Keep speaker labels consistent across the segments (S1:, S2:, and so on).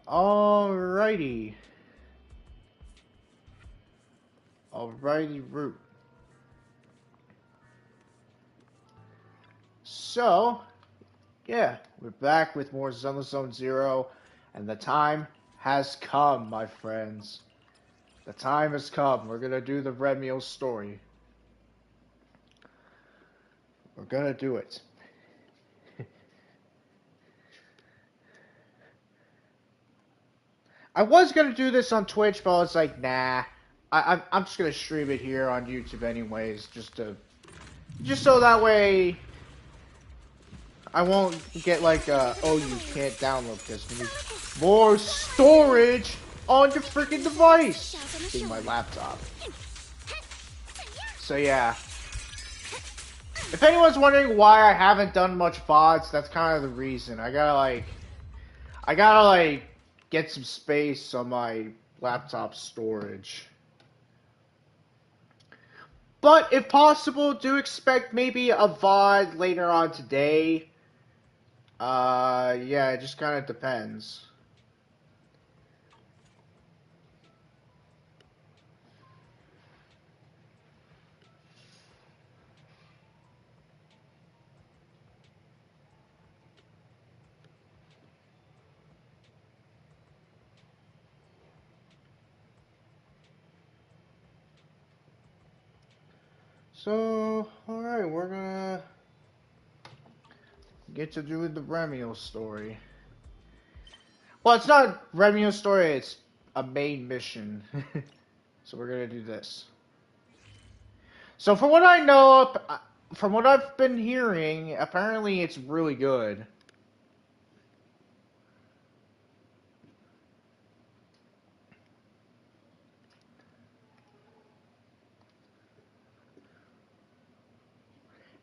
S1: Alrighty. Alrighty, root. So, yeah, we're back with more Zenless Zone Zero, and the time has come, my friends. The time has come. We're gonna do the Remielle story. We're gonna do it. I was gonna do this on Twitch, but I was like, nah. I'm just gonna stream it here on YouTube anyways, just so that way I won't get like oh, you can't download this. We need more storage on your freaking device. Being my laptop. So yeah. If anyone's wondering why I haven't done much VODs, that's kind of the reason. I gotta get some space on my laptop storage. But if possible, do expect maybe a VOD later on today. Yeah, it just kind of depends. So, alright, we're gonna get to do the Remielle story. Well, it's not Remielle's story, it's a main mission. So we're gonna do this. So from what I know, from what I've been hearing, apparently it's really good.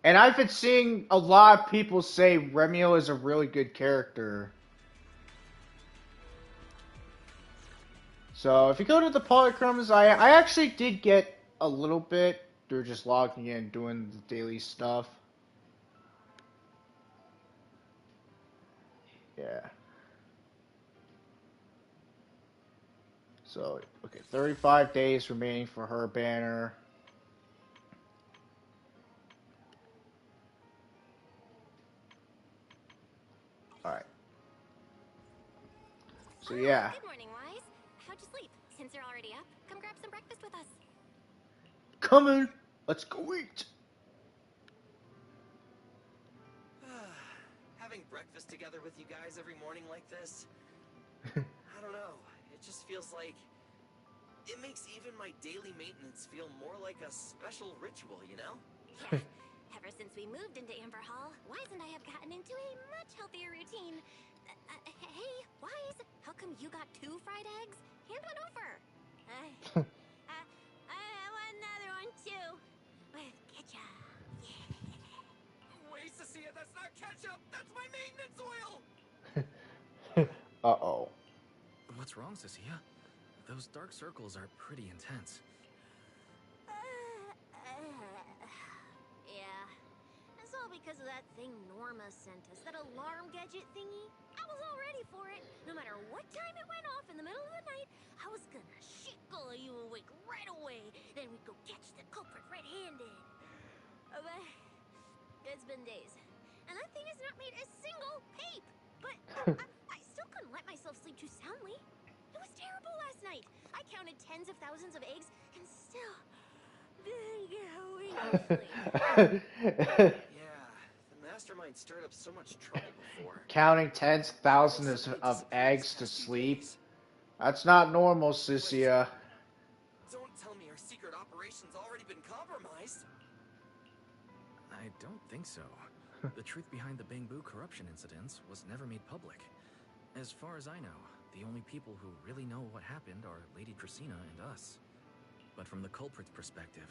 S1: And I've been seeing a lot of people say Remielle is a really good character. So if you go to the polychromes, I actually did get a little bit through just logging in, doing the daily stuff. Yeah. So, okay, 35 days remaining for her banner. Alright. So, yeah.
S2: Good morning, Wise. How'd you sleep? Since you're already up, come grab some breakfast with us.
S1: Coming! Let's go eat!
S3: Having breakfast together with you guys every morning like this, I don't know, it just feels like it makes even my daily maintenance feel more like a special ritual, you know?
S2: Yeah. Ever since we moved into Amber Hall, Wise and I have gotten into a much healthier routine. Hey, Wise, how come you got 2 fried eggs? Hand one over. I want another one too. With ketchup. Yeah.
S3: Wait, Cecilia, that's not ketchup! That's my maintenance oil!
S1: Uh-oh.
S4: What's wrong, Cecilia? Those dark circles are pretty intense.
S2: Yeah. It's all because of that thing Norma sent us, that alarm gadget thingy. I was all ready for it. No matter what time it went off in the middle of the night, I was gonna shake all of you awake right away. Then we'd go catch the culprit red-handed. But it's been days, and that thing has not made a single peep. But I still couldn't let myself sleep too soundly. It was terrible last night. I counted tens of thousands of eggs and still didn't get a wink of sleep.
S3: Yeah, the mastermind stirred up so much trouble before.
S1: Counting tens of thousands of eggs to sleep? That's not normal, Cecilia.
S3: Don't tell me our secret operation's already been compromised.
S4: I don't think so. The truth behind the Bangbu corruption incidents was never made public. As far as I know, the only people who really know what happened are Lady Trisina and us. But from the culprit's perspective,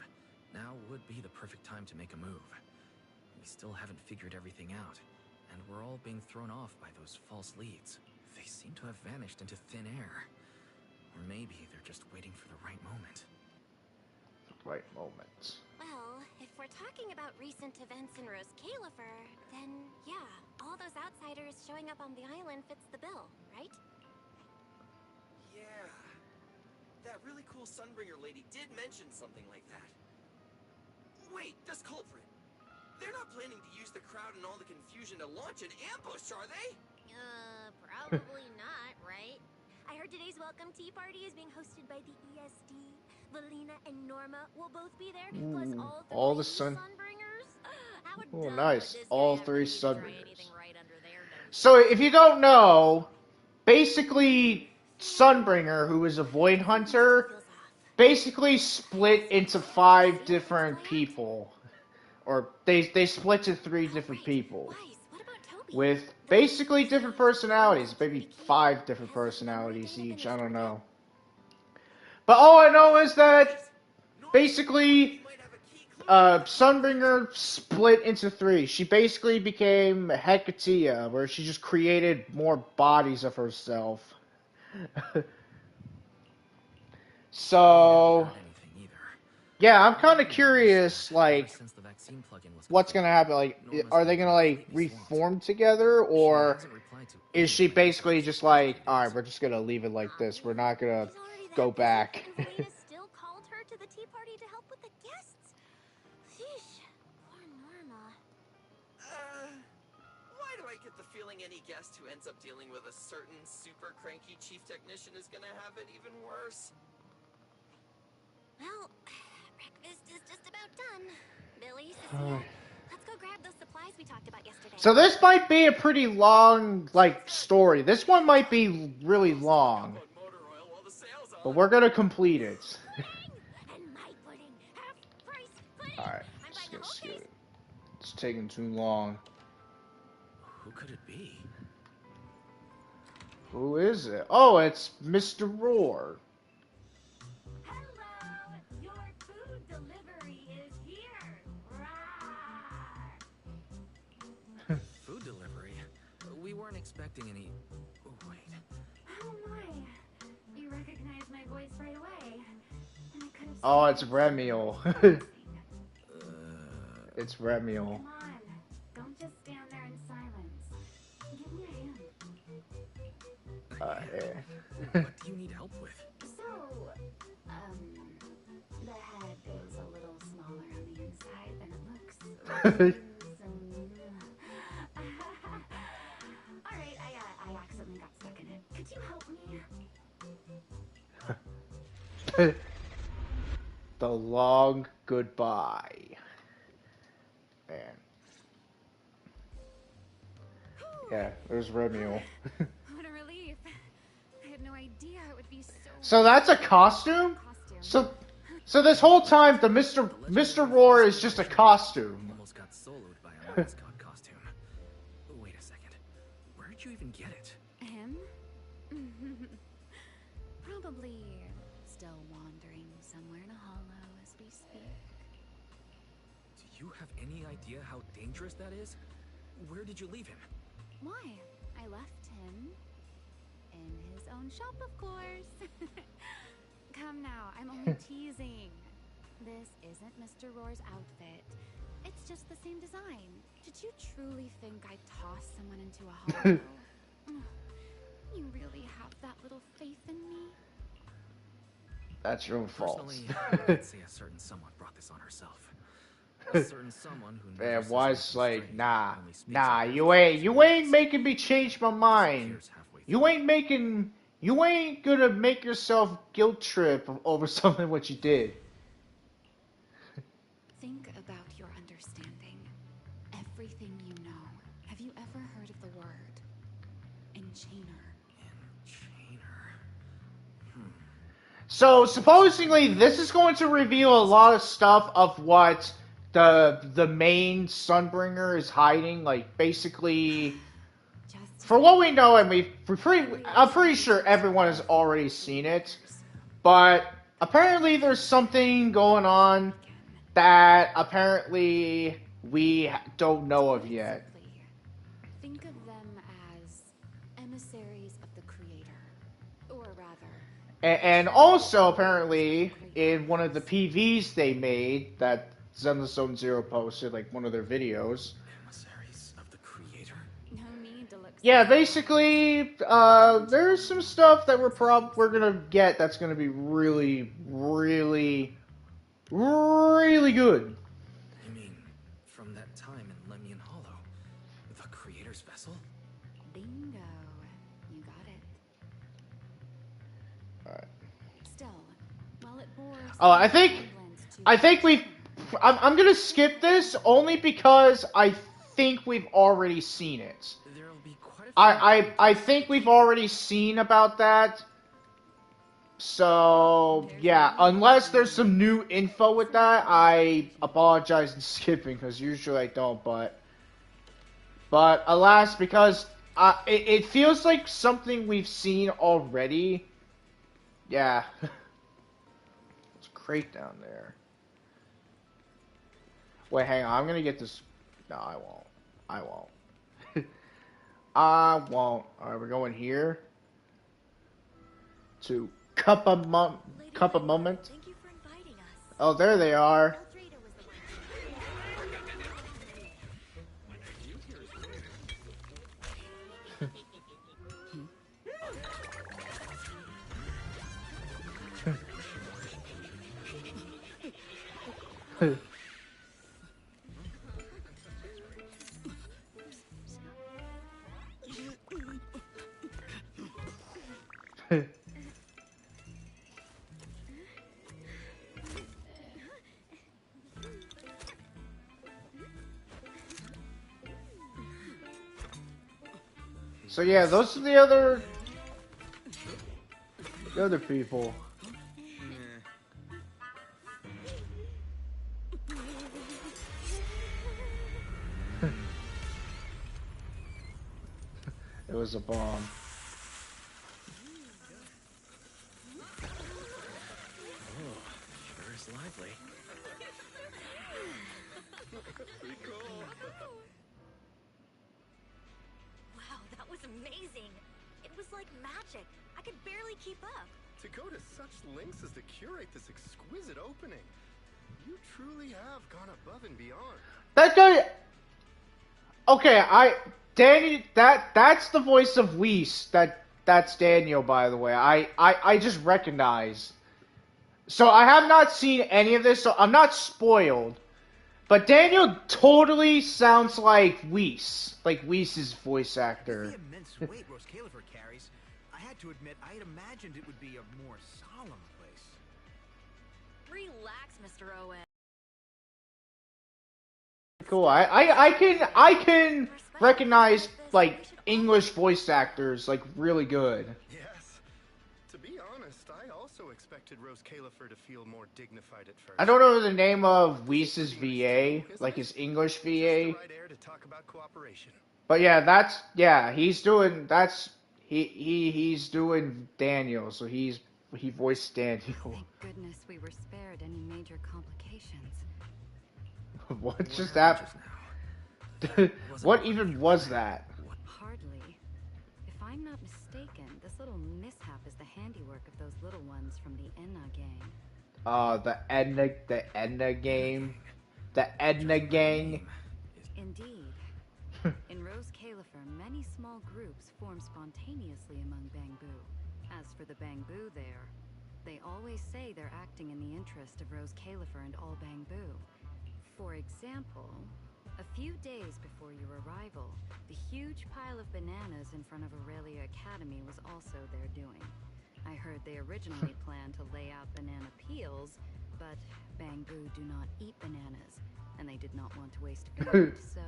S4: now would be the perfect time to make a move. We still haven't figured everything out, and we're all being thrown off by those false leads. They seem to have vanished into thin air. Or maybe they're just waiting for the right moment.
S1: Right moment.
S2: Well, if we're talking about recent events in Rose Califer, then yeah, all those outsiders showing up on the island fits the bill, right?
S3: that really cool Sunbringer lady did mention something like that. Wait, this culprit. They're not planning to use the crowd and all the confusion to launch an ambush, are they?
S2: Probably not, right? I heard today's welcome tea party is being hosted by the ESD. Velina and Norma will both be there, plus
S1: All the
S2: three
S1: sun.
S2: Sunbringers. How
S1: Oh,
S2: dumb
S1: nice.
S2: would this
S1: All
S2: guy have to
S1: 3
S2: be to try
S1: Sunbringers.
S2: anything right under their nose?
S1: So, if you don't know, basically, Sunbringer, who is a Void Hunter, basically split into 5 different people. Or they split to 3 different people.
S2: Wise, what about Toby?
S1: With basically different personalities. Maybe 5 different personalities each, I don't know. But all I know is that basically Sunbringer split into 3. She basically became Hecatea, where she just created more bodies of herself. So, yeah, I'm kind of curious, like, what's gonna happen? Like, are they gonna, like, reform together, or is she basically just like, alright, we're just gonna leave it like this, we're not gonna go back?
S2: Velina still called her to the tea party to help with the guests. Sheesh, poor Norma.
S3: Why do I get the feeling any guest who ends up dealing with a certain super cranky chief technician is gonna have it even worse?
S2: Well, breakfast is just about done. Billy, Cecilia, let's go grab those supplies we talked about yesterday.
S1: So this might be a pretty long, like, story. This one might be really long. But we're gonna complete it. Alright, let's get started. It's taking too long.
S4: Who could it be?
S1: Who is it? Oh, it's Mr. Roar.
S2: Hello, your food delivery is here. Rawr.
S4: Food delivery? We weren't expecting any... Oh, wait.
S2: Oh my, you recognized my voice right away. And I could have
S1: Oh, it's Remielle. It's Remielle.
S2: Come on, don't just stand there in silence. Give me a hand.
S1: Yeah.
S4: What do you need help with?
S2: So, the head is a little smaller on the inside than it looks. Alright, I accidentally got stuck in it. Could you help me?
S1: The long goodbye. Man. Yeah, there's Remielle.
S2: What a relief. I had no idea it would be so...
S1: So that's a costume? So this whole time the Mr. Roar is just a costume.
S4: Almost got soloed by a mascot costume. Wait a second. Where did you even get it?
S2: Him? Probably still wandering somewhere in a hollow as we speak.
S4: Do you have any idea how dangerous that is? Where did you leave him?
S2: Why? I left him in his own shop, of course. Come now, I'm only teasing. This isn't Mr. Roar's outfit. It's just the same design. Did you truly think I'd toss someone into a hollow? You really have that little faith in me?
S1: That's your own fault.
S4: Personally, I'd say a certain someone brought this on herself. A certain someone who
S1: Man,
S4: never
S1: why
S4: says
S1: it's like,
S4: anything
S1: nah,
S4: straight, only speaks
S1: nah,
S4: about
S1: you ain't making me change my mind.
S4: disappears halfway
S1: You ain't gonna make yourself guilt trip over something what you did.
S2: Think about your understanding. Everything you know. Have you ever heard of the word enchainer?
S1: So supposedly this is going to reveal a lot of stuff of what the main Sunbringer is hiding. Like basically, for what we know, and I'm pretty sure everyone has already seen it. But apparently there's something going on that apparently we don't know of yet.
S2: Think of them as emissaries of the creator. Or rather...
S1: And also, apparently, in one of the PVs they made that Zenless Zone Zero posted, like one of their videos.
S4: Emissaries of the creator.
S2: No need to look
S1: yeah, basically, there's some stuff that we're gonna get that's gonna be really, really, really good.
S4: I mean, from that time in Lemnian Hollow, the Creator's Vessel?
S5: Bingo. You got it.
S1: Alright.
S5: Still, while it bore
S1: Oh,
S5: some resemblance to
S1: I think we've. I'm gonna skip this only because I think we've already seen it.
S4: There'll be quite a few
S1: I think we've already seen about that. So yeah, unless there's some new info with that, I apologize in skipping because usually I don't. But alas, because it feels like something we've seen already. Yeah, there's a crate down there. Wait, hang on. I'm gonna get this. No, I won't. I won't. I won't. Alright, we're going here. To Cup of Moment.
S2: Thank you for inviting us.
S1: Oh, there they are.
S2: Eldrada was the one.
S1: So yeah, those are the other people. It was a bomb.
S4: Oh, sure is lively.
S2: Wow, that was amazing. It was like magic. I could barely keep up.
S6: To go to such lengths as to curate this exquisite opening, you truly have gone above and beyond.
S1: That guy. Okay, Danny. That's the voice of Whis. That's Daniel, by the way. I just recognize. So I have not seen any of this, so I'm not spoiled. But Daniel totally sounds like Whis, like Whis' voice actor.
S7: The immense weight Rose Califer carries, I had to admit I had imagined it would be a more solemn place.
S2: Relax, Mr. Owen.
S1: Cool. I can recognize like English voice actors like really good.
S6: Yes. To be honest, I also expected Rose Califer to feel more dignified at first.
S1: I don't know the name of Whis' VA, like his English
S6: Just
S1: VA.
S6: the right air to talk about cooperation.
S1: But yeah, he's doing he's doing Daniel, so he voiced Daniel.
S5: Thank goodness we were spared any major complications.
S1: What just
S4: happened
S1: happened?
S4: just now?
S1: What even was that?
S5: Hardly. If I'm not mistaken, this little mishap is the handiwork of those little ones from the Enna gang.
S1: The Edna game, the Edna gang.
S5: Indeed. In Rose Califer, many small groups form spontaneously among Bangbu. As for the Bangbu there, they always say they're acting in the interest of Rose Califer and all Bangbu. For example, a few days before your arrival, the huge pile of bananas in front of Aurelia Academy was also their doing. I heard they originally planned to lay out banana peels, but Bangbu do not eat bananas, and they did not want to waste food, so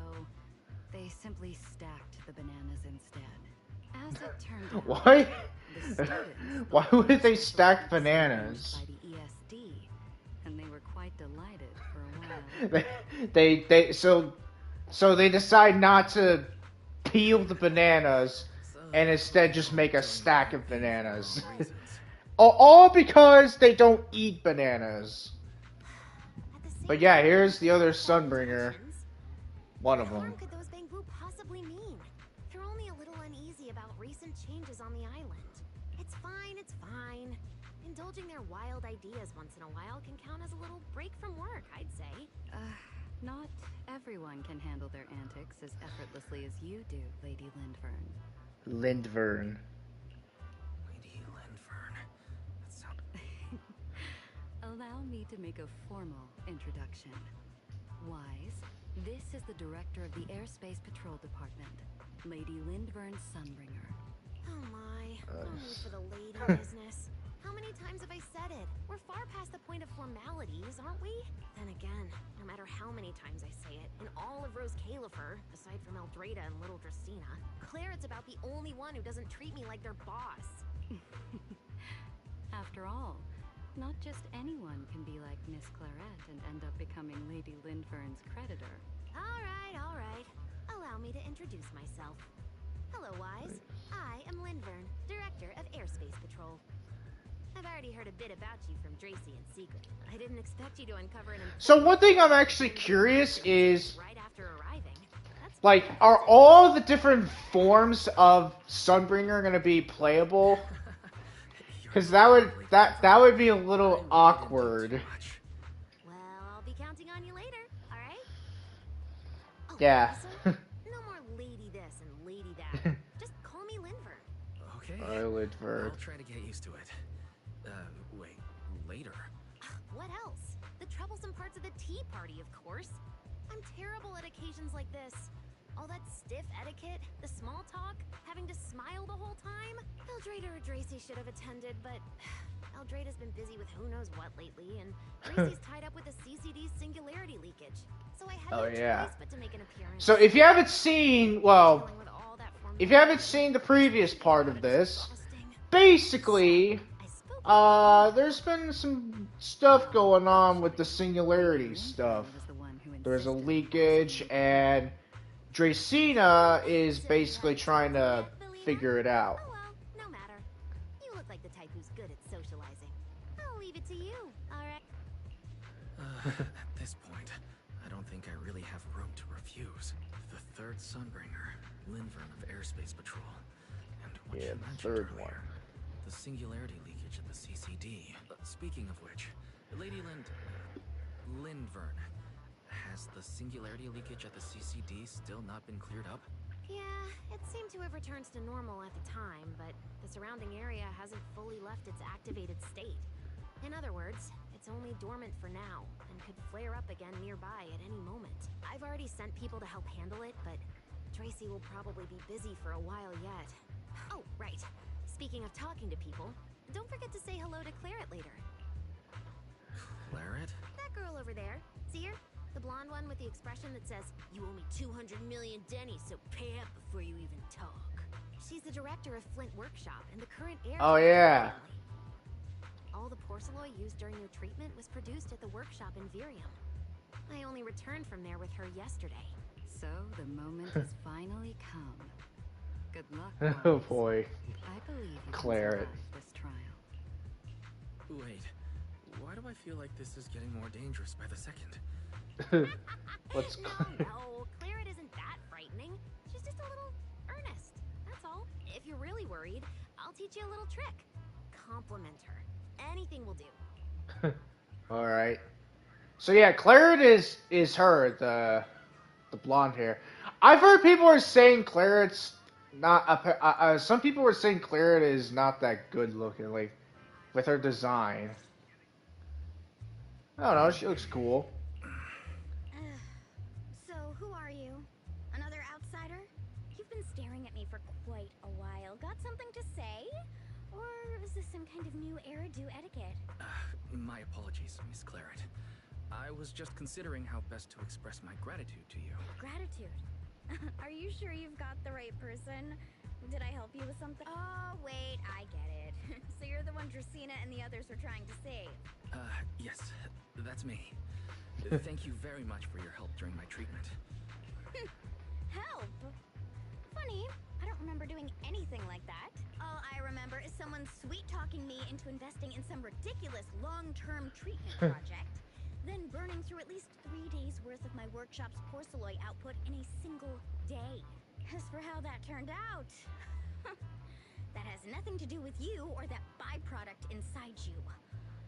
S5: they simply stacked the bananas instead. As it turned out,
S1: Why?
S5: the students
S1: Why
S5: thought
S1: would they
S5: this
S1: stack
S5: was
S1: bananas?
S5: by the ESD, and they were quite delighted for a while.
S1: So they decide not to peel the bananas and instead just make a stack of bananas. All because they don't eat bananas.
S2: At the same
S1: But yeah,
S2: time,
S1: here's the other
S2: all
S1: Sunbringer.
S2: questions.
S1: One of
S2: What
S1: them.
S2: harm could those Bangbu possibly mean? They're only a little uneasy about recent changes on the island. It's fine, it's fine. Indulging their wild ideas once in a while can count as a little break from work, I'd say.
S5: Not everyone can handle their antics as effortlessly as you do, Lady Lindvern.
S1: Lindvern.
S4: Lady Lindvern. That sounds...
S5: Allow me to make a formal introduction. Wise, this is the director of the Airspace Patrol Department, Lady Lindvern Sunbringer.
S2: Oh my, no need for the lady business. How many times have I said it? We're far past the point of formalities, aren't we? Then again, no matter how many times I say it, in all of Rose Califer, aside from Eldrada and Little Dristina, Claret's about the only one who doesn't treat me like their boss.
S5: After all, not just anyone can be like Miss Claret and end up becoming Lady Lindvern's creditor.
S2: All right. Allow me to introduce myself. Hello, Wise. I am Lindvern, Director of Airspace Patrol. I've already heard a bit about you from Dracy in secret. I didn't expect you to uncover an...
S1: So one thing I'm actually curious is,
S2: right after arriving. That's
S1: like, are all the different forms of Sunbringer gonna be playable? Because that would be a little awkward.
S2: Well, I'll be counting on you later, all right? Oh,
S1: Yeah.
S2: also, no more lady this and lady that. Just call me Lindvern.
S4: Okay.
S1: Lindvern.
S4: I'll try to get used to it. Wait, later?
S2: What else? The troublesome parts of the tea party, of course. I'm terrible at occasions like this. All that stiff etiquette, the small talk, having to smile the whole time. Eldrada or Dracy should have attended, but Eldrada's been busy with who knows what lately, and Dracy's tied up with the CCD's singularity leakage. So I had no choice but to make an appearance.
S1: So if you haven't seen, well,
S2: Dealing with all that
S1: if you haven't seen the previous part of this, basically, there's been some stuff going on with the singularity stuff. There's a leakage, and Dracaena is basically trying to figure it out.
S2: Oh well, no matter. You look like the type who's good at socializing. I'll leave it to you, alright?
S4: At this point, I don't think I really have room to refuse. The third Sunbringer, Lindvern of Airspace Patrol. And what you mentioned
S1: third
S4: earlier,
S1: one.
S4: the singularity leakage at the CCD. Speaking of which, Lady Lindvern, has the singularity leakage at the CCD still not been cleared up?
S2: Yeah, it seemed to have returned to normal at the time, but the surrounding area hasn't fully left its activated state. In other words, it's only dormant for now, and could flare up again nearby at any moment. I've already sent people to help handle it, but Dracy will probably be busy for a while yet. Oh, right. Speaking of talking to people, don't forget to say hello to Claret later.
S4: Claret?
S2: That girl over there. See her? The blonde one with the expression that says, "You owe me 200 million denny, so pay up before you even talk." She's the director of Flint Workshop and the current heir to
S1: Oh,
S2: the
S1: yeah.
S2: family. All the porcelain used during your treatment was produced at the workshop in Virium. I only returned from there with her yesterday.
S5: So the moment has finally come. Good luck,
S1: Oh
S5: Wise.
S1: boy.
S5: I believe you can
S1: Claret.
S5: survive this trial.
S4: Wait, why do I feel like this is getting more dangerous by the second?
S1: What's
S2: No, Claret isn't that frightening. She's just a little earnest. That's all. If you're really worried, I'll teach you a little trick. Compliment her. Anything will do.
S1: All right. So yeah, Claret is her, the blonde hair. I've heard people are saying Claret's not. Some people were saying Claret is not that good looking, like with her design. I don't know. She looks cool.
S8: So, who are you? Another outsider? You've been staring at me for quite a while. Got something to say? Or is this some kind of new era do etiquette?
S4: My apologies, Miss Claret. I was just considering how best to express my gratitude to you.
S8: Gratitude. Are you sure you've got the right person? Did I help you with something? Oh, wait, I get it. So you're the one Dracaena and the others were trying to save.
S4: Yes, that's me. Thank you very much for your help during my treatment.
S8: Help? Funny, I don't remember doing anything like that. All I remember is someone sweet-talking me into investing in some ridiculous long-term treatment project, then burning through at least 3 days' worth of my workshop's porcelain output in a single day. As for how that turned out, that has nothing to do with you or that byproduct inside you.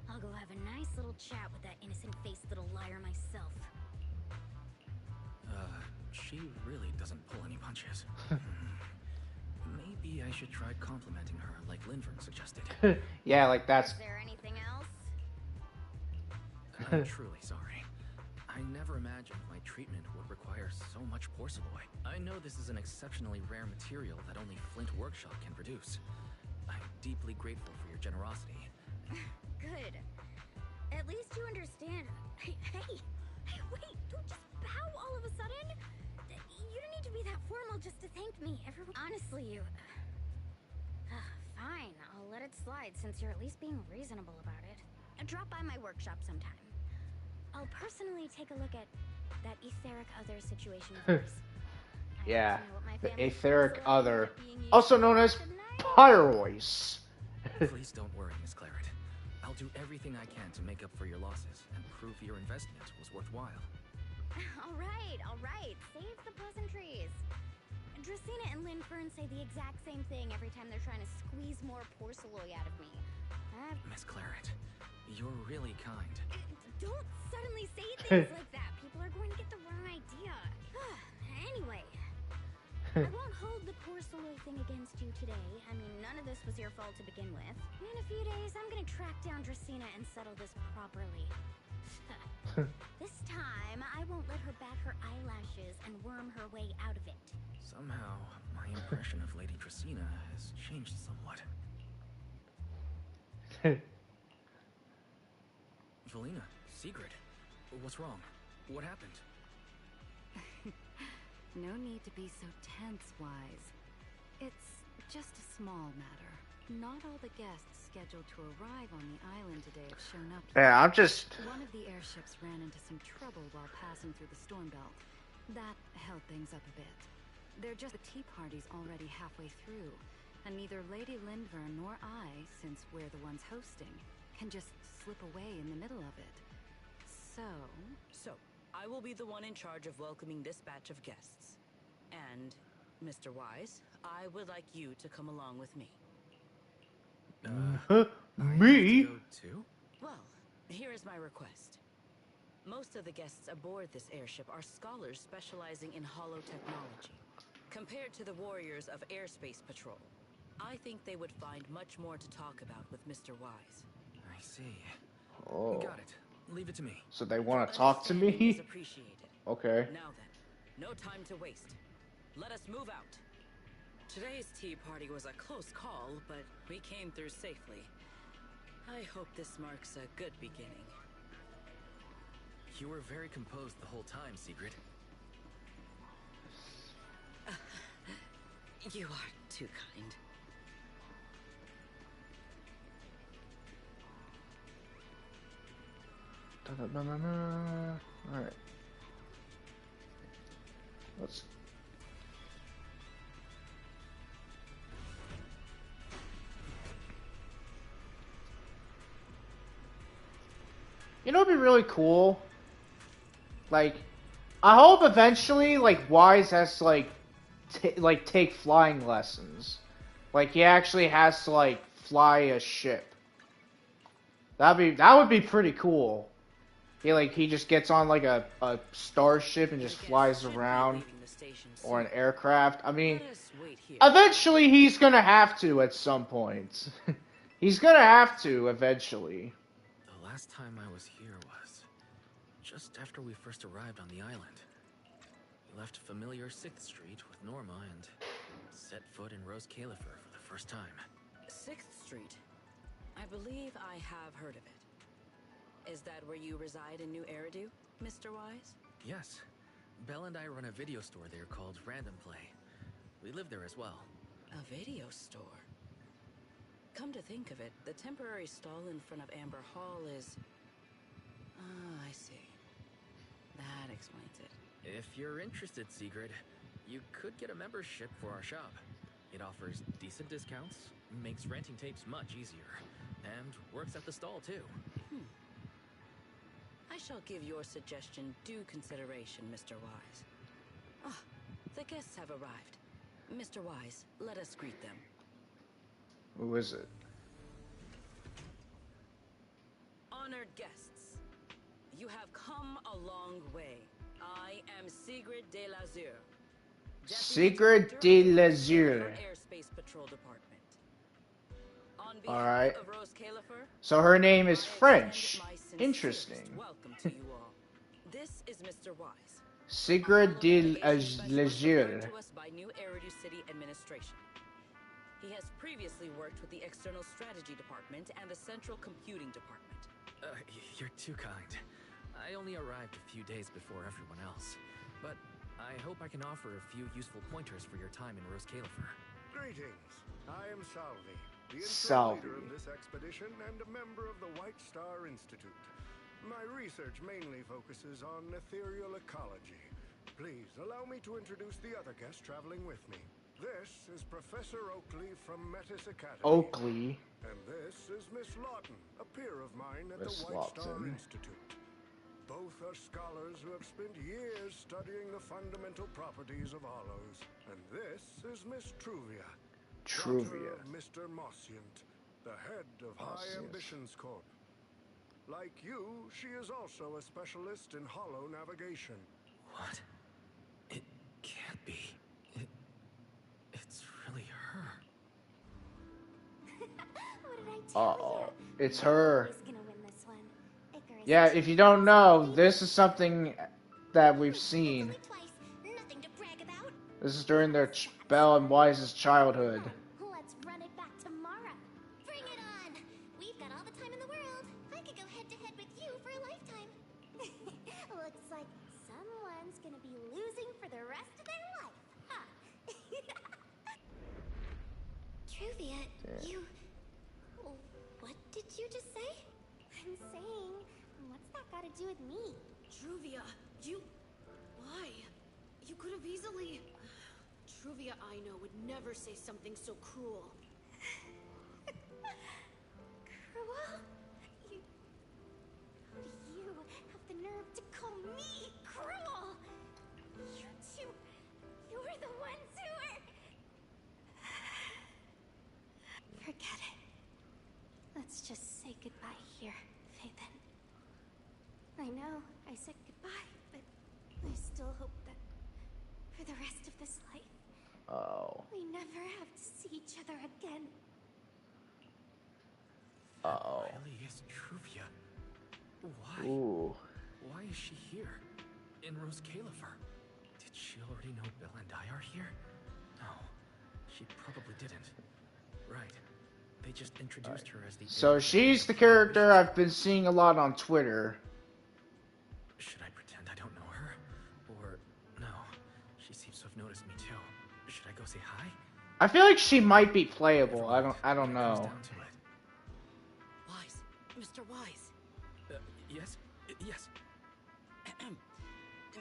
S8: I'll go have a nice little chat with that innocent-faced little liar myself.
S4: She really doesn't pull any punches. Maybe I should try complimenting her like Linvern suggested.
S1: Yeah, like that's.
S8: Is there anything else?
S4: I'm truly sorry. I never imagined my treatment would require so much porcelain. I know this is an exceptionally rare material that only Flint Workshop can produce. I'm deeply grateful for your generosity.
S8: Good. At least you understand. Hey, wait! Don't just bow all of a sudden. You don't need to be that formal just to thank me. Everyone, honestly, you. Fine, I'll let it slide since you're at least being reasonable about it. Drop by my workshop sometime. I'll personally take a look at that etheric other situation first.
S1: Yeah, the etheric other, also known as Pyrois.
S4: Please don't worry, Miss Claret. I'll do everything I can to make up for your losses and prove your investment was worthwhile.
S8: All right. Save the pleasantries. Dracena and Linfern say the exact same thing every time they're trying to squeeze more porcelain out of me.
S4: Miss Claret, you're really kind.
S8: Don't suddenly say things like that. People are going to get the wrong idea. Anyway, I won't hold the porcelain thing against you today. I mean, none of this was your fault to begin with. In a few days, I'm gonna track down Dracena and settle this properly. This time, I won't let her bat her eyelashes and worm her way out of it.
S4: Somehow, my impression of Lady Dracena has changed somewhat. Velina, Sigrid, what's wrong? What happened?
S5: No need to be so tense, Wise. It's just a small matter. Not all the guests scheduled to arrive on the island today have shown up yet.
S1: Yeah, I'm just.
S5: One of the airships ran into some trouble while passing through the storm belt. That held things up a bit. They're just the tea party's already halfway through, and neither Lady Linvern nor I, since we're the ones hosting, can just slip away in the middle of it. So,
S9: I will be the one in charge of welcoming this batch of guests. And, Mr. Wise, I would like you to come along with me.
S1: Me?
S4: Go too?
S9: Well, here is my request. Most of the guests aboard this airship are scholars specializing in hollow technology. Compared to the warriors of Airspace Patrol, I think they would find much more to talk about with Mr. Wise.
S4: I see.
S1: Oh.
S4: Got it. Leave it to me.
S1: So they want to talk to me?
S9: Is appreciated.
S1: Okay.
S9: Now then, no time to waste. Let us move out. Today's tea party was a close call, but we came through safely. I hope this marks a good beginning.
S4: You were very composed the whole time, Sigrid.
S9: You are too kind.
S1: Alright. Let's. You know, it'd be really cool. Like, I hope eventually, like, Wise has to, like, take flying lessons. Like, he actually has to, like, fly a ship. That would be pretty cool. He just gets on, like, a starship and just flies around. Or an aircraft. I mean, eventually he's gonna have to at some point. He's gonna have to eventually.
S4: The last time I was here was just after we first arrived on the island. We left familiar 6th Street with Norma and set foot in Rose Califer for the first time.
S9: 6th Street? I believe I have heard of it. Is that where you reside in New Eridu, Mr. Wise?
S4: Yes. Belle and I run a video store there called Random Play. We live there as well.
S9: A video store? Come to think of it, the temporary stall in front of Amber Hall is... Ah, I see. That explains it.
S4: If you're interested, Sigrid, you could get a membership for our shop. It offers decent discounts, makes renting tapes much easier, and works at the stall too.
S9: I shall give your suggestion due consideration, Mr. Wise. Ah, the guests have arrived. Mr. Wise, let us greet them.
S1: Who is it?
S9: Honored guests, you have come a long way. I am Sigrid de Lazure.
S1: Sigrid de Lazure.
S9: Airspace Patrol Department. On
S1: All
S9: behalf
S1: right.
S9: of Rose Califer,
S1: So her name is
S9: I extend
S1: French.
S9: my sincerest
S1: Interesting.
S9: welcome to you all. This is Mr. Wise.
S1: Sigrid de
S9: Navigation specialist
S1: Lazure.
S9: referred to us by New Eridu City Administration. He has previously worked with the External Strategy Department and the Central Computing Department.
S4: You're too kind. I only arrived a few days before everyone else, but I hope I can offer a few useful pointers for your time in Rose Califer.
S6: Greetings. I am Salvi, the interim
S1: Salvi.
S6: leader of this expedition and a member of the White Star Institute. My research mainly focuses on ethereal ecology. Please allow me to introduce the other guest traveling with me. This is Professor Oakley from Metis Academy.
S1: Oakley.
S6: And this is Miss Lawton, a peer of mine at
S1: Miss
S6: the White Star
S1: Lawton.
S6: Institute. Both are scholars who have spent years studying the fundamental properties of hollows. And this is Miss Truvia.
S1: Truvia.
S6: Daughter of Mr. Mossiant, the head of High Ambitions Corp. Like you, she is also a specialist in hollow navigation.
S4: What? It can't be. It's really her.
S8: What did I tell
S1: Uh-oh.
S8: ya?
S1: It's her.
S8: Who's gonna win this one? Icarus.
S1: Yeah, if you don't know, this is something that we've seen.
S8: Only twice. Nothing to brag about.
S1: This is during their Belle and Wise's childhood.
S8: Let's run it back tomorrow. Bring it on. We've got all the time in the world. I could go head to head with you for a lifetime. Looks like someone's gonna be losing for the rest of their life, huh? Truvia, you... What did you just say? I'm saying, what's that got to do with me?
S10: Truvia, you... Why? You could have easily... Truvia I know would never say something so cruel.
S8: Cruel? You... How do you have the nerve to call me cruel? You two... You're the ones who are... Forget it. Let's just say goodbye here, Phaethon. I know I said goodbye, but I still hope that for the rest of this life,
S1: Oh.
S8: we never have to see each other again.
S1: Uh-oh.
S4: Really is Truvia. Why?
S1: Ooh.
S4: Why is she here? In Rose Califer? Did she already know Belle and I are here? No, she probably didn't. Right. They just introduced her as the...
S1: So she's the character I've been seeing a lot on Twitter.
S4: Should I pretend I don't know her? Or... no. She seems to have noticed me too. Should I go say hi?
S1: I feel like she might be playable. I don't
S4: When it comes
S1: know.
S4: down to it.
S9: Wise, Mr. Wise.
S4: Yes? Yes.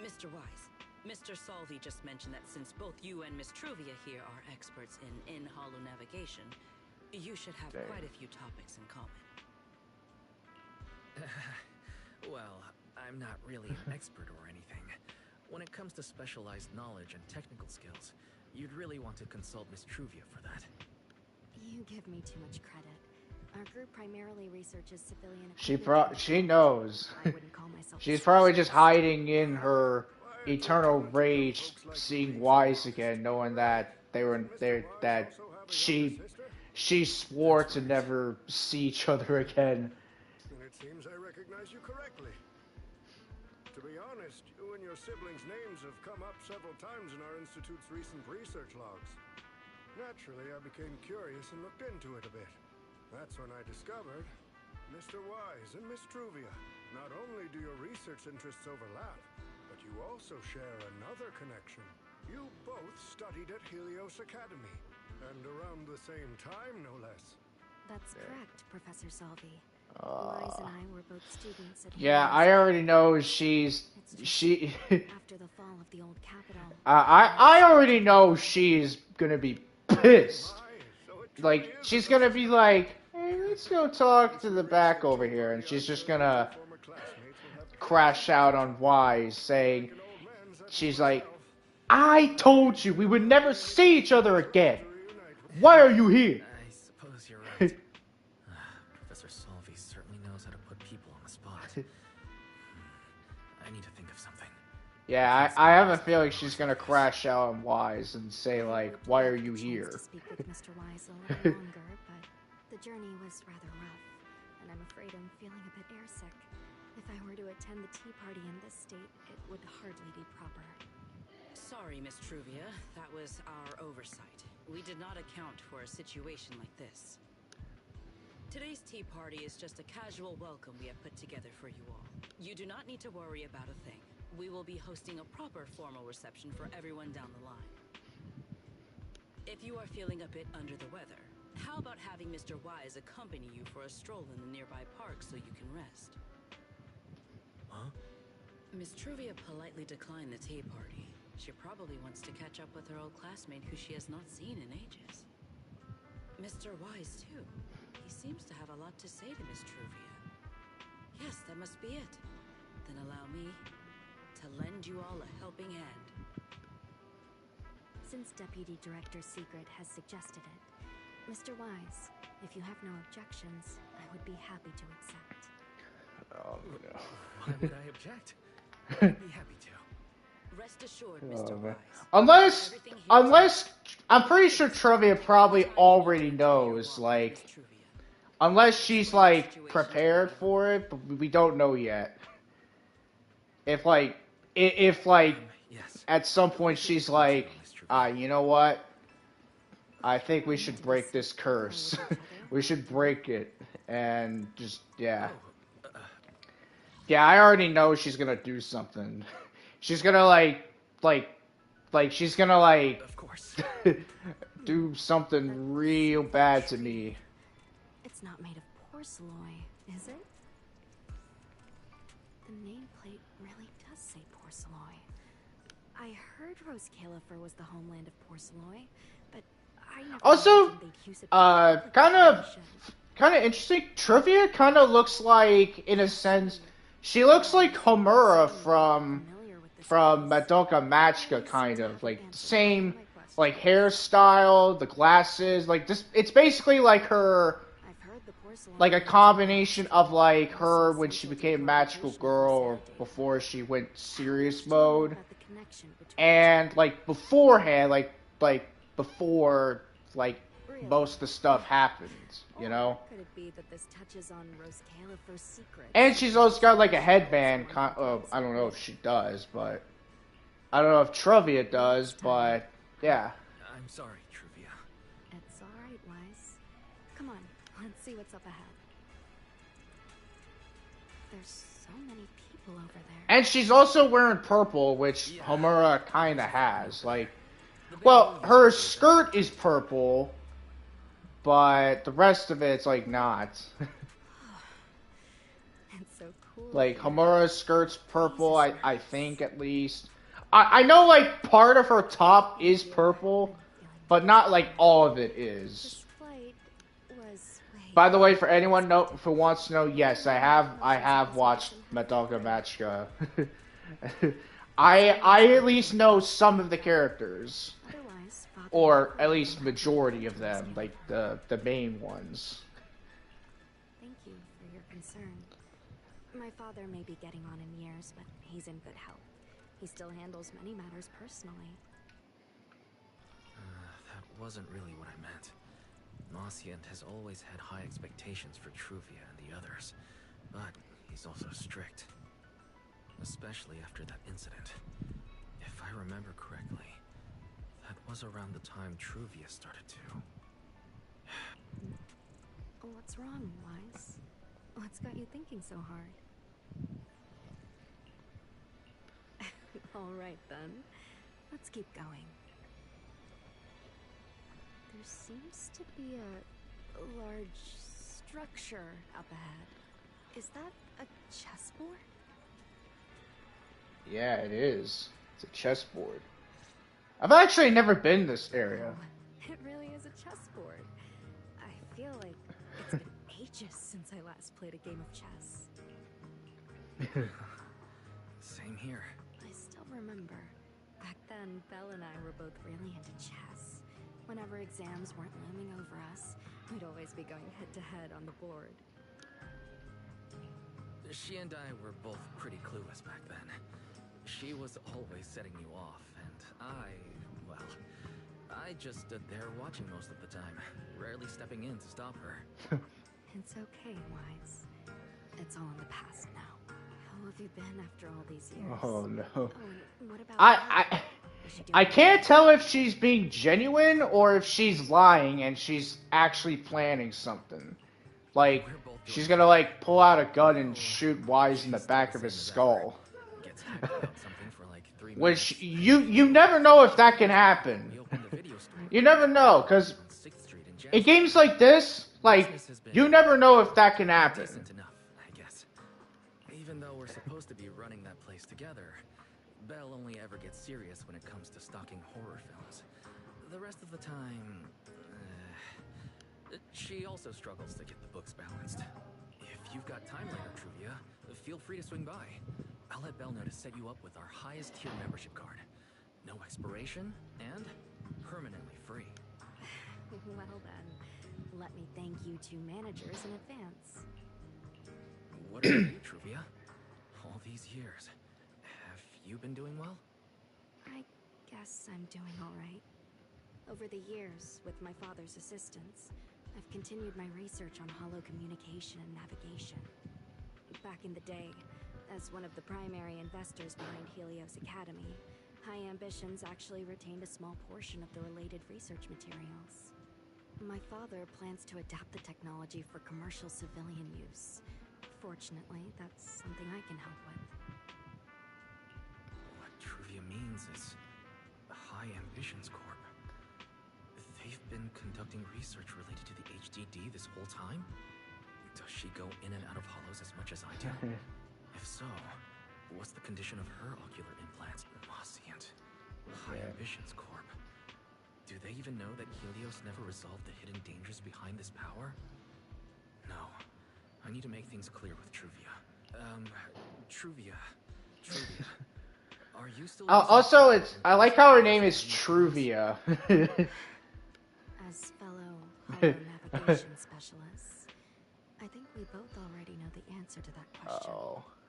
S9: Mr. Wise, Mr. Salvi just mentioned that since both you and Miss Truvia here are experts in hollow navigation, you should have
S1: Dang.
S9: quite a few topics in common.
S4: Well, I'm not really an expert or anything. When it comes to specialized knowledge and technical skills, you'd really want to consult Miss Truvia for that.
S5: You give me too much credit. Our group primarily researches civilian...
S1: She knows.
S5: I wouldn't call myself
S1: She's
S5: a
S1: probably just
S5: specialist.
S1: hiding in her eternal rage, seeing Wise again, knowing that that she swore to never see each other again.
S6: And it seems I recognize you correctly. To be honest, you and your siblings' names have come up several times in our institute's recent research logs. Naturally, I became curious and looked into it a bit. That's when I discovered Mr. Wise and Miss Truvia. Not only do your research interests overlap, but you also share another connection. You both studied at Helios Academy, and around the same time, no less.
S5: That's correct, Professor Salvi. Wise and I were both students at
S1: Yeah,
S5: Helios.
S1: I already know she.
S5: After the fall of the old capital,
S1: I already know she's gonna be pissed. Like, she's gonna be like, hey, let's go talk to the back over here, and she's just gonna crash out on Wise, saying, she's like, I told you we would never see each other again. Why are you here?
S4: I suppose you're right. Professor Salvi certainly knows how to put people on the spot. I need to think of something.
S1: Yeah, I have a feeling she's gonna crash out on Wise and say like, "Why are you here?"
S2: To speak with Mr. Wise a little longer, but the journey was rather rough, and I'm afraid I'm feeling a bit airsick. If I were to attend the tea party in this state, it would hardly be proper.
S9: Sorry, Miss Truvia. That was our oversight. We did not account for a situation like this. Today's tea party is just a casual welcome we have put together for you all. You do not need to worry about a thing. We will be hosting a proper formal reception for everyone down the line. If you are feeling a bit under the weather, how about having Mr. Wise accompany you for a stroll in the nearby park so you can rest?
S4: Huh?
S9: Miss Truvia politely declined the tea party. She probably wants to catch up with her old classmate who she has not seen in ages. Mr. Wise, too. He seems to have a lot to say to Miss Truvia. Yes, that must be it. Then allow me to lend you all a helping hand.
S2: Since Deputy Director Secret has suggested it, Mr. Wise, if you have no objections, I would be happy to accept.
S1: Oh no.
S4: Why would I object? I'd be happy to.
S9: Rest assured, Mr. Wise.
S1: Unless I'm pretty sure Truvia probably already knows, like, unless she's like prepared for it, but we don't know yet. If
S4: Yes.
S1: at some point she's like, you know what? I think we should break this curse. We should break it, and just yeah. Yeah, I already know she's gonna do something. She's gonna she's gonna
S4: Of course.
S1: do something real bad to me.
S2: It's not made of porcelain, is it? The nameplate really does say porcelain. I heard Rose Califer was the homeland of porcelain, but I never
S1: Also,
S2: imagined they'd use it for
S1: kind of interesting. Trivia kind of looks like, in a sense, she looks like Homura from Madoka Magica, kind of like same like hairstyle, the glasses, like this. It's basically like her, like a combination of like her when she became magical girl or before she went serious mode, and like beforehand, like before like most of the stuff happened, you know.
S2: Could it be that this touches on Rose Califer's secret?
S1: And she's also got like a headband. I don't know if she does, but I don't know if Truvia does, but yeah.
S4: I'm sorry, Truvia.
S2: It's all right, Wise. Come on, let's see what's up ahead. There's so many people over there.
S1: And she's also wearing purple, which Homura kind of has. Like, well, her skirt is purple, but the rest of it's like not.
S2: It's so cool.
S1: Like Homura's skirt's purple, I think at least. I know like part of her top is purple, but not like all of it is.
S2: This flight was
S1: By the way, for anyone who wants to know, yes, I have watched Madoka Magica. I at least know some of the characters, or at least majority of them, like the main ones.
S2: Thank you for your concern. My father may be getting on in years, but he's in good health. He still handles many matters personally.
S4: That wasn't really what I meant. Nascient has always had high expectations for Truvia and the others, but he's also strict. Especially after that incident. If I remember correctly, that was around the time Truvia started to...
S2: What's wrong, Wise? What's got you thinking so hard? All right, then. Let's keep going. There seems to be a large structure up ahead. Is that a chessboard?
S1: Yeah, it is. It's a chessboard. I've actually never been this area.
S2: It really is a chessboard. I feel like it's been ages since I last played a game of chess.
S4: Same here.
S2: I still remember. Back then, Belle and I were both really into chess. Whenever exams weren't looming over us, we'd always be going head-to-head on the board.
S4: She and I were both pretty clueless back then. She was always setting you off, and well, I just stood there watching most of the time, rarely stepping in to stop her.
S5: It's okay, Wise. It's all in the past now. How have you been after all these years?
S1: Oh no.
S5: Oh, and what about
S1: I can't tell if she's being genuine or if she's lying and she's actually planning something. Like, she's gonna like pull out a gun and shoot Wise in the back of his skull.
S4: Gets hyped about something for like 3 minutes.
S1: Which you never know if that can happen.
S4: We opened the video store.
S1: You never know, because
S4: on 6th Street in
S1: in
S4: Jasper.
S1: games like this, like, you never know if that can happen.
S4: Decent enough, I guess. Even though we're supposed to be running that place together, Belle only ever gets serious when it comes to stocking horror films. The rest of the time, she also struggles to get the books balanced. If you've got time later, Truvia, feel free to swing by. I'll let Belle know to set you up with our highest tier membership card. No expiration, and permanently free.
S5: Well then, let me thank you two managers in advance.
S4: What about you, Truvia? All these years, have you been doing well?
S5: I guess I'm doing all right. Over the years, with my father's assistance, I've continued my research on holo communication and navigation. Back in the day, as one of the primary investors behind Helios Academy, High Ambitions actually retained a small portion of the related research materials. My father plans to adapt the technology for commercial civilian use. Fortunately, that's something I can help with.
S4: What Truvia means is High Ambitions Corp. They've been conducting research related to the HDD this whole time? Does she go in and out of hollows as much as I do? If so, what's the condition of her ocular implants? Moscient. High Ambitions Corp. Do they even know that Helios never resolved the hidden dangers behind this power? No. I need to make things clear with Truvia. Truvia. Are you still...
S1: Also, I like how her name is Truvia.
S5: As fellow holo navigation specialists, I think we both already know the answer to that question.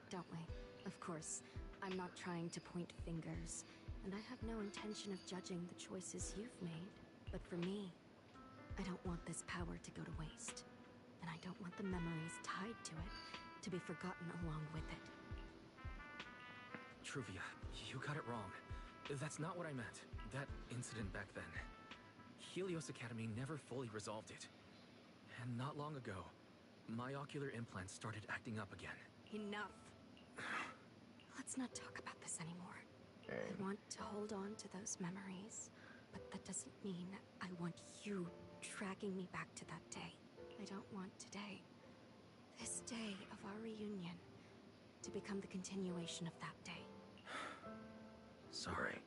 S5: Don't we? Of course, I'm not trying to point fingers, and I have no intention of judging the choices you've made. But for me, I don't want this power to go to waste. And I don't want the memories tied to it to be forgotten along with it.
S4: Truvia, you got it wrong. That's not what I meant. That incident back then. Helios Academy never fully resolved it. And not long ago, my ocular implants started acting up again.
S5: Enough. Let's not talk about this anymore. I want to hold on to those memories, but that doesn't mean I want you dragging me back to that day. I don't want today, this day of our reunion, to become the continuation of that day.
S4: Sorry.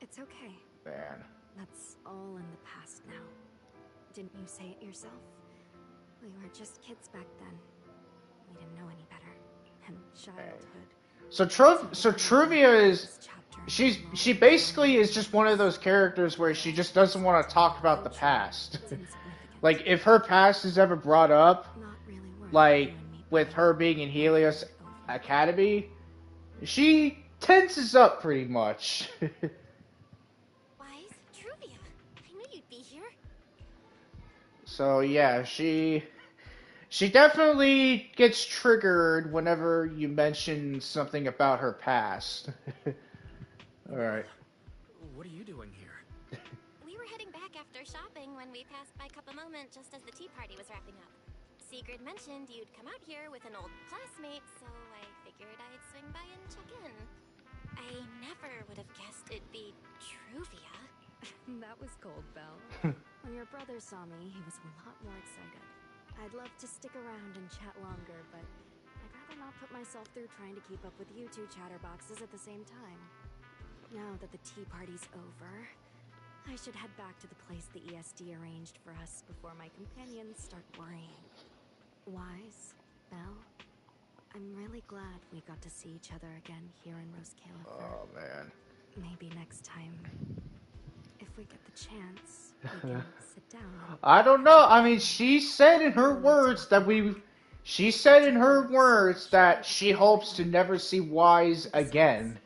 S5: It's okay.
S1: Man.
S5: That's all in the past now. Didn't you say it yourself? We were just kids back then. We didn't know any better. And childhood.
S1: So Truvia is... She basically is just one of those characters where she just doesn't want to talk about the past. Like, if her past is ever brought up, like, with her being in Helios Academy, she tenses up pretty much.
S2: Wise, Truvia, I knew you'd be here.
S1: So, yeah, she definitely gets triggered whenever you mention something about her past. Alright.
S4: What are you doing here?
S2: We were heading back after shopping when we passed by Cup a Moment just as the tea party was wrapping up. Sigrid mentioned you'd come out here with an old classmate, so I figured I'd swing by and check in. I never would have guessed it'd be Truvia.
S5: That was cold, Belle. When your brother saw me, he was a lot more excited. I'd love to stick around and chat longer, but I'd rather not put myself through trying to keep up with you two chatterboxes at the same time. Now that the tea party's over, I should head back to the place the ESD arranged for us before my companions start worrying. Wise, Belle, I'm really glad we got to see each other again here in Rose Califer.
S1: Oh, man.
S5: Maybe next time, if we get the chance, we can sit down.
S1: I don't know. I mean, she said in her words that She said in her words that she hopes to never see Wise again.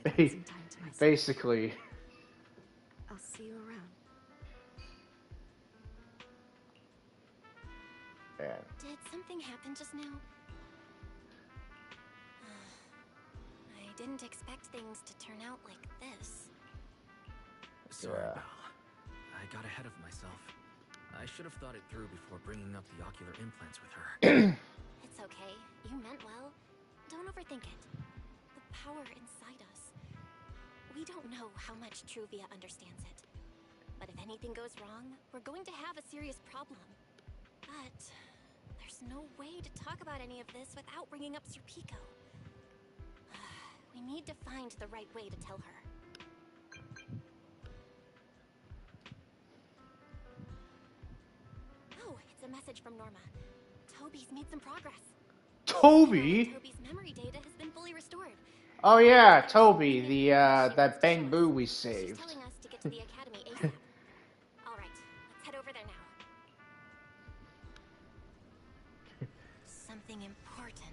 S2: I'd like some time to myself.
S1: Basically.
S2: I'll see you around.
S1: Yeah.
S2: Did something happen just now? I didn't expect things to turn out like this.
S4: Sorry,
S1: Yeah.
S4: Val. I got ahead of myself. I should have thought it through before bringing up the ocular implants with her.
S2: It's okay. You meant well. Don't overthink it. The power inside us. We don't know how much Truvia understands it. But if anything goes wrong, we're going to have a serious problem. But there's no way to talk about any of this without bringing up Serpico. We need to find the right way to tell her. Oh, it's a message from Norma. Toby's made some progress.
S1: Toby?
S2: Toby's memory data has been fully restored.
S1: Oh yeah, Toby, the that Bang Boo we
S2: She's
S1: saved.
S2: telling us to get to the academy ASAP. All right, let's head over there now. Something important.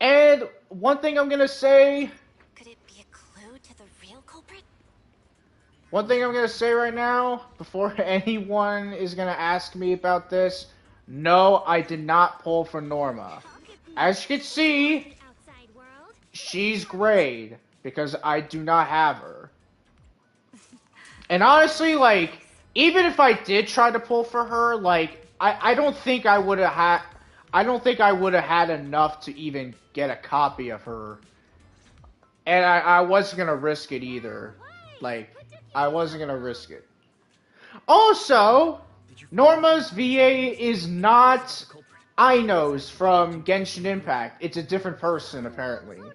S1: And one thing I'm gonna say,
S2: Could it be a clue to the real culprit?
S1: one thing I'm gonna say right now, before anyone is gonna ask me about this, no, I did not pull for Norma. As you can see,
S2: Outside world.
S1: she's grayed because I do not have her. And honestly, like, even if I did try to pull for her, like, I don't think I would have had, I don't think I would have had enough to even get a copy of her. And I wasn't gonna risk it either. Like, I wasn't gonna risk it. Also, Norma's VA is not Ino's from Genshin Impact. It's a different person, apparently.
S2: Slow down.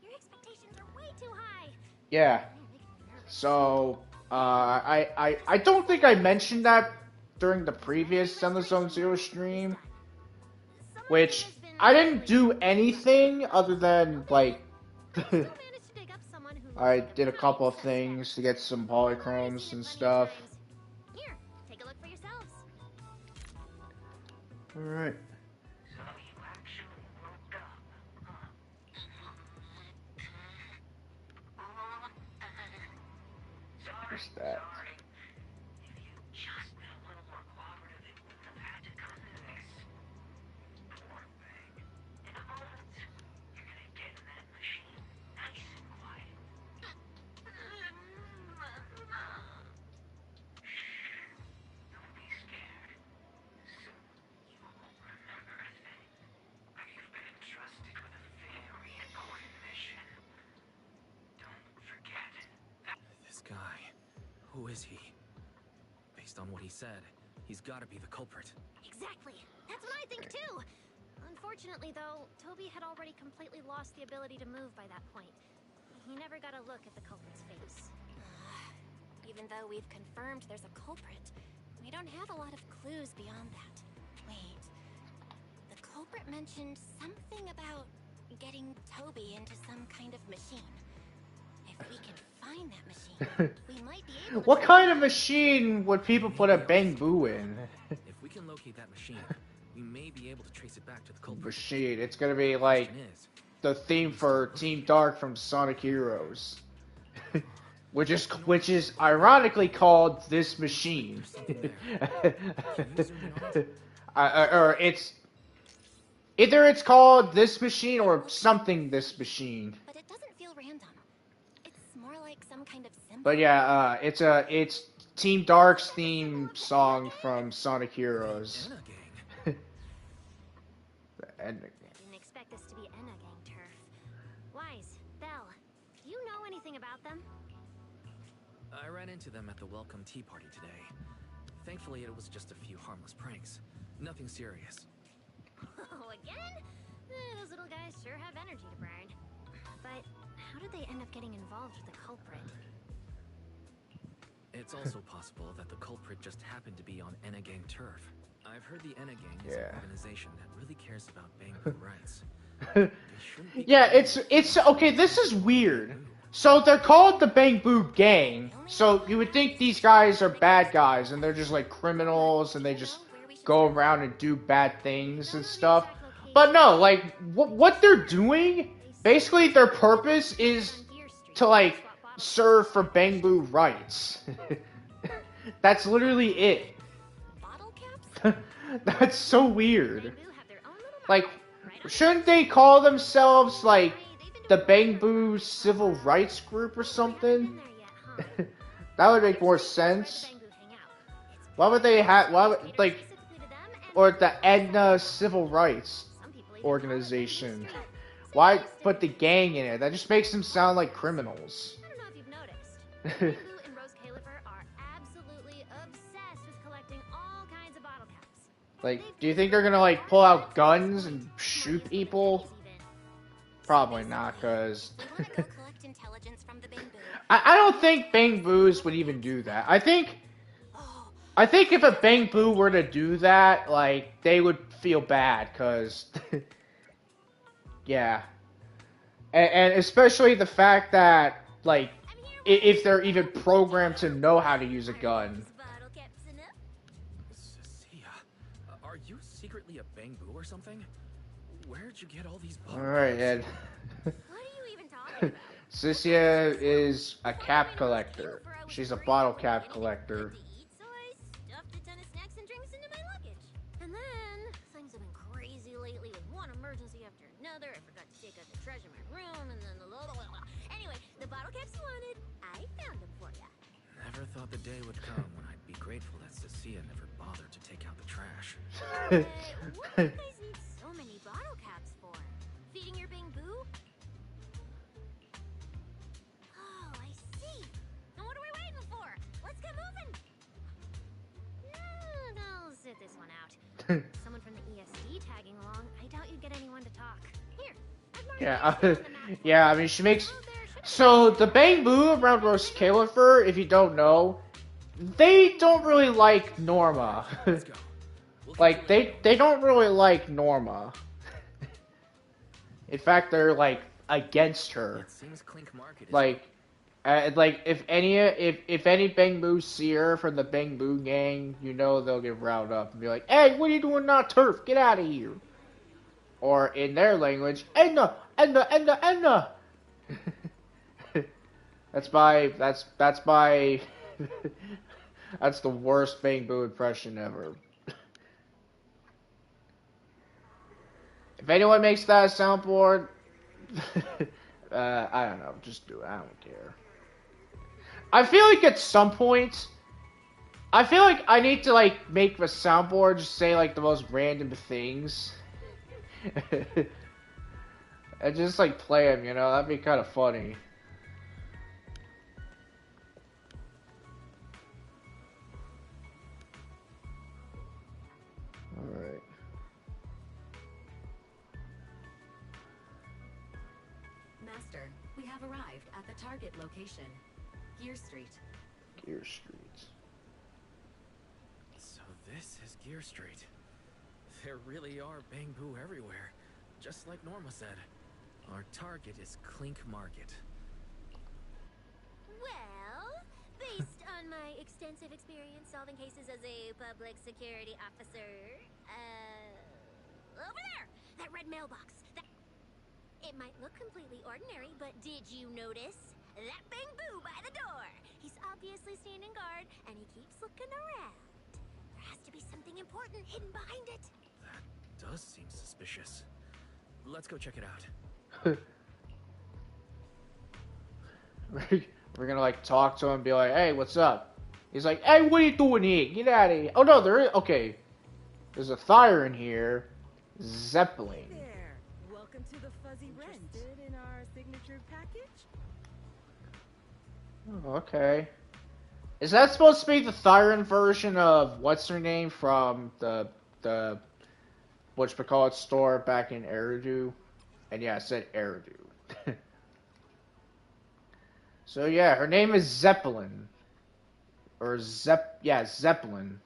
S2: Your expectations are way too high.
S1: Yeah. So, I don't think I mentioned that during the previous Zenless Zone Zero stream, which I didn't do anything other than, like, I did a couple of things to get some polychromes and stuff.
S2: Here, take a look for yourselves.
S1: Alright. What's that?
S4: This guy, who is he? Based on what he said, he's gotta be the culprit.
S2: Exactly. That's what I think too. Unfortunately, though, Toby had already completely lost the ability to move by that point. He never got a look at the culprit's face. Even though we've confirmed there's a culprit, we don't have a lot of clues beyond that. Wait. The culprit mentioned something about getting Toby into some kind of machine. If we can find that machine, we might be able to...
S1: What kind of machine would people put a Bang Boo in?
S4: If we can locate that machine, we may be able to trace it back to the culprit.
S1: Machine. It's gonna be like
S4: Question is,
S1: the theme for Team Dark from Sonic Heroes. which is ironically called This Machine. Or it's either it's called This Machine or something This Machine.
S2: But it doesn't feel random. It's more like some kind of symbol.
S1: But yeah, it's Team Dark's theme song from Sonic Heroes.
S4: Enna gang.
S2: Didn't expect this to be Enna Gang turf. Wise, Belle, do you know anything about them?
S4: I ran into them at the welcome tea party today. Thankfully, it was just a few harmless pranks. Nothing serious.
S2: Oh, again? Those little guys sure have energy to burn. But how did they end up getting involved with the culprit?
S4: It's also possible that the culprit just happened to be on Enna gang turf. I've heard the Enna gang is an organization that really cares about Bang Boo rights. They shouldn't be
S1: Yeah, it's okay. This is weird. So they're called the Bamboo Gang. So you would think these guys are bad guys and they're just like criminals and they just go around and do bad things and stuff. But no, like what they're doing, basically their purpose is to like serve for Bamboo rights. That's literally it.
S2: Bottle caps?
S1: That's so weird.
S2: Bamboo have their own little
S1: Like,
S2: market, right on
S1: shouldn't they call themselves like the Bamboo Civil Rights Group or something?
S2: Been there yet, huh?
S1: That would make more
S2: There's a place where the
S1: sense.
S2: Bamboo hang out. It's
S1: Why would they have? Why would
S2: catered
S1: like,
S2: specifically to them, and
S1: or the Edna Civil Rights
S2: some people even call it
S1: Organization?
S2: Bamboo Street.
S1: Why
S2: Interesting.
S1: put the gang in it? That just makes them sound like criminals.
S2: I don't know if you've noticed. Bamboo and Rose Califer are absolutely obsessed with collecting all kinds of bottle caps.
S1: Like, do you think they're gonna like pull out guns and shoot people? Probably not, cause
S2: We want to go collect intelligence from the Bamboo.
S1: I don't think Bangboo's would even do that. I think if a Bangboo were to do that, like, they would feel bad, cause yeah, and especially the fact that like if they're even programmed to know how to use a gun.
S2: Bottle caps enough?
S4: Cecilia, are you secretly a Bamboo or something? Where'd you get all these bottles?
S1: Alright, Ed.
S2: What are you even talking about?
S1: Cecilia is a cap collector. She's a bottle cap collector.
S2: So I stuffed a ton of snacks and drinks into my luggage. And then things have been crazy lately with one emergency after another. I forgot to take out the trash in my room, and then anyway, the bottle caps you wanted, I found them for ya.
S4: Never thought the day would come when I'd be grateful that Cecilia never bothered to take out the trash.
S2: What do you guys need so many bottle caps for? Feeding your Bamboo? Oh, I see. Then what are we waiting for? Let's get moving. I'll sit this one out. Someone from the ESD tagging along. I doubt you'd get anyone to talk. Here, I've marked
S1: Yeah,
S2: the ESD on the map.
S1: yeah. I mean, she makes.
S2: Oh, there should be
S1: So the Bamboo around Rose Califer, if you don't know, they don't really like Norma.
S4: Let's go. We'll
S1: Like
S4: keep you
S1: they don't really like Norma. In fact, they're like against her.
S4: It seems Clink Market is
S1: Like if any Bamboo see her from the Bamboo gang, you know they'll get riled up and be like, "Hey, what are you doing now, turf? Get out of here!" Or in their language, "Enna, Enna, Enna, Enna." That's my that's the worst Bamboo impression ever. If anyone makes that a soundboard, I don't know, just do it. I don't care. I feel like at some point, I feel like I need to like make a soundboard just say like the most random things, and just like play them. You know, that'd be kind of funny. All right.
S5: Master, we have arrived at the target location, Gear Street.
S1: Gear Street.
S4: So this is Gear Street. There really are Bamboo everywhere, just like Norma said. Our target is Clink Market.
S2: Well, based on my extensive experience solving cases as a public security officer, over there, that red mailbox. It might look completely ordinary, but did you notice that Bamboo by the door? He's obviously standing guard, and he keeps looking around. There has to be something important hidden behind it.
S4: That does seem suspicious. Let's go check it out.
S1: We're gonna like talk to him and be like, "Hey, what's up?" He's like, "Hey, what are you doing here? Get out of here!" Oh no, there is. Okay, there's a Thyre in here. Zeppelin.
S11: There. Welcome to the Fuzzy Wrench. Interested in our signature package?
S1: Oh, okay. Is that supposed to be the Thyron version of what's her name from the whatchamacallit store back in Eridu? And yeah, I said Eridu. So yeah, her name is Zeppelin. Or Zeppelin.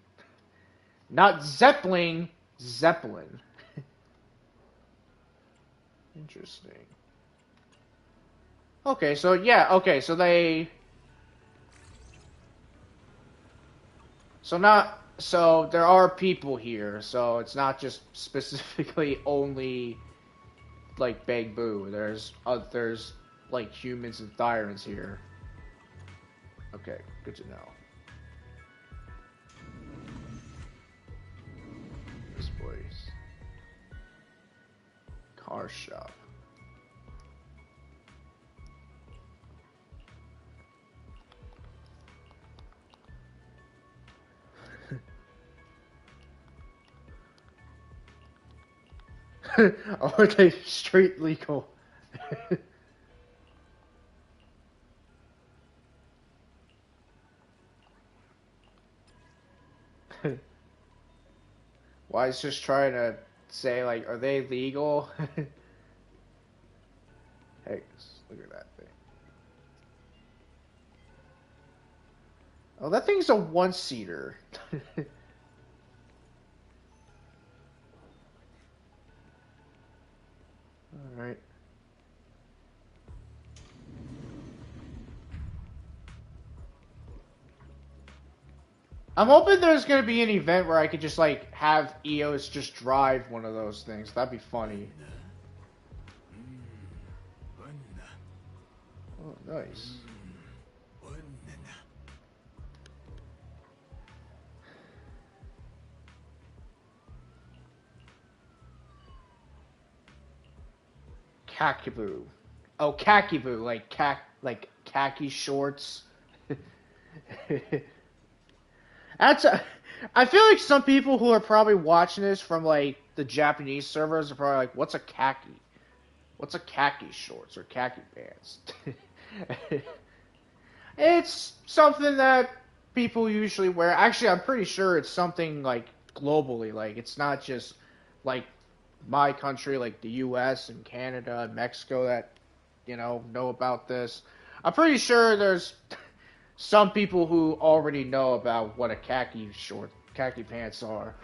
S1: Not Zeppelin, Zeppelin. Interesting. Okay, so yeah, okay, so they... So not... So there are people here, so it's not just specifically only, like, Bang-Boo. There's, like, humans and tyrants here. Okay, good to know. This place. Car shop. Are they street legal? Why is just trying to say, like, are they legal? Hey, look at that thing. Oh, that thing's a one-seater. Alright. I'm hoping there's gonna be an event where I could just, like, have EOS just drive one of those things. That'd be funny. Oh, nice. Kakiboo. Oh, Kakiboo, like khaki shorts. I feel like some people who are probably watching this from, like, the Japanese servers are probably like, what's a khaki? What's a khaki shorts or khaki pants? It's something that people usually wear. Actually, I'm pretty sure it's something, like, globally. Like, it's not just, like, my country, like the U.S. and Canada and Mexico that, know about this. I'm pretty sure there's some people who already know about what a khaki pants are.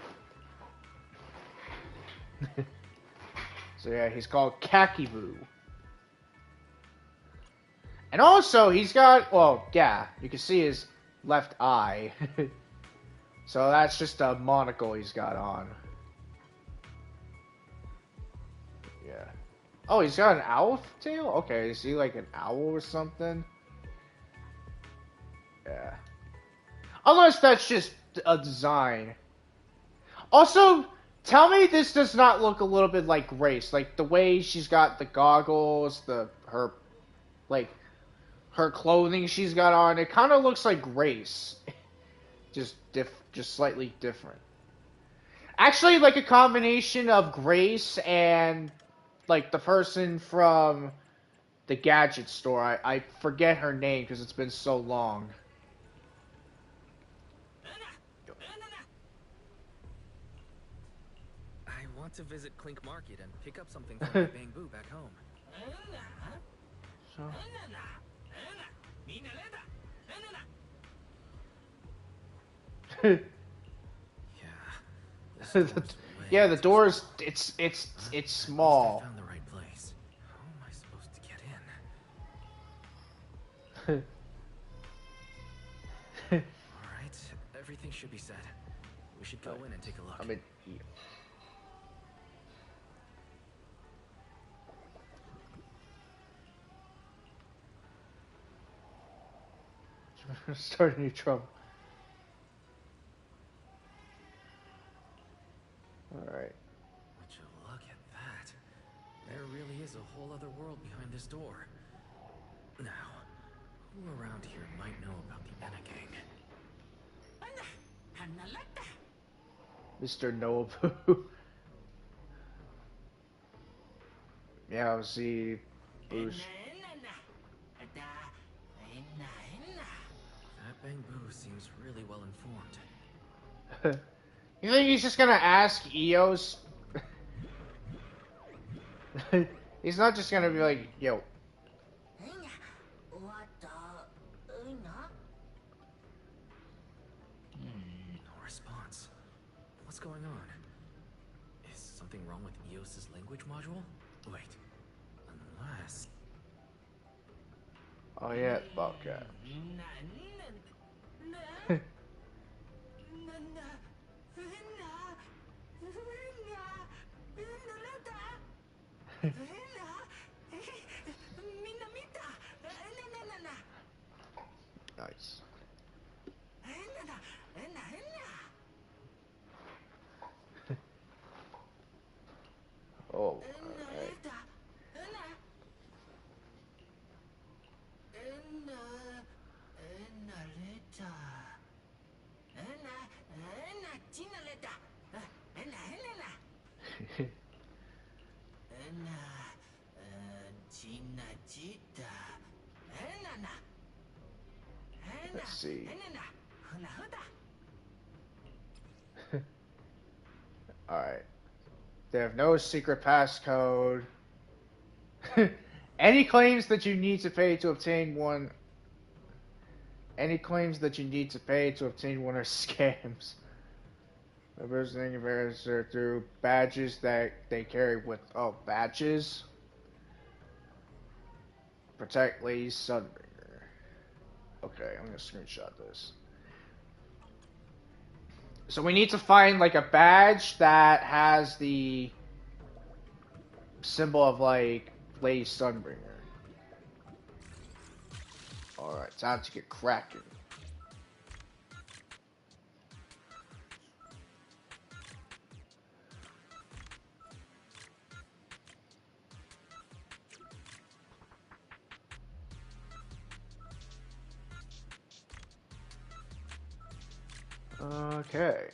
S1: So yeah, he's called Kakiboo. And also, he's got, well, yeah, you can see his left eye. So that's just a monocle he's got on. Yeah. Oh, he's got an owl tail? Okay, is he like an owl or something? Yeah. Unless that's just a design. Also, tell me this does not look a little bit like Grace. Like, the way she's got the goggles, her clothing she's got on, it kind of looks like Grace. Just slightly different. Actually, like a combination of Grace and, like, the person from the gadget store. I forget her name because it's been so long.
S4: I want to visit Clink Market and pick up something from my Bang-Boo back home.
S1: So. Yeah, the door's it's small.
S4: I found the right place. How am I supposed to get in? All right, everything should be set. We should go in and take a look.
S1: I'm in here. Starting new trouble. Alright.
S4: Would you look at that? There really is a whole other world behind this door. Now, who around here might know about the Enna gang?
S1: Mr. Nobu. Yeah, I'll see Bruce.
S4: That Bang-Boo seems really well informed.
S1: You think he's just gonna ask Eos? He's not just gonna be like, yo.
S4: No response. What's going on? Is something wrong with Eos's language module? Wait. Unless...
S1: Oh yeah, Bobcat. Nice. Oh, alright. Let's see. Alright. They have no secret passcode. Any claims that you need to pay to obtain one. Any claims that you need to pay to obtain one are scams. Members and investors are through badges that they carry with. Oh, badges? Protect Lady Sunbringer. Okay, I'm gonna screenshot this. So we need to find like a badge that has the symbol of like Lady Sunbringer. Alright, time to get cracking. Okay.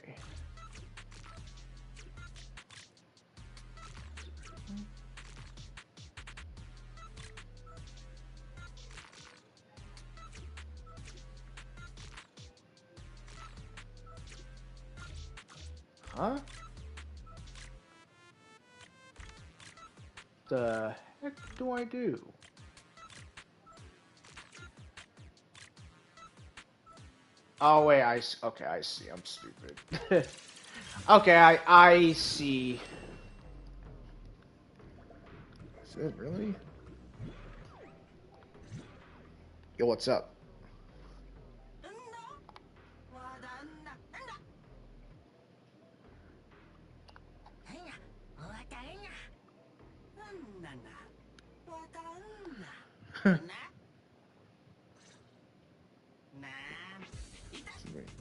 S1: Huh? The heck do I do? Oh wait, okay, I see. I'm stupid. Okay, I see. Is it really? Yo, what's up?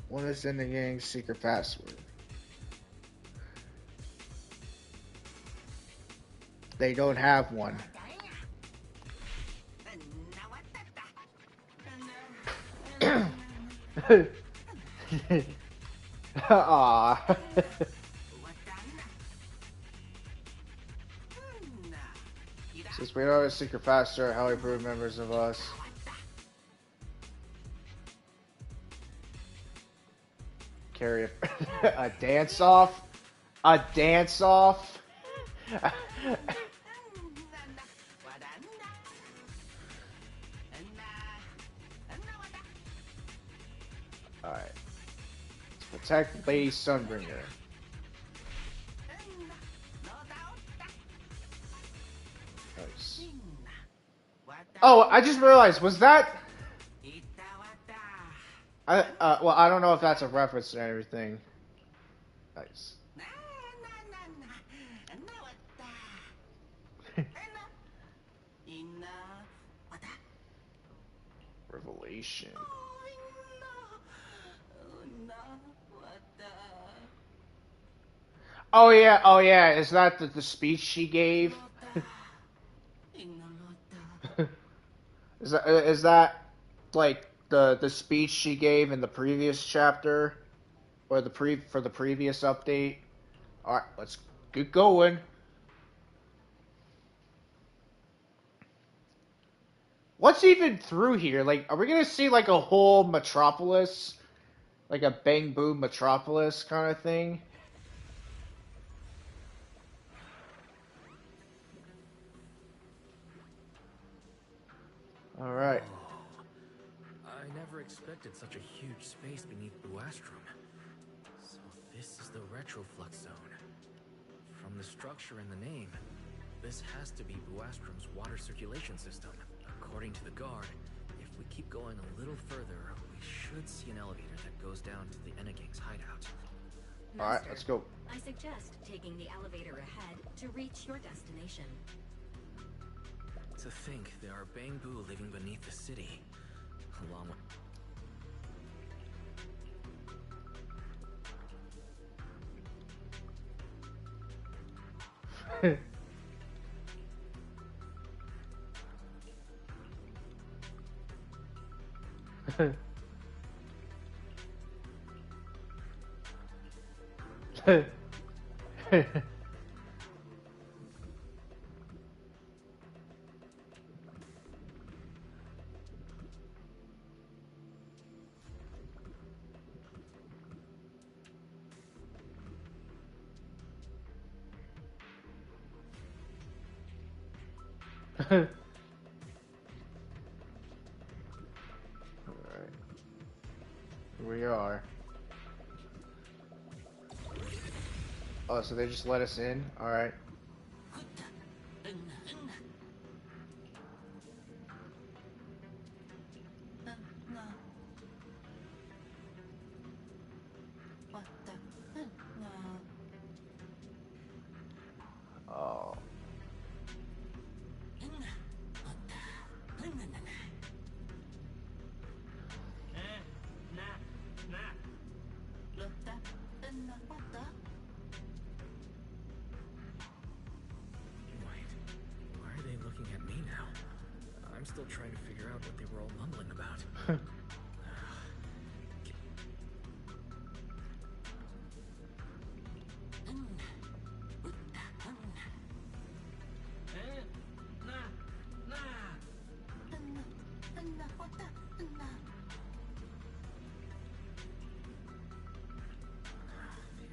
S1: What is in the gang's secret password? They don't have one. Aww. Since we don't have a secret password, how we prove members of us? Carry a dance off? A dance off? Alright. Let's protect Lady Sunbringer. Nice. Oh, I just realized, was that... well, I don't know if that's a reference to everything. Nice. Revelation. Oh yeah, is that the speech she gave? Is that like the speech she gave in the previous chapter? Or for the previous update? Alright, let's get going. What's even through here? Like, are we gonna see like a whole metropolis? Like a Bang Boom metropolis kind of thing? Alright.
S4: I never expected such a huge space beneath Buastrum. So this is the retroflux zone. From the structure and the name, this has to be Buastrum's water circulation system. According to the guard, If we keep going a little further, we should see an elevator that goes down to the Enegang's hideout.
S1: Alright, let's go.
S12: I suggest taking the elevator ahead to reach your destination.
S4: To think there are Bangbu living beneath the city, along with...
S1: Alright. Here we are. Oh, so they just let us in? Alright. Oh.
S4: Wait, why are they looking at me now? I'm still trying to figure out what they were all mumbling about. The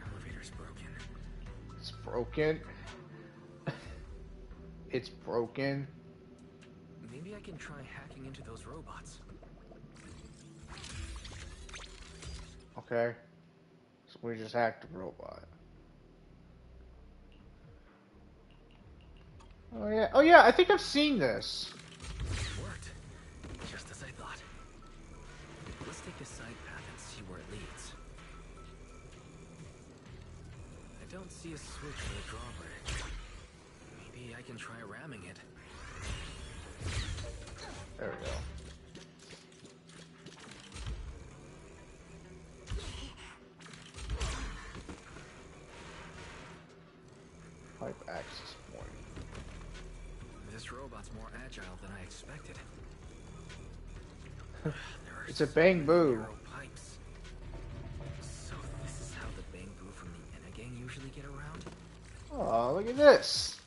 S4: elevator's broken.
S1: It's broken. It's broken.
S4: Maybe I can try hacking into those robots.
S1: Okay. So we just hacked the robot. Oh yeah. Oh yeah, I think I've seen this.
S4: It worked. Just as I thought. Let's take this side path and see where it leads. I don't see a switch for the drawbridge. Maybe I can try ramming it.
S1: There we go. Pipe access point.
S4: This robot's more agile than I expected.
S1: It's a Bangbu.
S4: Narrow pipes. So this is how the Bangbu from the Enegang usually get around?
S1: Oh, look at this.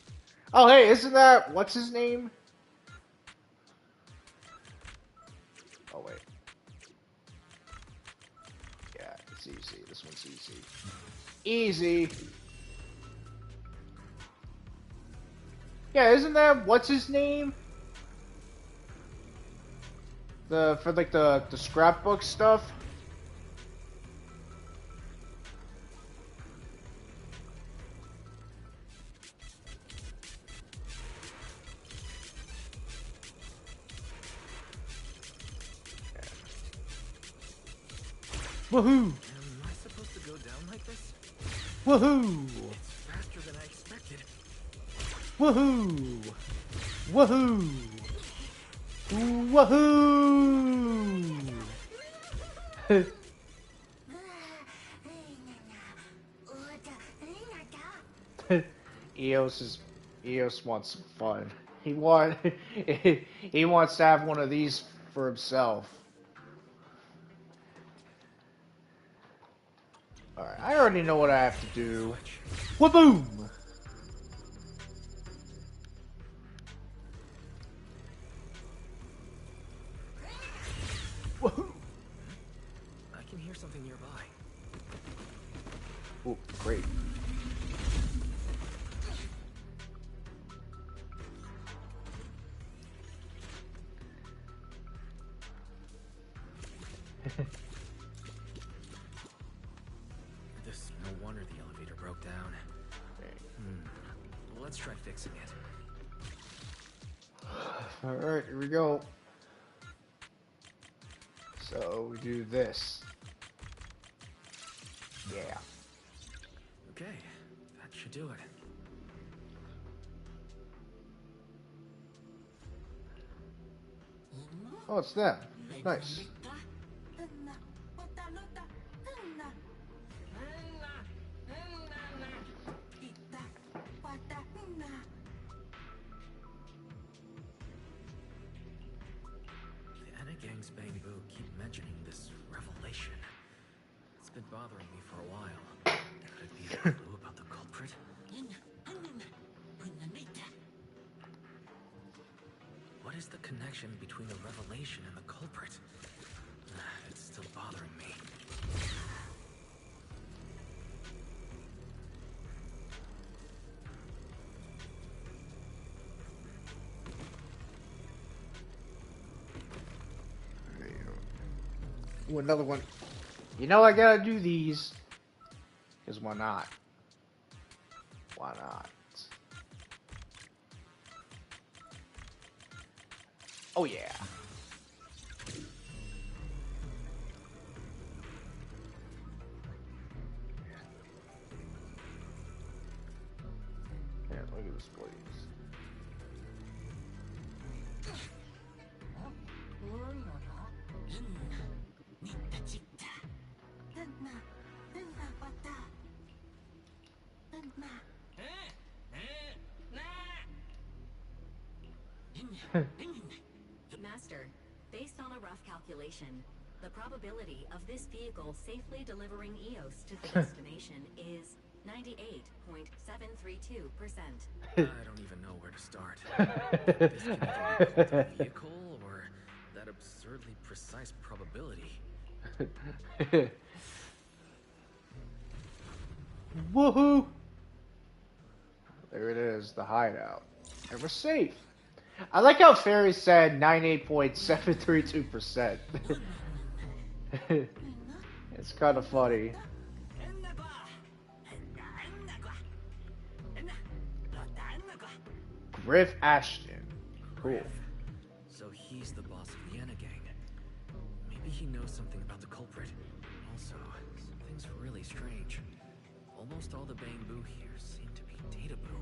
S1: Oh, hey, isn't that what's his name? Oh wait. Yeah, it's easy. This one's easy. Easy. Yeah, isn't that what's his name? For like the scrapbook stuff. Woohoo!
S4: Am I supposed to go down like this?
S1: Woohoo!
S4: It's faster than I expected.
S1: Woohoo! Woohoo! Woohoo! Eos wants some fun. He wants to have one of these for himself. Alright, I already know what I have to do. Waboom! Woohoo!
S4: I can hear something nearby.
S1: Oh, great.
S4: This, no wonder the elevator broke down. Let's try fixing it.
S1: Alright, here we go. So we do this. Yeah.
S4: Okay, that should do it.
S1: Oh, it's them. Nice.
S4: The Anna Gang's Bamboo keep mentioning this revelation. It's been bothering me for a while. Could it be a clue about the culprit? What is the connection between the revelation and the culprit? It's still bothering me.
S1: Ooh, another one. You know I gotta do these. Because why not? Why not? Oh yeah. Yeah, look at this place.
S12: Master, based on a rough calculation, the probability of this vehicle safely delivering EOS to the destination is 98.732%.
S4: I don't even know where to start. This can either be called a vehicle or that absurdly precise probability.
S1: Woohoo! There it is, the hideout. And we're safe. I like how Fairy said 98.732%. It's kind of funny. Griff Ashton. Cool.
S4: So he's the boss of the Anna Gang. Maybe he knows something about the culprit. Also, something's really strange. Almost all the Bamboo here seem to be Databoo.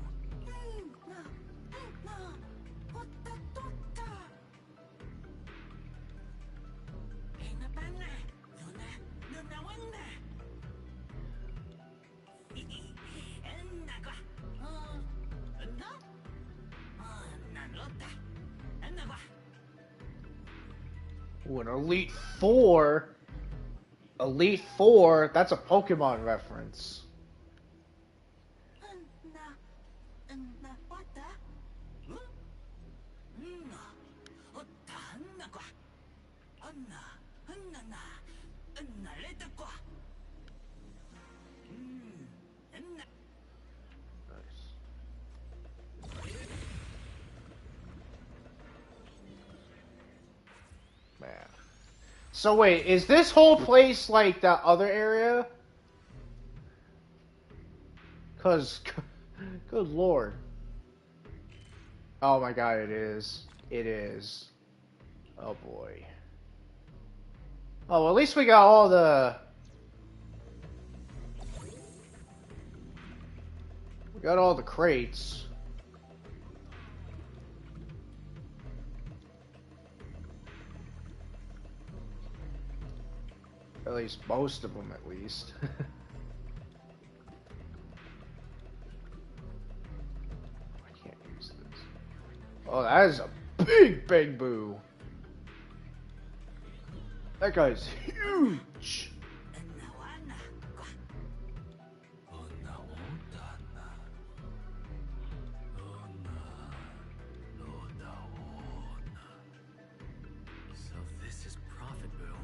S1: Ooh, an Elite Four. Elite Four. That's a Pokemon reference. Man. So wait, is this whole place like that other area? Cause, good lord. Oh my god, it is. It is. Oh boy. Oh, well, at least we got all the... We got all the crates. At least most of them, at least. I can't use this. Oh, that is a big Bamboo. That guy's huge.
S4: So this is Prophet Boo,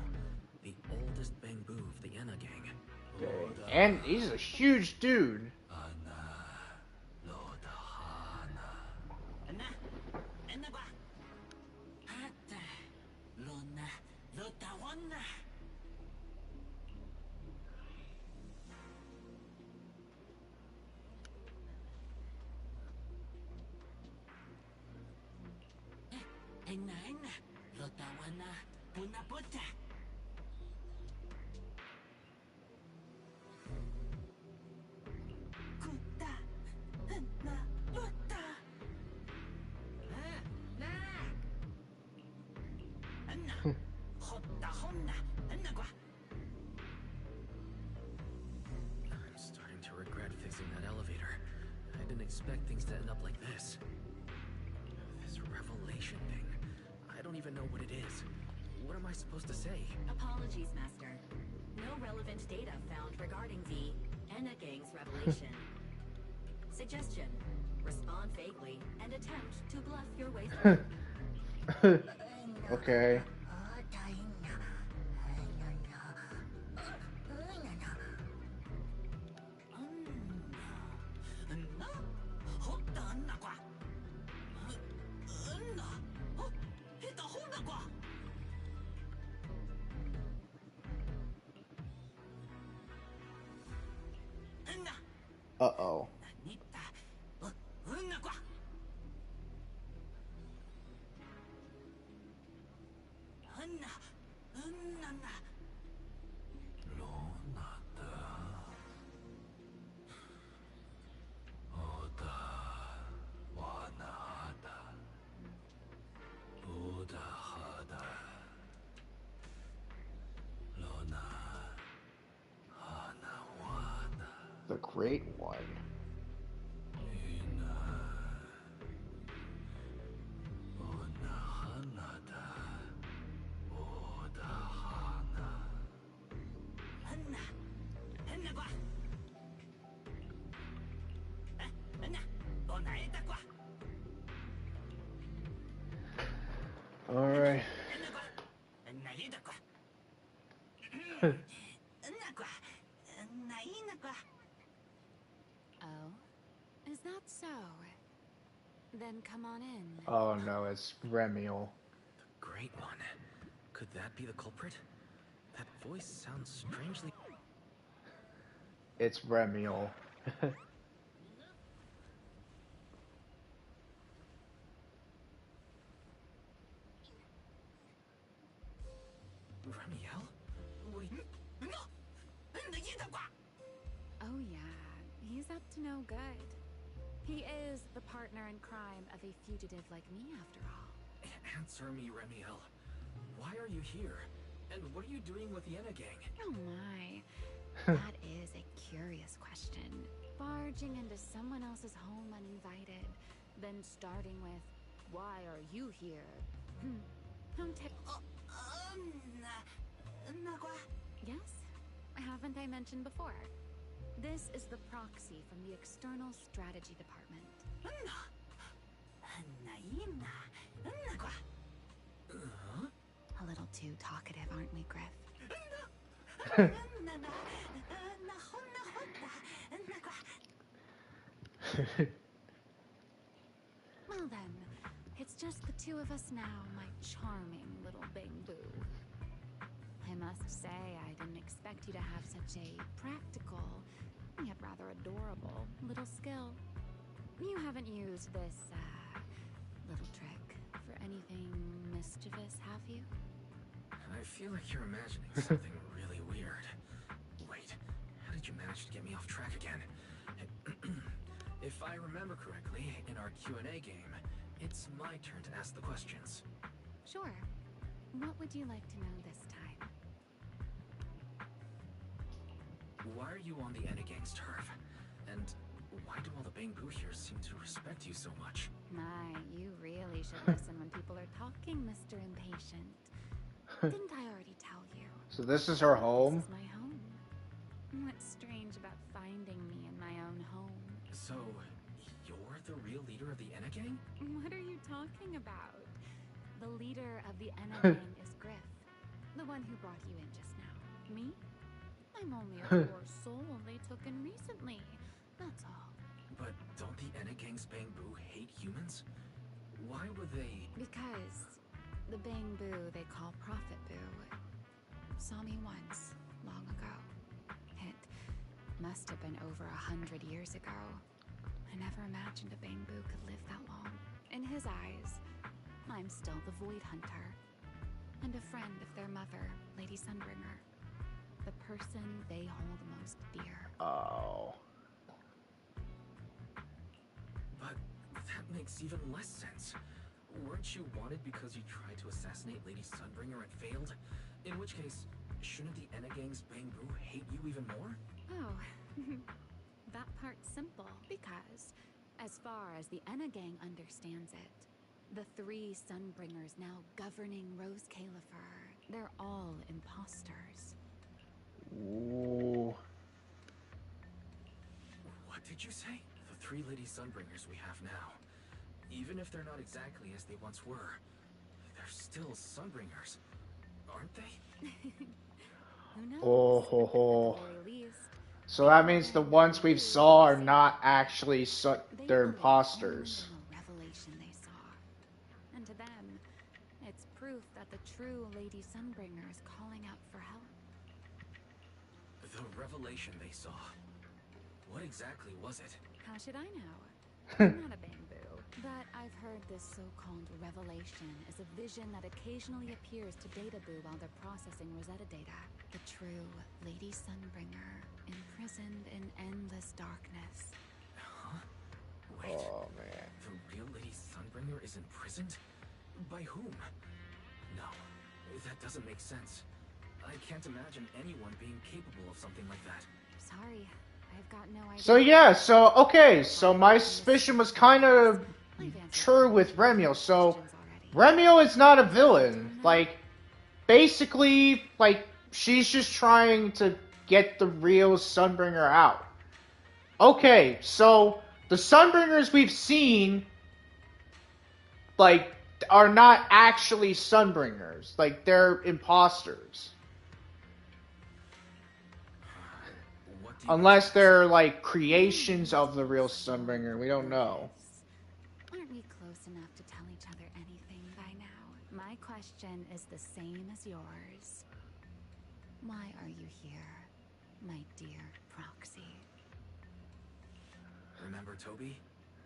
S4: the oldest Bamboo of the Anna Gang.
S1: Dang. And he's a huge dude.
S4: expect things to end up like this. This revelation thing. I don't even know what it is. What am I supposed to say?
S12: Apologies, Master. No relevant data found regarding the Enna Gang's revelation. Suggestion: respond vaguely and attempt to bluff your way through.
S1: Okay. Uh-oh. The Great One. Alright.
S5: Oh? Is that so? Then come on in.
S1: Oh no, it's Remielle.
S4: The Great One. Could that be the culprit? That voice sounds strangely...
S1: It's Remielle.
S4: Remielle? What do you...
S5: Oh yeah, he's up to no good. He is the partner in crime of a fugitive like me, after all.
S4: Answer me, Remielle. Why are you here? And what are you doing with the Enna Gang?
S5: Oh my. That is a curious question. Barging into someone else's home uninvited, then starting with, "Why are you here?" Yes? Haven't I mentioned before? This is the proxy from the External Strategy Department. A little too talkative, aren't we, Griff? Well then, it's just the two of us now, my charming little Bang-Boo. I must say, I didn't expect you to have such a practical, yet rather adorable, little skill. You haven't used this, little trick for anything mischievous, have you?
S4: I feel like you're imagining something really weird. Wait, how did you manage to get me off track again? If I remember correctly, in our Q&A game, it's my turn to ask the questions.
S5: Sure. What would you like to know this time?
S4: Why are you on the Enna Gang's turf? And why do all the Bang-Boo here seem to respect you so much?
S5: My, you really should listen when people are talking, Mr. Impatient. Didn't I already tell you?
S1: So this is her home?
S5: This is my home. What's strange about finding me in my own home?
S4: So, you're the real leader of the Enna Gang?
S5: What are you talking about? The leader of the Enna Gang is Griff, the one who brought you in just now. Me? I'm only a poor soul they took in recently. That's all.
S4: But don't the Enna Gang's Bang-Boo hate humans? Why would they...
S5: Because the Bang-Boo they call Prophet Boo saw me once, long ago. It must have been over 100 years ago. I never imagined a Bang-Boo could live that long. In his eyes, I'm still the Void Hunter, and a friend of their mother, Lady Sunbringer. The person they hold most dear.
S1: Oh.
S4: But that makes even less sense. Weren't you wanted because you tried to assassinate Lady Sunbringer and failed? In which case, shouldn't the Enna Gang's Bang-Boo hate you even more?
S5: Oh, that part's simple. Because As far as the Enna gang understands it, the 3 Sunbringers now governing Rose Califer, they're all imposters.
S1: Ooh.
S4: What did you say? The 3 Lady Sunbringers we have now. Even if they're not exactly as they once were, they're still Sunbringers, aren't they?
S5: Who knows?
S1: Oh ho ho.
S5: At the very least,
S1: So that means the ones we saw are not actually they're
S5: believe
S1: imposters.
S5: only in the revelation they saw. And to them, it's proof that the true Lady Sunbringer is calling out for help.
S4: The revelation they saw. What exactly was it?
S5: How should I know? I'm not a Bangboo, but I've heard this so-called revelation is a vision that occasionally appears to Databoo while they're processing Rosetta data. The true Lady Sunbringer, imprisoned in endless darkness.
S4: Huh? Wait.
S1: Oh man.
S4: The real Lady Sunbringer is imprisoned? By whom? No, that doesn't make sense. I can't imagine anyone being capable of something like that.
S5: Sorry, I've got no idea.
S1: So yeah, okay, so my suspicion was kind of true with Remielle. So Remielle is not a villain. Like, basically, like, she's just trying to get the real Sunbringer out. Okay, so the Sunbringers we've seen, like, are not actually Sunbringers. Like, they're imposters. Unless they're, like, creations of the real Sunbringer. We don't know.
S5: Aren't we close enough to tell each other anything by now? My question is the same as yours. Why are you here, my dear Proxy?
S4: Remember Toby?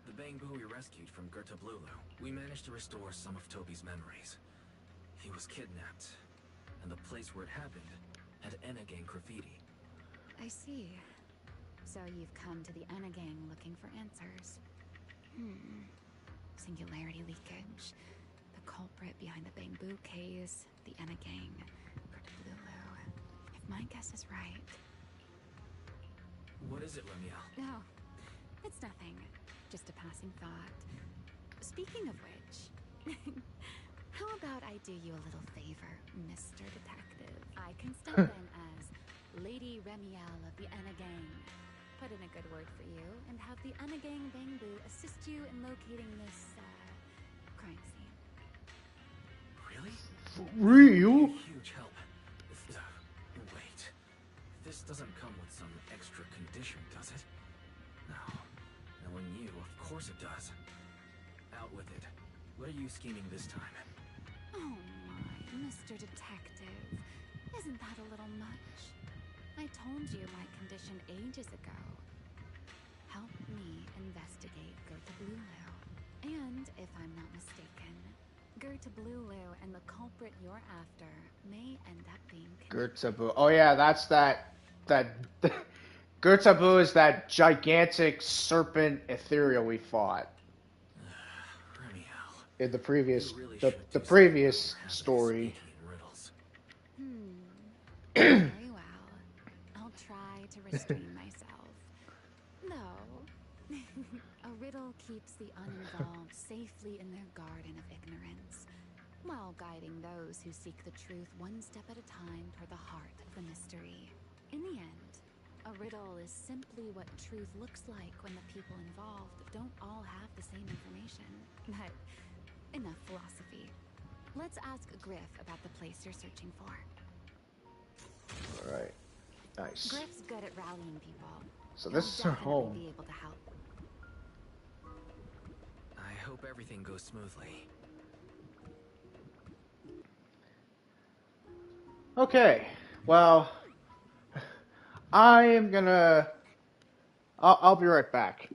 S4: The Bangboo we rescued from Gerta Blulu. We managed to restore some of Toby's memories. He was kidnapped, and the place where it happened had Enna gang graffiti.
S5: I see. So you've come to the Enna gang looking for answers. Singularity leakage. The culprit behind the Bangboo case. The Enna gang. Gerta Blulu. If my guess is right...
S4: What is it, Remielle?
S5: No, it's nothing. Just a passing thought. Speaking of which, how about I do you a little favor, Mr. Detective? I can step in as Lady Remielle of the Enna gang. Put in a good word for you, and have the Enna gang Bangboo assist you in locating this, crime scene.
S4: Really?
S1: For real?
S4: Huge help. Wait. This doesn't come with some extra condition, does it? No. Knowing you, of course it does. Out with it. What are you scheming this time?
S5: Oh my, Mr. Detective. Isn't that a little much? I told you my condition ages ago. Help me investigate Gerta Blulu. And, if I'm not mistaken, Gerta Blulu and the culprit you're after may end up being
S1: Gerta Blulu. Oh yeah, that's that Gerta Blulu is that gigantic serpent ethereal we fought.
S4: Remielle.
S1: In the previous
S4: Really
S1: the previous story.
S5: Very well. I'll try to restrain myself. No. A riddle keeps the uninvolved safely in their garden of ignorance, while guiding those who seek the truth one step at a time toward the heart of the mystery. In the end, a riddle is simply what truth looks like when the people involved don't all have the same information. But enough philosophy. Let's ask Griff about the place you're searching for.
S1: Alright. Nice.
S5: Griff's good at rallying people.
S1: So this is
S5: He'll
S1: her home.
S5: definitely be able to help.
S4: I hope everything goes smoothly.
S1: Okay. Well, I am gonna... I'll be right back.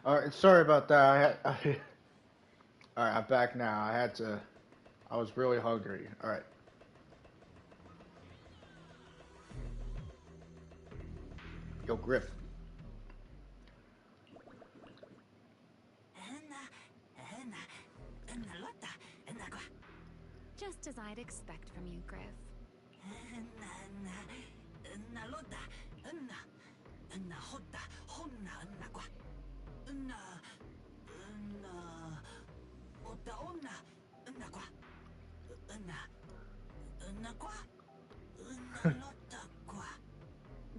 S1: All right, sorry about that. All right, I'm back now. I was really hungry. All right. Yo, Griff.
S5: Just as I'd expect from you, Griff.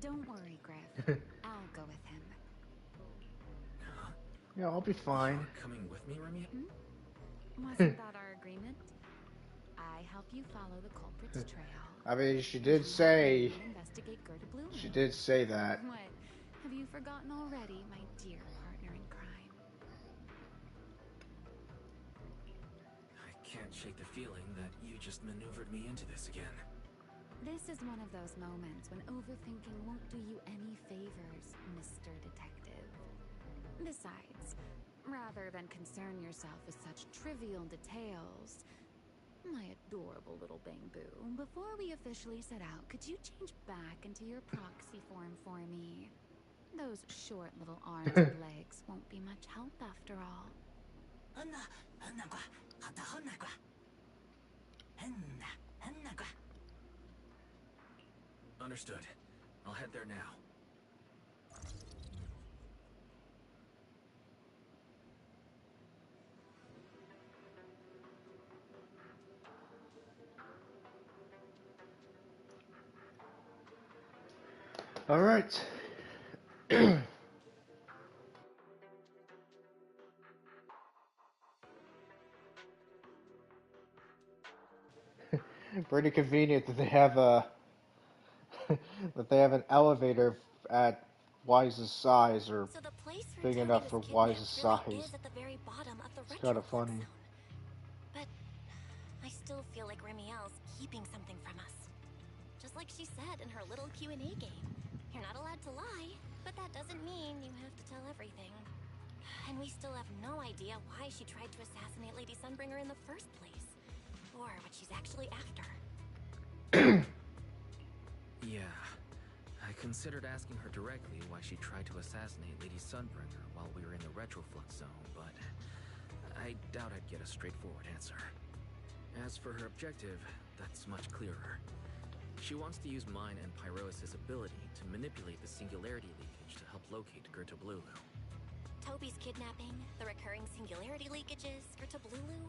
S5: Don't worry, Griff. I'll go with him.
S1: Yeah, I'll be fine.
S4: You're coming with me, Remielle?
S5: Wasn't that our agreement? I help you follow the culprit's trail.
S1: I mean, she did say.
S5: Investigate Gerda Blue.
S1: She did say that.
S5: What? Have you forgotten already, my dear partner in crime?
S4: I can't shake the feeling that you just maneuvered me into this again.
S5: This is one of those moments when overthinking won't do you any favors, Mr. Detective. Besides, rather than concern yourself with such trivial details, my adorable little Bangbu, before we officially set out, could you change back into your proxy form for me? Those short little arms and legs won't be much help after all.
S4: Understood. I'll head there now.
S1: All right. Pretty convenient that they have a that they have an elevator at Wise's size, or
S2: So the place
S1: big
S2: Toby
S1: enough
S2: was
S1: for
S2: kidnapped
S1: Wise's
S2: really
S1: size.
S2: is at the very bottom of the
S1: It's kind of
S2: retroflux
S1: funny.
S2: zone. But I still feel like Remielle's keeping something from us. Just like she said in her little Q&A game. You're not allowed to lie, but that doesn't mean you have to tell everything. And we still have no idea why she tried to assassinate Lady Sunbringer in the first place. Or what she's actually after.
S4: Yeah. I considered asking her directly why she tried to assassinate Lady Sunbringer while we were in the retroflux zone, but I doubt I'd get a straightforward answer. As for her objective, that's much clearer. She wants to use mine and Pyrois' ability to manipulate the singularity leakage to help locate Gerta Blulu.
S2: Toby's kidnapping, the recurring singularity leakages, Gerta Blulu.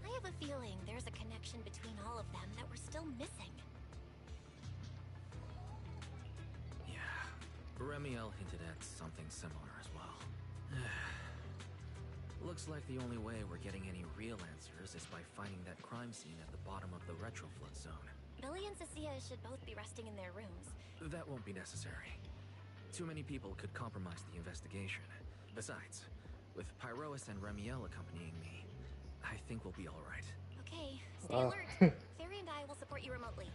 S2: I have a feeling there's a connection between all of them that we're still missing.
S4: Remielle hinted at something similar as well. Looks like the only way we're getting any real answers is by finding that crime scene at the bottom of the retroflux zone.
S2: Billy and Cecilia should both be resting in their rooms.
S4: That won't be necessary. Too many people could compromise the investigation. Besides, with Pyrois and Remielle accompanying me, I think we'll be alright.
S2: Okay, stay alert. Fairy and I will support you remotely.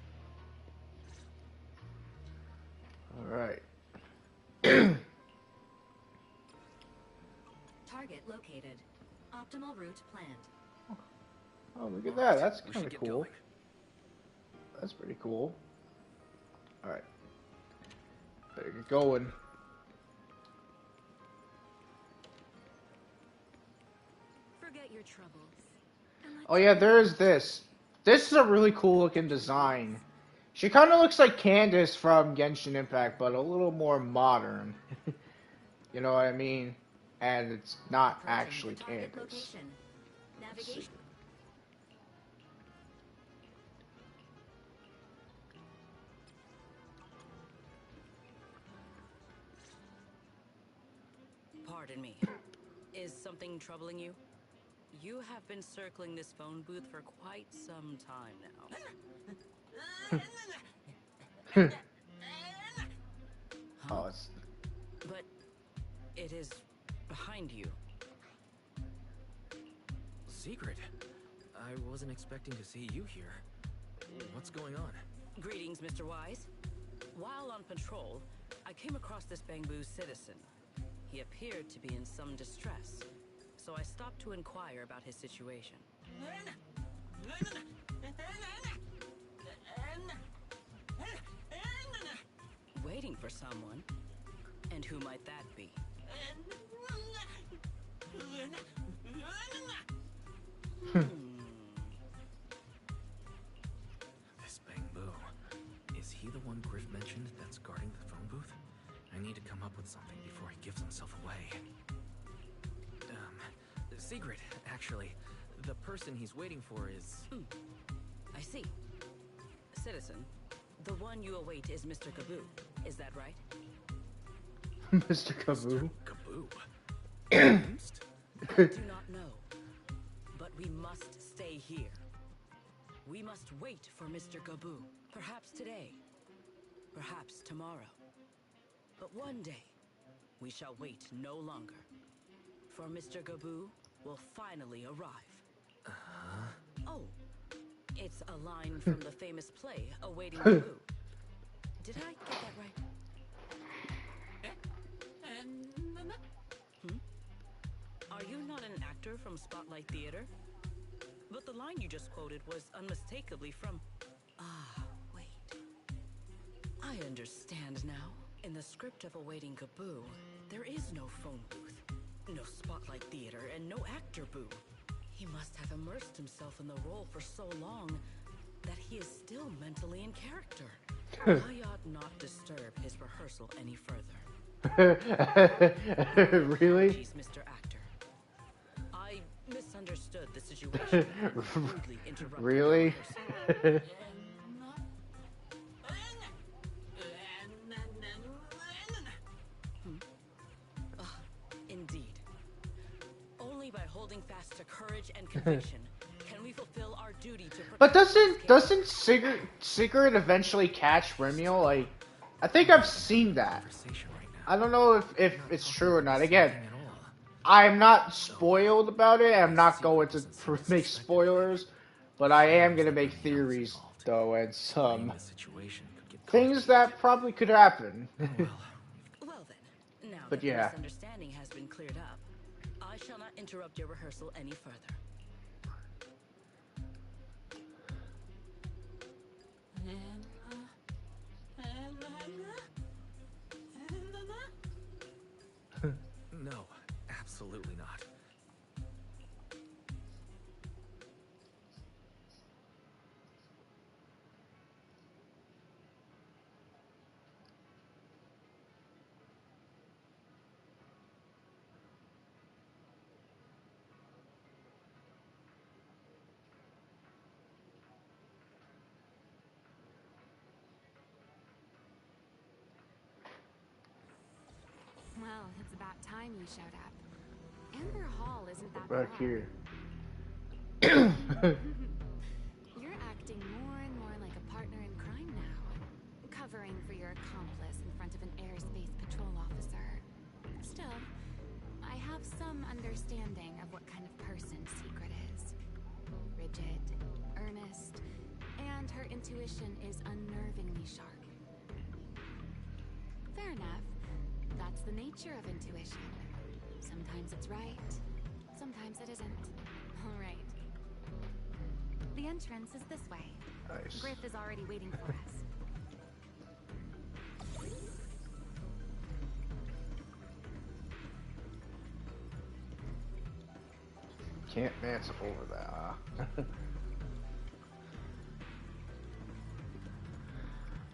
S1: Alright.
S12: Target located. Optimal route planned.
S1: Oh, look at that. That's
S4: We
S1: kind
S4: should
S1: of
S4: get
S1: cool.
S4: going.
S1: That's pretty cool. Alright. Better get going.
S5: Forget your troubles.
S1: Oh yeah, there is this. This is a really cool looking design. She kind of looks like Candace from Genshin Impact, but a little more modern. You know what I mean? And it's not actually
S12: Target
S1: Candace.
S12: location.
S1: Let's see.
S12: Navigation.
S9: Pardon me. Is something troubling you? You have been circling this phone booth for quite some time now.
S1: Oh, it's
S9: But it is behind you.
S4: Secret? I wasn't expecting to see you here. What's going on?
S9: Greetings, Mr. Wise. While on patrol, I came across this Bangbu citizen. He he appeared to be in some distress, so I stopped to inquire about his situation. Waiting for someone? And who might that be?
S4: This Bangbu. Is he the one Griff mentioned that's guarding the phone booth? I need to come up with something before he gives himself away. Secret, actually. The person he's waiting for is...
S9: I see. Citizen, the one you await is Mr. Kaboo. Is that right?
S1: Mr. Kaboo.
S4: Kaboo.
S9: I do not know. But we must stay here. We must wait for Mr. Kaboo. Perhaps today. Perhaps tomorrow. But one day, we shall wait no longer. For Mr. Kaboo will finally arrive. Oh, it's a line from the famous play, Awaiting Kaboo. Did I get that right? Are you not an actor from Spotlight Theater? But the line you just quoted was unmistakably from... Ah, wait. I understand now. In the script of Awaiting Kaboo, there is no phone booth, no Spotlight Theater, and no actor boo. He must have immersed himself in the role for so long that he is still mentally in character. I ought not disturb his rehearsal any further.
S1: Really?
S9: Apologies, Mr. Actor. I misunderstood the situation. Rudely interrupted
S1: Really?
S9: the rehearsal. Indeed. Only by holding fast to courage and conviction can we fulfill our duty to protect...
S1: But doesn't Sigurd eventually catch Remielle? Like, I think I've seen that. I don't know if it's true or not. Again, I'm not spoiled about it. I'm not going to make spoilers, but I am going to make theories, though, and some things that probably could happen.
S9: Well then, now
S1: But
S9: that
S1: yeah.
S9: the misunderstanding has been cleared up, I shall not interrupt your rehearsal any further.
S4: No, absolutely not.
S5: Well, it's about time you showed up. Amber Hall isn't that
S1: Back
S5: far.
S1: here.
S5: You're acting more and more like a partner in crime now. Covering for your accomplice in front of an airspace patrol officer. Still, I have some understanding of what kind of person Secret is. Rigid, earnest, and her intuition is unnervingly sharp. Fair enough. That's the nature of intuition. Sometimes it's right, sometimes it isn't. All right. The entrance is this way.
S1: Nice.
S5: Griff is already waiting for us.
S1: Can't dance over that, huh?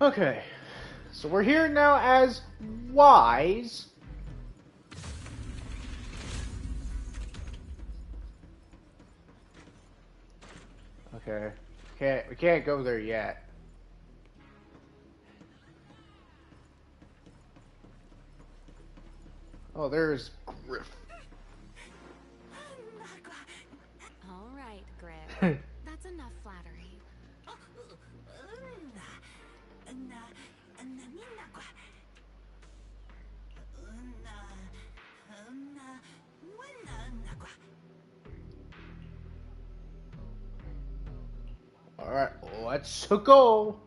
S1: Okay. So we're here now as Wise. Okay. We can't go there yet. Oh, there's Griff.
S5: All right, Griff. That's enough flattery.
S1: Alright, let's go.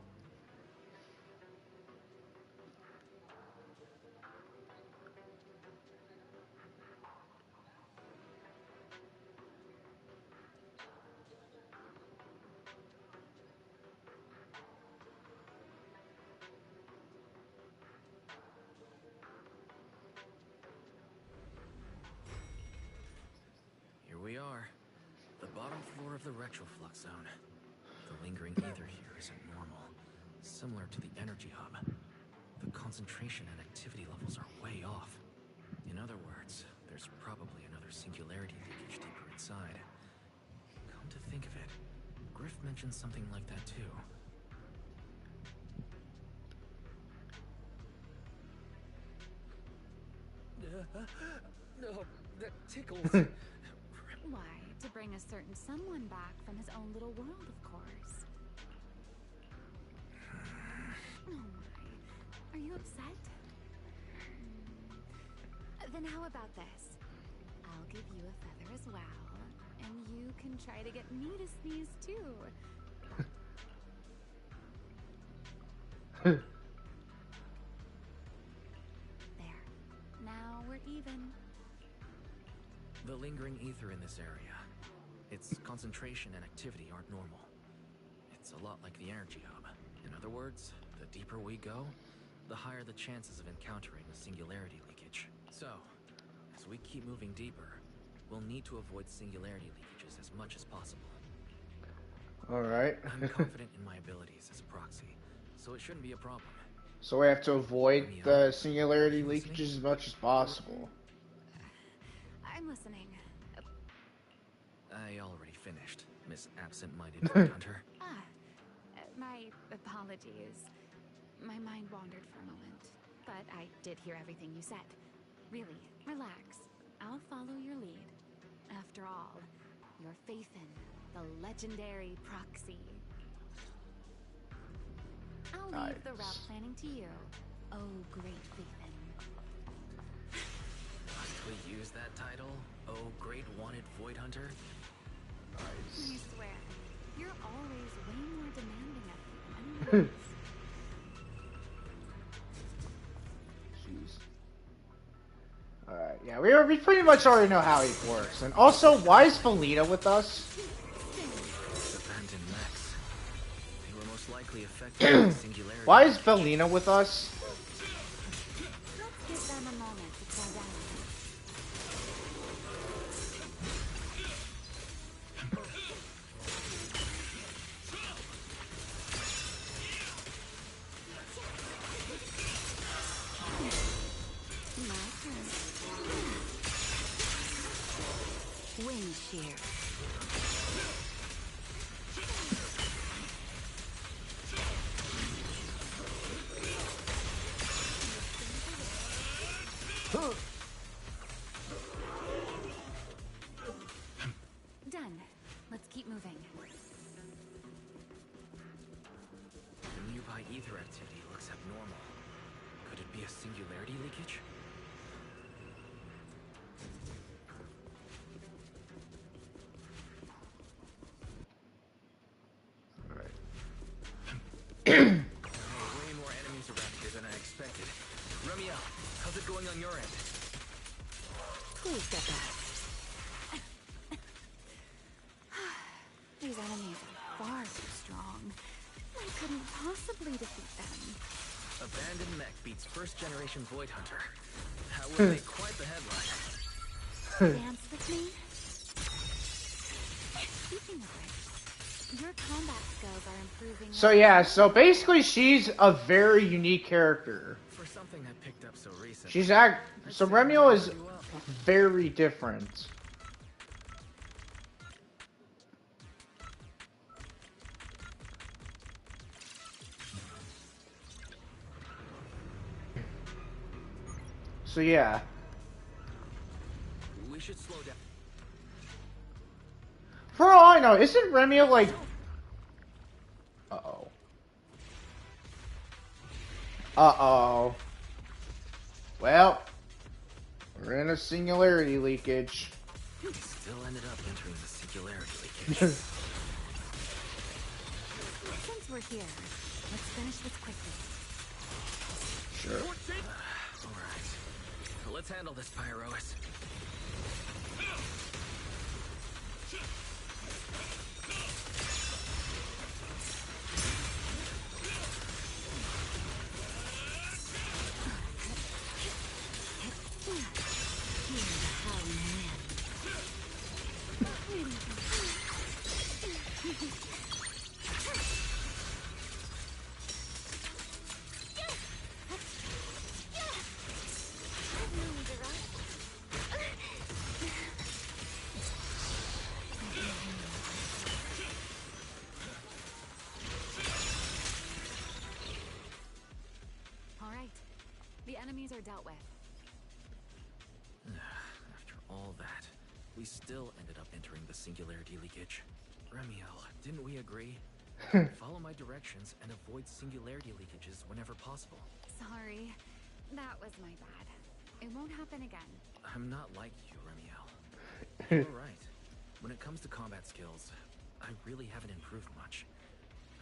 S4: of the retroflux zone. The lingering ether here isn't normal, similar to the energy hub. The concentration and activity levels are way off. In other words, there's probably another singularity leakage deeper inside. Come to think of it, Griff mentioned something like that too. No, that tickles.
S5: Why, to bring a certain someone back from his own little world, of course. Oh my. Are you upset? Then how about this? I'll give you a feather as well, and you can try to get me to sneeze too. There. Now we're even.
S4: The lingering ether in this area. Its concentration and activity aren't normal. It's a lot like the energy hub. In other words, the deeper we go, the higher the chances of encountering a singularity leakage. So, as we keep moving deeper, we'll need to avoid singularity leakages as much as possible.
S1: Alright.
S4: I'm confident in my abilities as a proxy, so it shouldn't be a problem.
S1: So we have to avoid the singularity leakages as much as possible.
S5: I'm listening.
S4: I already finished, Miss Absent-Minded Void Hunter.
S5: My apologies. My mind wandered for a moment, but I did hear everything you said. Really, relax. I'll follow your lead. After all, you're Faithin, the legendary proxy. I'll leave the route planning to you. Oh, great Faithin.
S4: Must we use that title? Oh, great wanted Void Hunter?
S1: Nice.
S5: I swear, you're always way more demanding of me.
S1: Jeez. Alright, yeah, we pretty much already know how he works. And also, why is Velina with us?
S4: Abandoned mechs. They were most likely affected by singularity.
S1: Why is Velina with us?
S5: Let's give them a moment to calm down. Wind shear. Done. Let's keep moving.
S4: The nearby ether activity looks abnormal. Could it be a singularity leakage? Way more enemies around here than I expected. Remielle, how's it going on your end?
S5: Please step back. These enemies are far too strong. I couldn't possibly defeat them.
S4: Abandoned mech beats first generation Void Hunter. That would make quite the headline.
S5: Dance with me? Speaking of which, your combat skills are improving.
S1: So yeah, so basically she's a very unique character.
S4: For something I picked up so recently.
S1: She's so Remielle is very different. So yeah.
S4: We should slow down.
S1: For all I know, isn't Remielle like... Uh-oh. Uh-oh. Well, we're in a singularity leakage.
S4: Still ended up entering the singularity leakage.
S5: Since we're here, let's finish this quickly.
S1: Sure.
S4: Alright. Let's handle this, Pyrois.
S5: enemies are dealt with.
S4: After all that, we still ended up entering the singularity leakage. Remielle, didn't we agree? Follow my directions and avoid singularity leakages whenever possible.
S5: Sorry. That was my bad. It won't happen again.
S4: I'm not like you, Remielle. You're right. When it comes to combat skills, I really haven't improved much.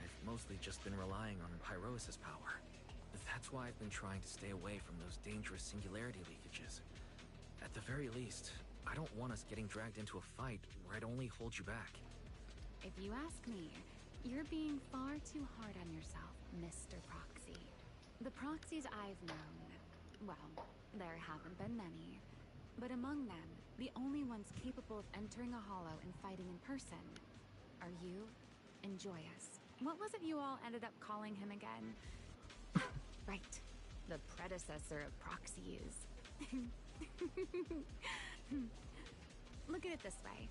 S4: I've mostly just been relying on Pyrosis' power. That's why I've been trying to stay away from those dangerous singularity leakages. At the very least, I don't want us getting dragged into a fight where I'd only hold you back.
S5: If you ask me, you're being far too hard on yourself, Mr. Proxy. The proxies I've known, well, there haven't been many. But among them, the only ones capable of entering a hollow and fighting in person are you and Joyous. What was it you all ended up calling him again? Right, the predecessor of proxies. Look at it this way.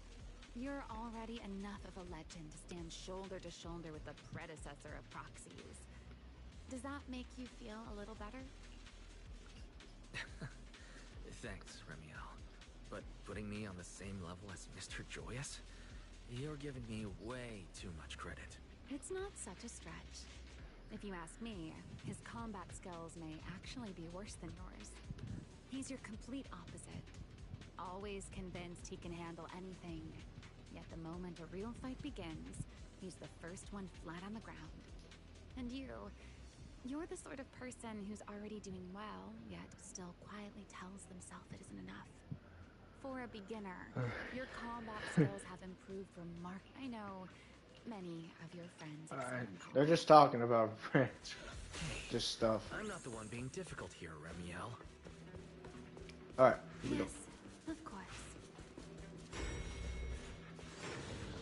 S5: You're already enough of a legend to stand shoulder to shoulder with the predecessor of proxies. Does that make you feel a little better?
S4: Thanks, Remielle. But putting me on the same level as Mr. Joyous? You're giving me way too much credit.
S5: It's not such a stretch. If you ask me, his combat skills may actually be worse than yours. He's your complete opposite. Always convinced he can handle anything. Yet the moment a real fight begins, he's the first one flat on the ground. And you're the sort of person who's already doing well, yet still quietly tells themselves it isn't enough. For a beginner, your combat skills have improved remarkably. I know many of your friends excel in
S1: They're just talking about just stuff.
S4: I'm not the one being difficult here, Remielle.
S1: Alright, here we go.
S5: Yes, of course.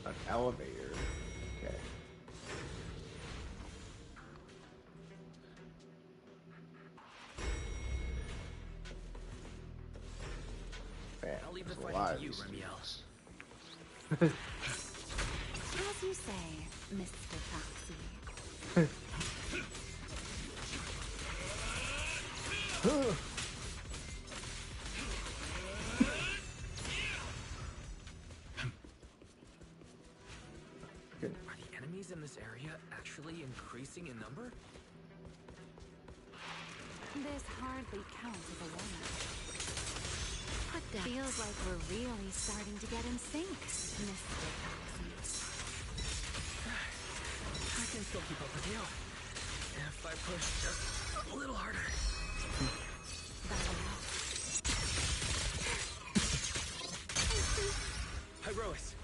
S1: An elevator. Okay. Man,
S4: I'll leave the
S1: there's a
S4: fighting
S1: lot
S4: to
S1: of
S4: you,
S1: these
S4: Remielle.
S1: dudes.
S5: As you say, Mr. Proxy.
S4: Are the enemies in this area actually increasing in number?
S5: This hardly counts as a warm-up. But feels like we're really starting to get in sync, Mr. Proxy.
S4: I can still keep up with you. If I push just a little harder. Pyrosis.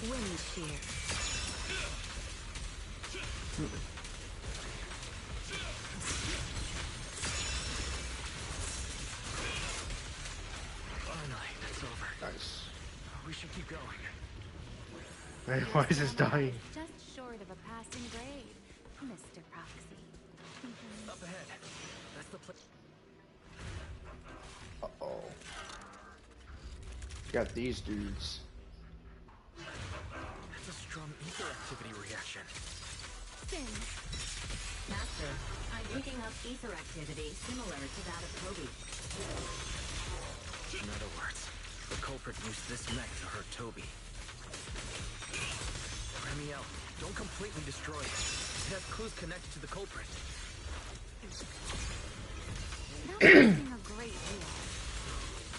S5: Wind shear.
S4: Finally, it's over.
S1: Nice.
S4: We should keep going.
S1: Hey, why is this dying?
S5: Just short of a passing grade, Mr. Proxy.
S4: Up ahead. That's the place.
S1: Uh-oh. Got these dudes.
S4: That's a strong ether activity reaction.
S5: Finn.
S12: Master, I'm picking up ether activity similar to that of Toby.
S4: In other words, the culprit used this mech to hurt Toby. Remielle, don't completely destroy it. It has clues connected to the culprit.
S5: That was using a great deal.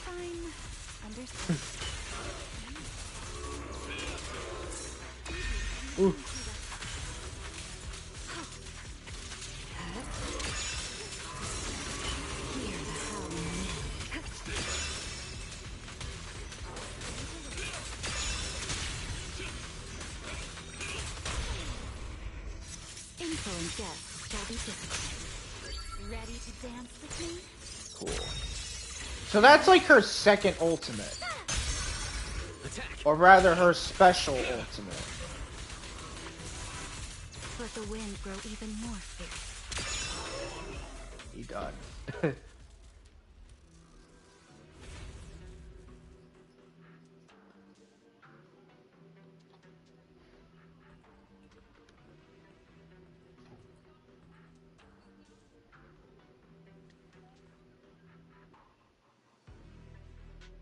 S5: Fine. Understood.
S1: Ooh.
S5: Influence guests shall be difficult. Ready to dance with me?
S1: Cool. So that's like her second ultimate.
S4: Attack.
S1: Or rather, her special ultimate.
S5: Let the wind grow even more fierce.
S1: He done.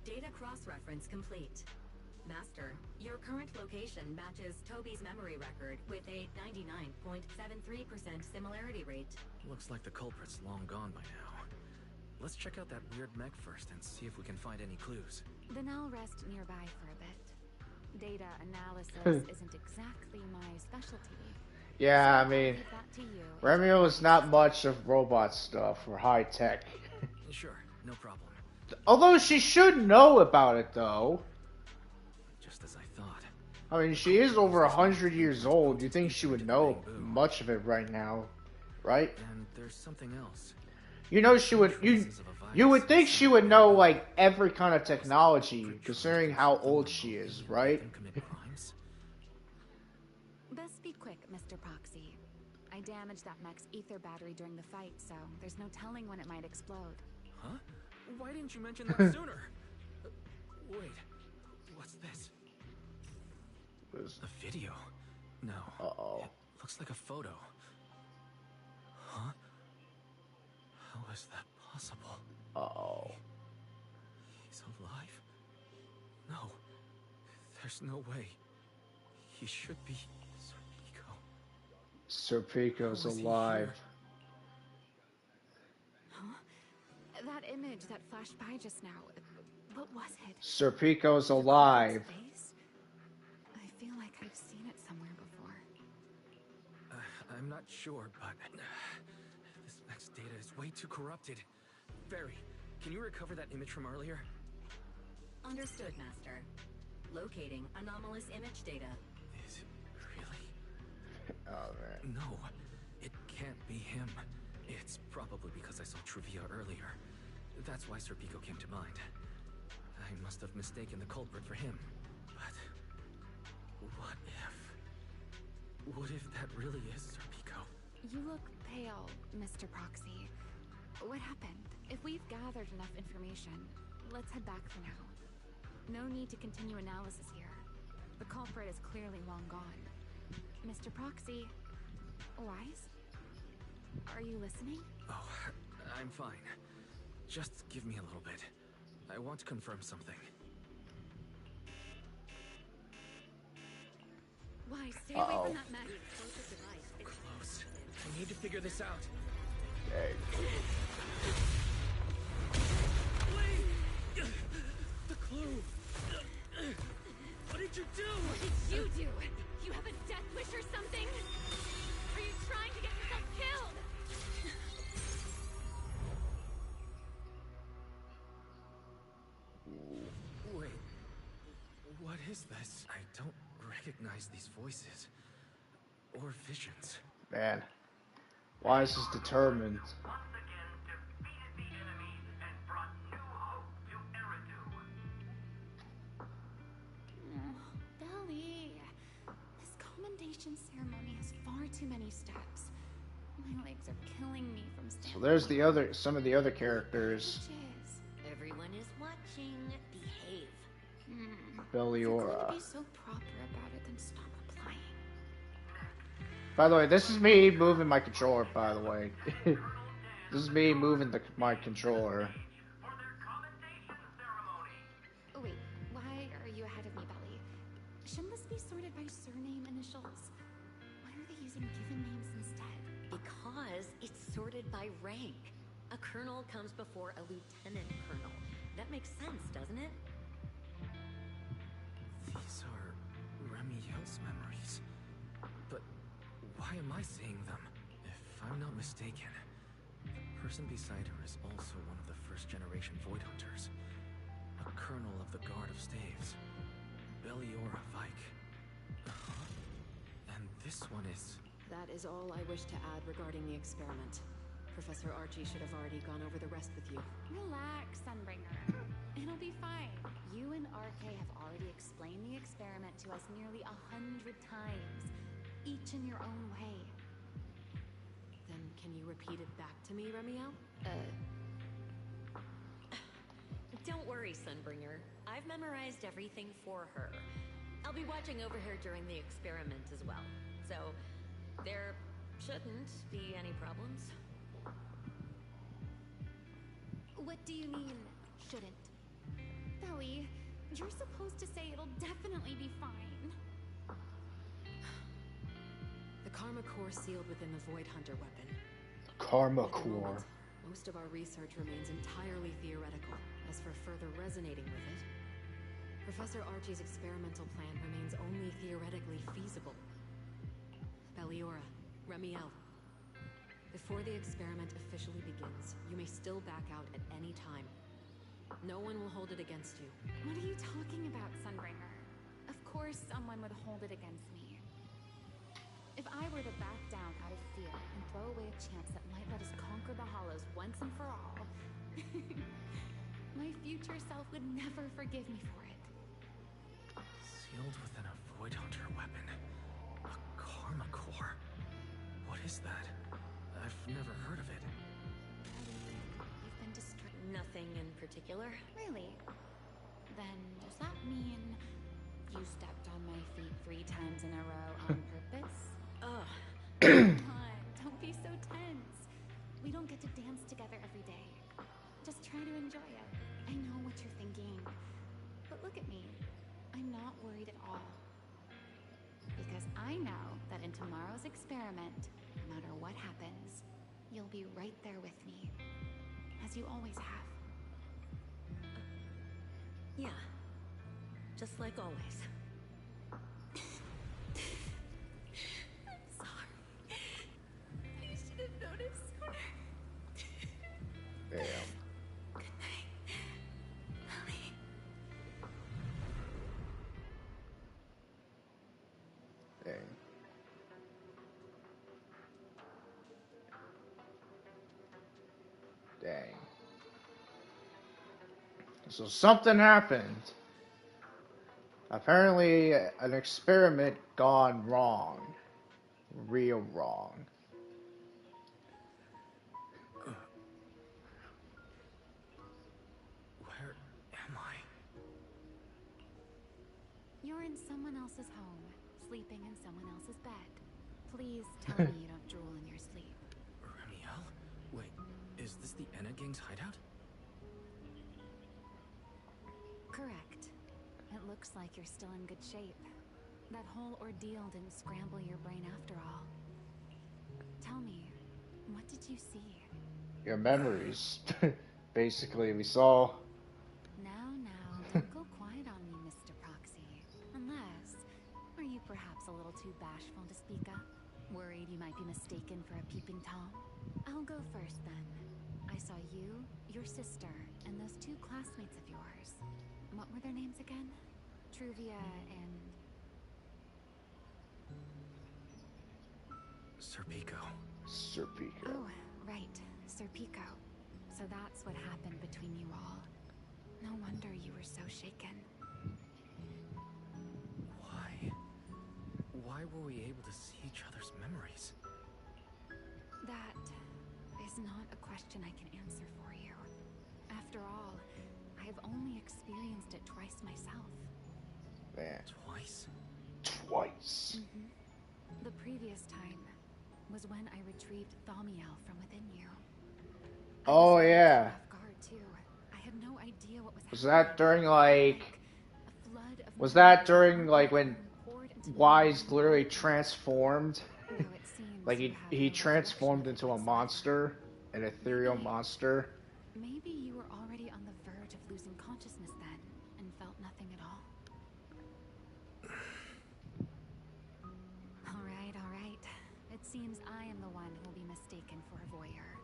S12: Data cross-reference complete. Master, your current location matches Toby's memory record with a 99.73% similarity rate.
S4: Looks like the culprit's long gone by now. Let's check out that weird mech first and see if we can find any clues.
S5: Then I'll rest nearby for a bit. Data analysis isn't exactly my specialty.
S1: Yeah,
S5: So
S1: I mean,
S5: I'll leave that to you.
S1: Remielle is not much of robot stuff or high tech.
S4: Sure, no problem.
S1: Although she should know about it, though.
S4: Just as I thought.
S1: I mean, she is over 100 years old. You think she would know much of it right now, right?
S4: And there's something else.
S1: You know, she would. You would think she would know like every kind of technology, considering how old she is, right?
S5: Best be quick, Mr. Proxy. I damaged that mech's ether battery during the fight, so there's no telling when it might explode.
S4: Huh? Why didn't you mention that sooner? Wait, what's this? A video? No.
S1: Uh-oh.
S4: It looks like a photo. Huh? How is that possible?
S1: Uh-oh.
S4: He's alive? No. There's no way. He should be Serpico.
S1: Serpico's alive.
S5: That image that flashed by just now, what was it?
S1: Serpico's alive.
S5: I feel like I've seen it somewhere before.
S4: I'm not sure, but this mech's data is way too corrupted. Barry, can you recover that image from earlier?
S12: Understood, Master. Locating anomalous image data.
S4: Is it really?
S1: Oh, man.
S4: No, it can't be him. It's probably because I saw Truvia earlier. That's why Serpico came to mind. I must have mistaken the culprit for him. But what if that really is Serpico?
S5: You look pale, Mr. Proxy. What happened? If we've gathered enough information, let's head back for now. No need to continue analysis here. The culprit is clearly long gone. Mr. Proxy, Wise? Are you listening?
S4: Oh, I'm fine. Just give me a little bit. I want to confirm something.
S5: Wise, stay away from that mech.
S4: Close. I need to figure this out. The clue. What did you do?
S10: What did you do? You have a death wish or something? Are you trying to get yourself killed?
S4: Wait. What is this? I don't recognize these voices. Or visions.
S1: Man. Wise is determined.
S5: Belly, this commendation ceremony has far too many steps. My legs are killing me from standing.
S1: So there's some of the other characters.
S12: Everyone is watching. Behave.
S1: Belliora.
S5: Be so proper about it, then stop applying.
S1: By the way, this is me moving my controller, by the way. This is me moving my controller.
S5: Wait, why are you ahead of me, Belly? Shouldn't this be sorted by surname initials? Why are they using given names instead?
S12: Because it's sorted by rank. A colonel comes before a lieutenant colonel. That makes sense, doesn't it?
S4: These are Remielle's memories. But why am I seeing them? If I'm not mistaken, the person beside her is also one of the first-generation Void Hunters. A colonel of the Guard of Staves. Belliora Vike. And this one is...
S9: That is all I wish to add regarding the experiment. Professor Archie should have already gone over the rest with you.
S5: Relax, Sunbringer. It'll be fine. You and RK have already explained the experiment to us nearly 100 times, each in your own way.
S9: Then
S10: can you repeat it back to me, Remielle?
S12: Don't worry, Sunbringer. I've memorized everything for her. I'll be watching over her during the experiment as well. So, there shouldn't be any problems.
S8: What do you mean, shouldn't? Belly, you're supposed to say it'll definitely be fine.
S10: The Karma Core sealed within the Void Hunter weapon.
S1: Karma
S10: At the
S1: core.
S10: moment, most of our research remains entirely theoretical. As for further resonating with it, Professor Archie's experimental plan remains only theoretically feasible. Belliora, Remielle. Before the experiment officially begins, you may still back out at any time. No one will hold it against you.
S8: What are you talking about, Sunbringer? Of course someone would hold it against me. If I were to back down out of fear and throw away a chance that might let us conquer the Hollows once and for all, my future self would never forgive me for it.
S4: Sealed within a Void Hunter weapon. A Karma Core. What is that? I've never heard of it.
S8: You've been distracted.
S12: Nothing in particular.
S8: Really? Then does that mean you stepped on my feet 3 times in a row on purpose?
S12: Ugh.
S8: Come on, don't be so tense. We don't get to dance together every day. Just try to enjoy it. I know what you're thinking. But look at me. I'm not worried at all. Because I know that in tomorrow's experiment, no matter what happens, you'll be right there with me. As you always have.
S12: Yeah. Just like always.
S8: I'm sorry. I should have noticed sooner.
S1: Damn.
S8: Good night, Ellie.
S1: Dang. Dang. So something happened. Apparently, an experiment gone wrong. Real wrong.
S4: Where am I?
S8: You're in someone else's home, sleeping in someone else's bed. Please tell me you don't drool in your sleep.
S4: Remielle? Wait, is this the Enna Gang's hideout?
S8: Correct. It looks like you're still in good shape. That whole ordeal didn't scramble your brain after all. Tell me, what did you see?
S1: Your memories. Basically, we saw.
S8: Now, don't go quiet on me, Mr. Proxy. Unless, are you perhaps a little too bashful to speak up? Worried you might be mistaken for a peeping Tom? I'll go first then. I saw you, your sister, and those 2 classmates of yours. What were their names again? Truvia and...
S4: Serpico.
S1: Serpico.
S8: Oh, right. Sir Pico. So that's what happened between you all. No wonder you were so shaken.
S4: Why? Why were we able to see each other's memories?
S8: That is not a question I can answer for you. After all, I have only experienced it twice myself.
S1: Man.
S4: Twice?
S1: Twice.
S8: The previous time was when I retrieved Thaumiel from within you.
S1: Oh, yeah.
S8: Off guard too. I had no idea what was happening.
S1: Was that during, like...
S8: A flood of
S1: Was that
S8: memories
S1: during, like, when
S8: poured into my
S1: Wise
S8: mind.
S1: literally transformed?
S8: Though it seems
S1: Like,
S8: you
S1: he
S8: have no
S1: transformed
S8: recollection
S1: into a
S8: of this
S1: monster. An ethereal monster.
S8: Maybe you were already on the verge of losing consciousness then, and felt nothing at all. All right. It seems I am the one who will be mistaken for a voyeur.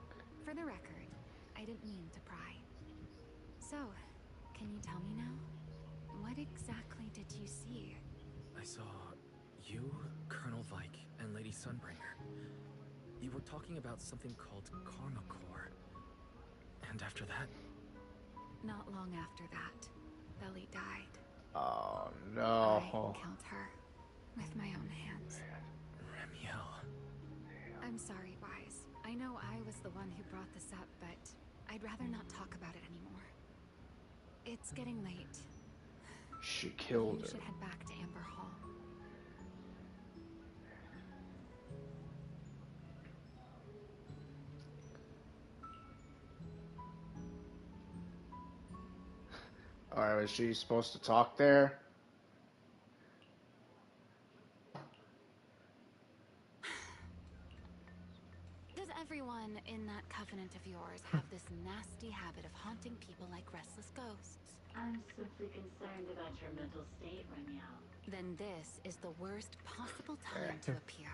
S8: For the record, I didn't mean to pry. So, can you tell me now? What exactly did you see?
S4: I saw you, Colonel Vike, and Lady Sunbringer. You were talking about something called Karma Core. And after that...
S8: Not long after that, Belly died.
S1: Oh,
S8: I
S1: no.
S8: killed her with my own hands.
S4: Remielle...
S8: I'm sorry, Wise. I
S5: I know I was the one who brought this up, but I'd rather not talk about it anymore. It's getting late.
S1: She killed
S5: You
S1: her.
S5: should head back to Amber Hall.
S1: Alright, was she supposed to talk there?
S5: Does everyone in that covenant of yours have this nasty habit of haunting people like restless ghosts?
S12: I'm simply concerned about your mental state, Remielle.
S5: Then this is the worst possible time to appear.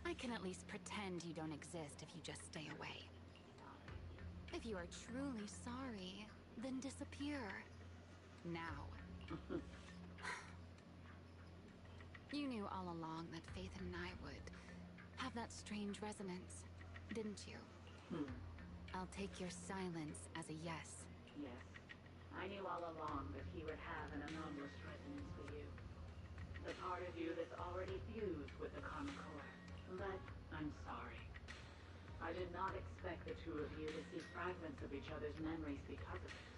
S5: I can at least pretend you don't exist if you just stay away. If you are truly sorry, then disappear. Now. You knew all along that Faith and I would have that strange resonance, didn't you? I'll take your silence as a yes.
S12: Yes. I knew all along that he would have an anomalous resonance with you. The part of you that's already fused with the Karma Core. But I'm sorry. I did not expect the two of you to see fragments of each other's memories because of it.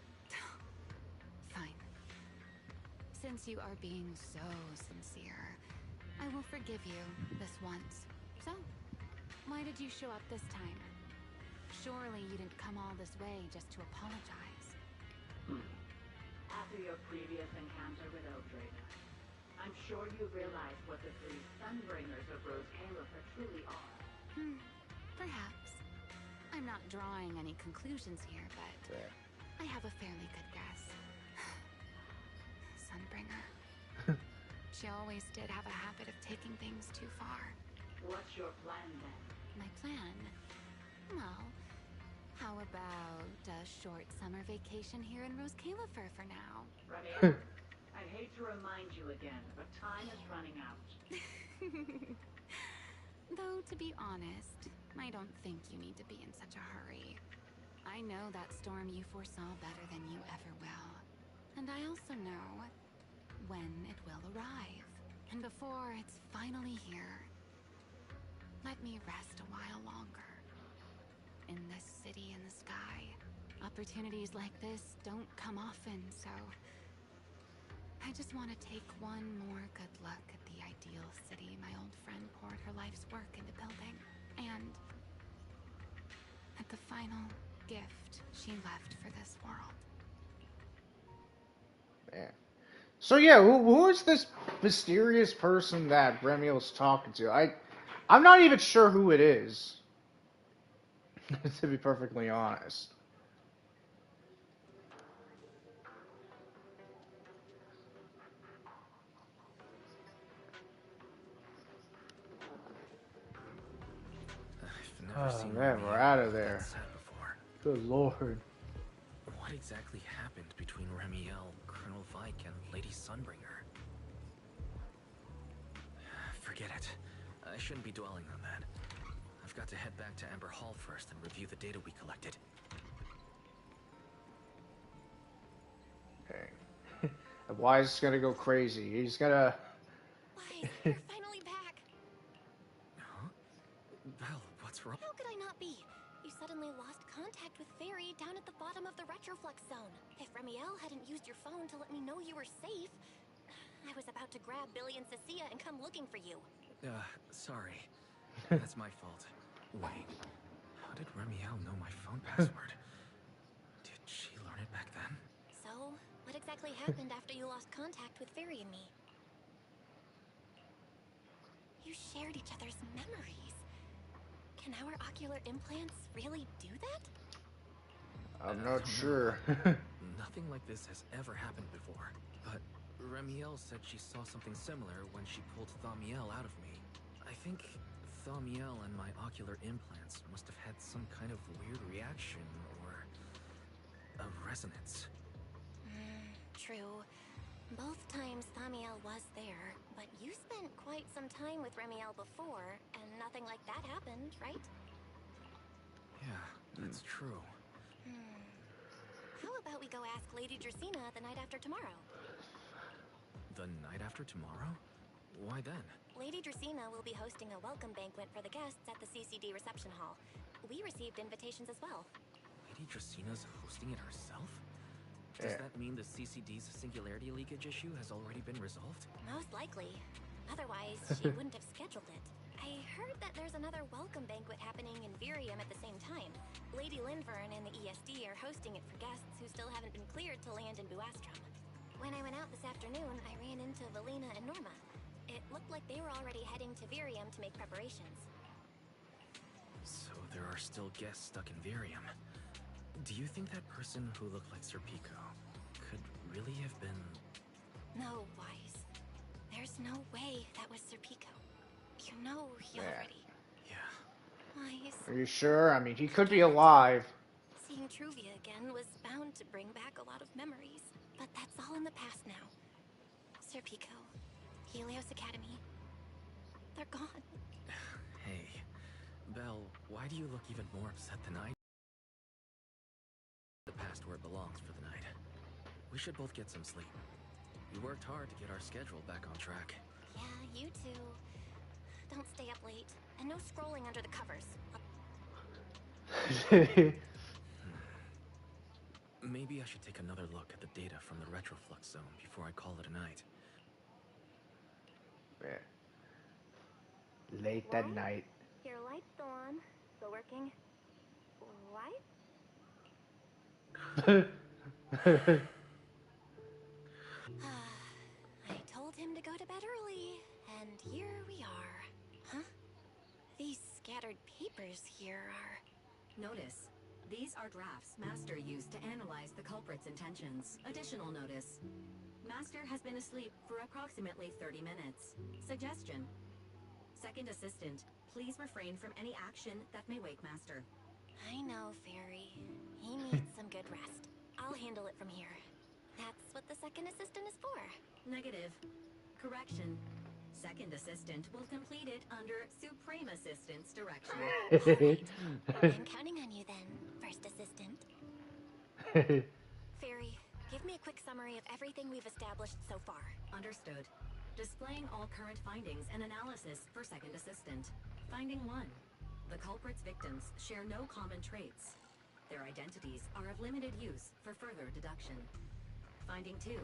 S5: Fine. Since you are being so sincere, I will forgive you this once. So, why did you show up this time? Surely you didn't come all this way just to apologize.
S12: After your previous encounter with Eldrada, I'm sure you realize what the three Sunbringers of Rose Califer truly are.
S5: Perhaps. I'm not drawing any conclusions here, but
S1: Yeah.
S5: I have a fairly good guess. Sunbringer. She always did have a habit of taking things too far.
S12: What's your plan then?
S5: My plan? Well, how about a short summer vacation here in Rose Califer for now?
S12: Remielle, I'd hate to remind you again, but time is running out.
S5: Though, to be honest, I don't think you need to be in such a hurry. I know that storm you foresaw better than you ever will. And I also know when it will arrive. And before it's finally here, let me rest a while longer. In this city in the sky, opportunities like this don't come often, so I just want to take one more good look at the ideal city my old friend poured her life's work into building, and at the final gift she left for this world.
S1: Man. So yeah, who is this mysterious person that Remielle's talking to? I'm not even sure who it is. To be perfectly honest.
S4: I've never
S1: Oh
S4: seen
S1: man, we're
S4: Remielle
S1: out of
S4: that
S1: there.
S4: sad before.
S1: Good lord.
S4: What exactly happened between Remielle, Colonel Vike, and Lady Sunbringer? Forget it. I shouldn't be dwelling on that. I've got to head back to Amber Hall first and review the data we collected.
S1: Okay. And Wise is gonna go crazy. He's gonna.
S2: Wise, you're finally back.
S4: Huh? Belle, what's wrong?
S2: How could I not be? You suddenly lost contact with Fairy down at the bottom of the retroflux zone. If Remielle hadn't used your phone to let me know you were safe, I was about to grab Billy and Cecilia and come looking for you.
S4: Sorry. That's my fault. Wait, how did Remielle know my phone password? Did she learn it back then?
S2: So, what exactly happened after you lost contact with Fairy and me? You shared each other's memories. Can our ocular implants really do that?
S1: I'm
S4: I
S1: not
S4: don't
S1: sure.
S4: Nothing like this has ever happened before. But Remielle said she saw something similar when she pulled Thaumiel out of me. I think Thaumiel and my ocular implants must have had some kind of weird reaction or a resonance.
S2: True. Both times Thaumiel was there, but you spent quite some time with Remielle before, and nothing like that happened, right?
S4: Yeah, that's true.
S2: How about we go ask Lady Dracena the night after tomorrow?
S4: The night after tomorrow? Why then?
S2: Lady Dracena will be hosting a welcome banquet for the guests at the CCD reception hall. We received invitations as well.
S4: Lady Dracena's hosting it herself? Does that mean the CCD's singularity leakage issue has already been resolved?
S2: Most likely. Otherwise, she wouldn't have scheduled it. I heard that there's another welcome banquet happening in Virium at the same time. Lady Linfern and the ESD are hosting it for guests who still haven't been cleared to land in Buastrom. When I went out this afternoon, I ran into Velina and Norma. It looked like they were already heading to Virium to make preparations.
S4: So there are still guests stuck in Virium. Do you think that person who looked like Sir Pico could really have been...
S2: No, Wise. There's no way that was Sir Pico. You know he already...
S4: Yeah.
S2: Wise.
S1: Are you sure? I mean, he could be alive.
S2: Seeing Truvia again was bound to bring back a lot of memories. But that's all in the past now. Sir Pico, Helios Academy, they're gone.
S4: Hey, Belle, why do you look even more upset than I do? The past where it belongs for the night. We should both get some sleep. We worked hard to get our schedule back on track.
S2: Yeah, you too. Don't stay up late. And no scrolling under the covers.
S4: Maybe I should take another look at the data from the retroflux zone before I call it a night.
S1: Late at night.
S2: Your light's still on. Still working. What? I told him to go to bed early, and here we are. Huh? These scattered papers here are...
S12: Notice. These are drafts Master used to analyze the culprit's intentions. Additional notice. Master has been asleep for approximately 30 minutes. Suggestion. Second Assistant, please refrain from any action that may wake Master.
S2: I know, Fairy. He needs some good rest. I'll handle it from here. That's what the Second Assistant is for.
S12: Negative. Correction. Second Assistant will complete it under Supreme Assistant's direction.
S2: I'm counting on you then, First Assistant. Fairy, give me a quick summary of everything we've established so far.
S12: Understood. Displaying all current findings and analysis for Second Assistant. Finding 1. The culprit's victims share no common traits. Their identities are of limited use for further deduction. Finding 2.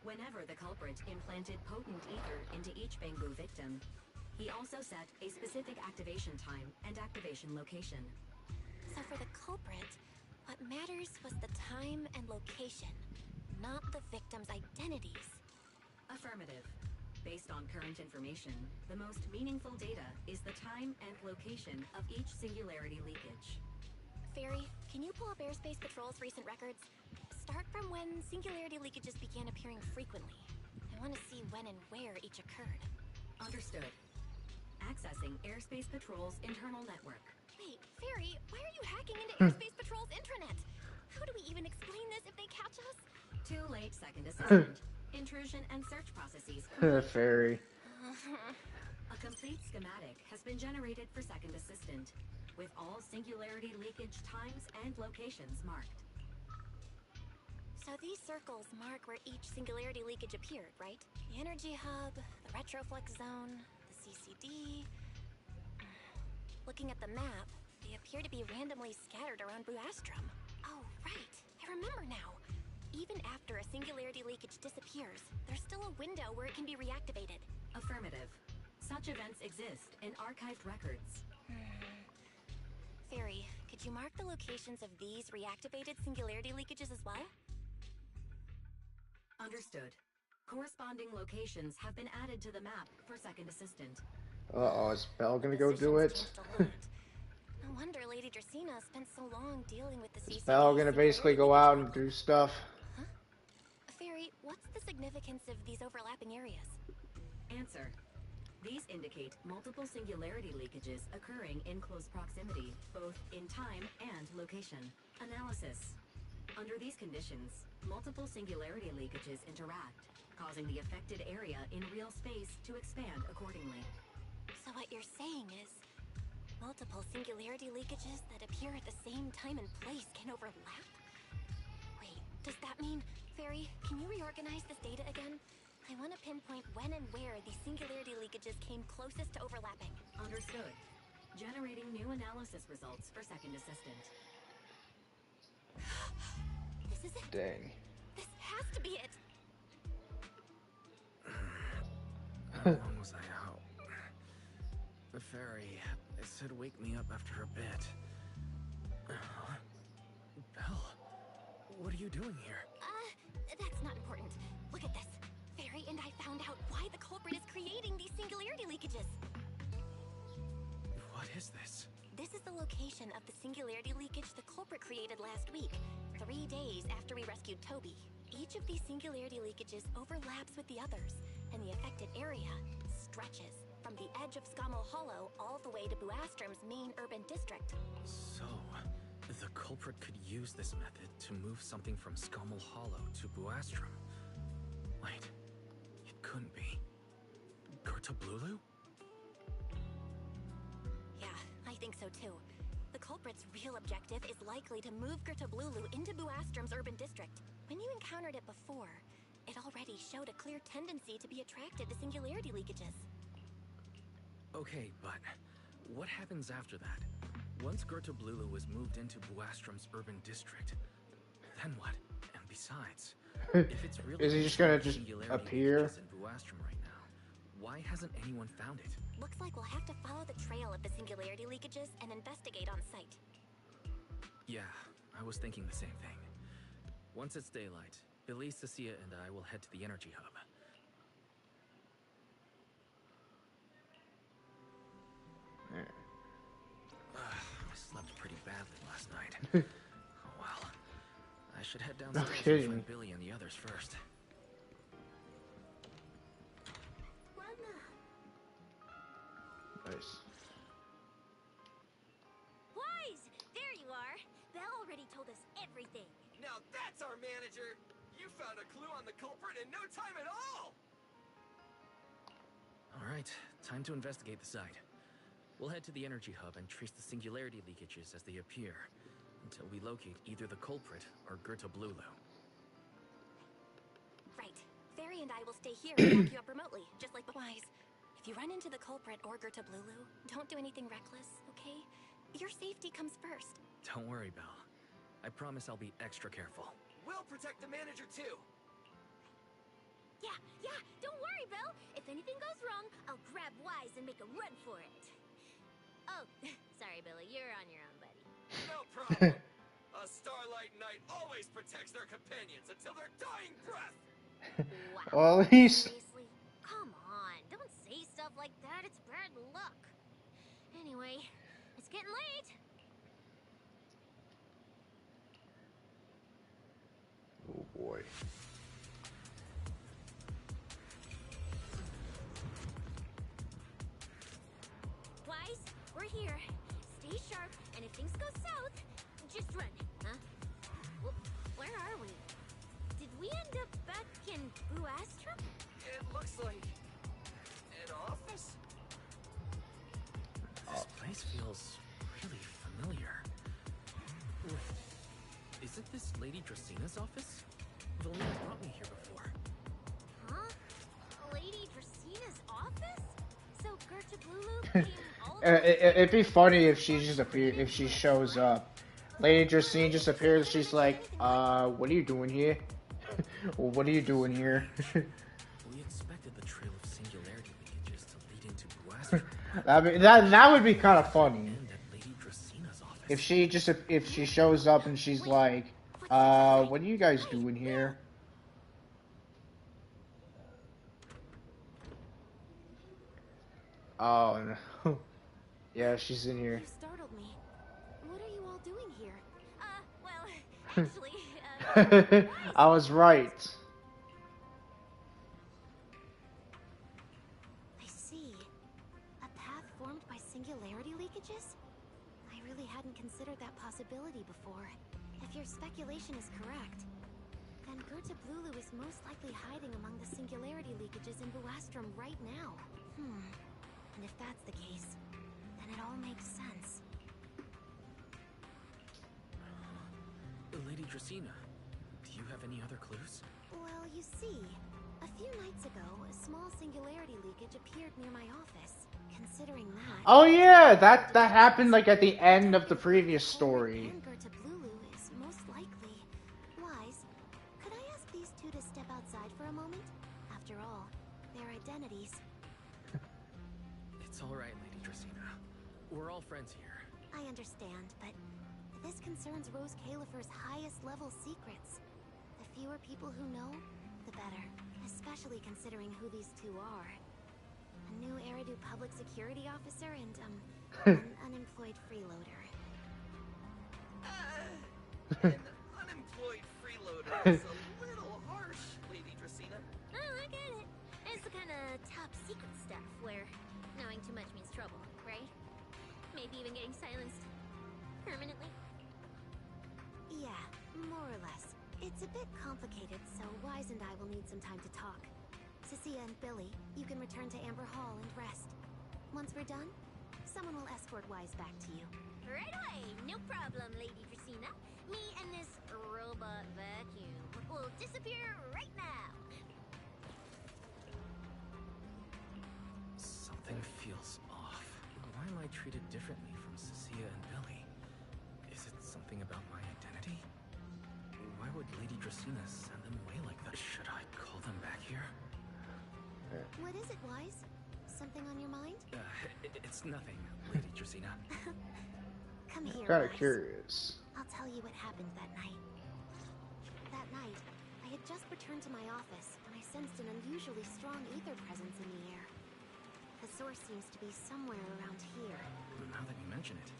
S12: Whenever the culprit implanted potent ether into each Bangbu victim, he also set a specific activation time and activation location.
S2: So for the culprit, what matters was the time and location, not the victim's identities.
S12: Affirmative. Based on current information, the most meaningful data is the time and location of each singularity leakage.
S2: Fairy, can you pull up Airspace Patrol's recent records? Start from when singularity leakages began appearing frequently. I want to see when and where each occurred.
S12: Understood. Accessing Airspace Patrol's internal network.
S2: Wait, Fairy, why are you hacking into Airspace Patrol's intranet? How do we even explain this if they catch us?
S12: Too late, Second Assistant. Intrusion and search processes.
S1: Fairy.
S12: A complete schematic has been generated for Second Assistant, with all singularity leakage times and locations marked.
S2: So these circles mark where each singularity leakage appeared, right? The energy hub, the retroflux zone, the CCD... Looking at the map, they appear to be randomly scattered around Buastrom. Oh, right. I remember now. Even after a singularity leakage disappears, there's still a window where it can be reactivated.
S12: Affirmative. Such events exist in archived records.
S2: Fairy, could you mark the locations of these reactivated singularity leakages as well?
S12: Understood. Corresponding locations have been added to the map for Second Assistant.
S1: Uh-oh, is Belle gonna go do it?
S2: No wonder Lady Dracena spent so long dealing with the CCD.
S1: Is Belle gonna basically go out and do stuff?
S2: Huh? Fairy, what's the significance of these overlapping areas?
S12: Answer. These indicate multiple singularity leakages occurring in close proximity, both in time and location. Analysis. Under these conditions, multiple singularity leakages interact, causing the affected area in real space to expand accordingly.
S2: So what you're saying is, multiple singularity leakages that appear at the same time and place can overlap? Wait, does that mean... Fairy, can you reorganize this data again? I want to pinpoint when and where these singularity leakages came closest to overlapping.
S12: Understood. Generating new analysis results for second assistant.
S2: This is it.
S1: Dang.
S2: This has to be it.
S4: How long was I out? The fairy, it said wake me up after a bit. Belle, what are you doing here?
S2: That's not important. Look at this. Fairy and I found out why the culprit is creating these singularity leakages.
S4: What is this?
S2: This is the location of the singularity leakage the culprit created last week, 3 days after we rescued Toby. Each of these singularity leakages overlaps with the others, and the affected area stretches from the edge of Scommel Hollow all the way to Buastrom's main urban district.
S4: So, the culprit could use this method to move something from Scommel Hollow to Buastrom. Wait, it couldn't be. Gertablulu?
S2: Yeah, I think so too. The culprit's real objective is likely to move Gertablulu into Buastrom's urban district. When you encountered it before, it already showed a clear tendency to be attracted to singularity leakages.
S4: Okay, but what happens after that? Once Gertablulu was moved into Buastrom's urban district, then what? And besides, if it's really
S1: is he just gonna just
S4: singularity
S1: appear?
S4: leakages in Buastrom right now, why hasn't anyone found it?
S2: Looks like we'll have to follow the trail of the singularity leakages and investigate on site.
S4: Yeah, I was thinking the same thing. Once it's daylight, Billy, Cecilia, and I will head to the energy hub. I slept pretty badly last night. Oh well. I should head downstairs and find Billy and the others first.
S1: Nice.
S2: Wise! There you are! Belle already told us everything.
S3: Now that's our manager! You found a clue on the culprit in no time at all!
S4: Alright, time to investigate the site. We'll head to the energy hub and trace the singularity leakages as they appear, until we locate either the culprit or Gertablulu.
S2: Right. Fairy and I will stay here and back you up remotely, just like Wise. If you run into the culprit or Gertablulu, don't do anything reckless, okay? Your safety comes first.
S4: Don't worry, Belle. I promise I'll be extra careful.
S3: We'll protect the manager too!
S2: Yeah, don't worry, Belle. If anything goes wrong, I'll grab Wise and make a run for it. Oh, sorry, Billy. You're on your own, buddy.
S3: No problem! A Starlight Knight always protects their companions until their dying breath!
S2: Wow.
S1: Well, at least.
S2: Seriously? Come on, don't say stuff like that. It's bad luck. Anyway, it's getting late.
S1: Oh boy.
S2: Wise, we're here. Stay sharp, and if things go south, just run. Huh? Well, where are we? Did we end up back in Buastrom?
S3: It looks like an office?
S4: This place feels really familiar. Isn't this Lady Dracina's office? Velina brought me here before.
S2: Huh? Lady Dracina's office? So Gertablulu came all the way
S1: It'd be funny if she just if she shows up. Lady Dracina just appears. She's like, what are you doing here? What are you doing here?
S4: We expected the trail of singularity leakages to lead into Buastrom.
S1: I mean, that would be kind of funny.
S4: And at Lady Dracina's office.
S1: If she shows up and she's like, what are you guys doing here? Oh no. Yeah, she's in here.
S2: You startled me. What are you all doing here? Well, actually,
S1: I was right.
S2: I see. A path formed by singularity leakages? I really hadn't considered that possibility before. If your speculation is correct, then Gertablulu is most likely hiding among the singularity leakages in Buastrom right now. And if that's the case, then it all makes sense.
S4: Lady Dracina, do you have any other clues?
S2: Well, you see, A few nights ago, a small singularity leakage appeared near my office. Considering that...
S1: Oh yeah, that happened like at the end of the previous story.
S2: Anger to Blulu is most likely. Wise, could I ask these two to step outside for a moment? After all, their identities...
S4: It's all right, Lady Dracena. We're all friends here.
S2: I understand, but this concerns Rose Califer's highest level secrets. The fewer people who know, the better. Especially considering who these two are. A new Eridu public security officer and, an unemployed freeloader.
S3: An unemployed freeloader is a little harsh, Lady Dracena.
S2: Oh, I get it. It's the kind of top secret stuff where knowing too much means trouble, right? Maybe even getting silenced permanently? Yeah, more or less. It's a bit complicated, so Wise and I will need some time to talk. Cecilia and Billy, you can return to Amber Hall and rest. Once we're done, someone will escort Wise back to you. Right away, no problem, Lady Dracena. Me and this robot vacuum will disappear right now.
S4: Something feels off. Why am I treated differently from Cecilia and Billy? Is it something about my identity? Why would Lady Dracena send them away like that? Should I call them back here?
S2: What is it, Wise? Something on your mind?
S4: It's nothing, Lady Dracena.
S2: Come here,
S1: Kinda
S2: Wise.
S1: curious.
S2: I'll tell you what happened that night. That night, I had just returned to my office when I sensed an unusually strong ether presence in the air. The source seems to be somewhere around here.
S4: Now that you mention it,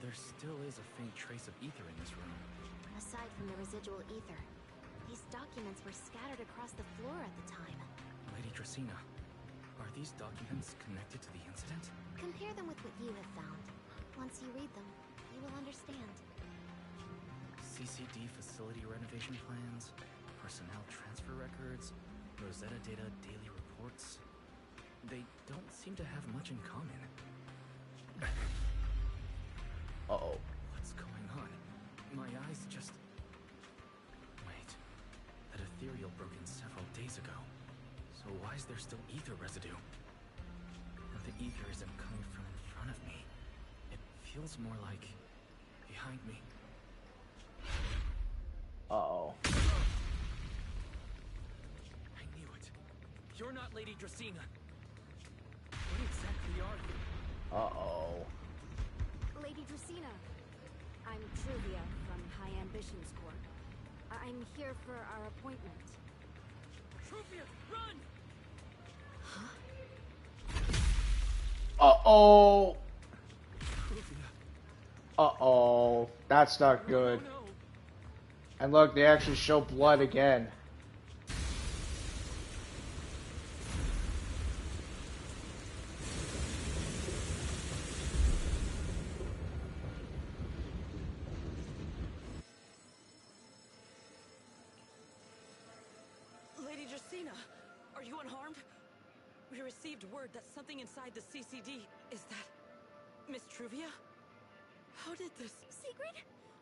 S4: there still is a faint trace of ether in this room.
S2: Aside from the residual ether, these documents were scattered across the floor at the time.
S4: Lady Dracena, are these documents connected to the incident?
S2: Compare them with what you have found. Once you read them, you will understand.
S4: CCD facility renovation plans, personnel transfer records, Rosetta Data daily reports. They don't seem to have much in common.
S1: Uh-oh.
S4: What's going on? My eyes just... Wait. That ethereal broke in several days ago. So why is there still ether residue? And the ether isn't coming from in front of me. It feels more like... behind me.
S1: Uh-oh.
S4: I knew it. You're not Lady Dracena. What exactly are you?
S1: Uh-oh.
S13: Lady Dracena. I'm Truvia from High Ambitions Corp. I'm here for our appointment.
S4: Truvia, run!
S1: Uh-oh.
S4: Truvia.
S1: Uh-oh. That's not good.
S4: No.
S1: And look, they actually show blood again.
S9: Lady Dracena, are you unharmed? We received word that something inside the CCD... Is that... Miss Truvia? How did this...
S2: Secret?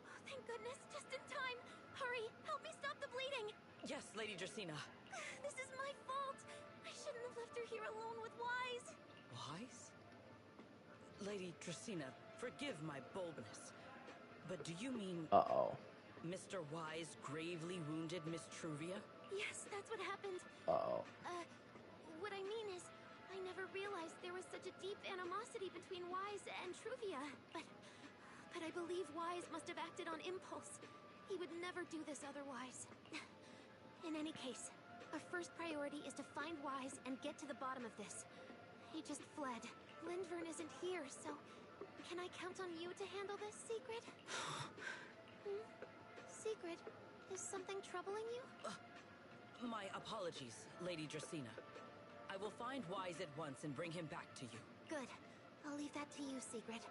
S2: Oh, thank goodness, just in time. Hurry, help me stop the bleeding.
S9: Yes, Lady Dracena.
S2: This is my fault. I shouldn't have left her here alone with Wise.
S9: Wise? Lady Dracena, forgive my boldness. But do you mean...
S1: Uh-oh.
S9: Mr. Wise gravely wounded Miss Truvia?
S2: Yes, that's what happened.
S1: Uh-oh.
S2: What I mean is, I never realized there was such a deep animosity between Wise and Truvia. But I believe Wise must have acted on impulse. He would never do this otherwise. In any case, our first priority is to find Wise and get to the bottom of this. He just fled. Lindvern isn't here, so can I count on you to handle this, Secret? Secret, is something troubling you?
S9: My apologies, Lady Dracena. I will find Wise at once and bring him back to you.
S2: Good. I'll leave that to you, Secret.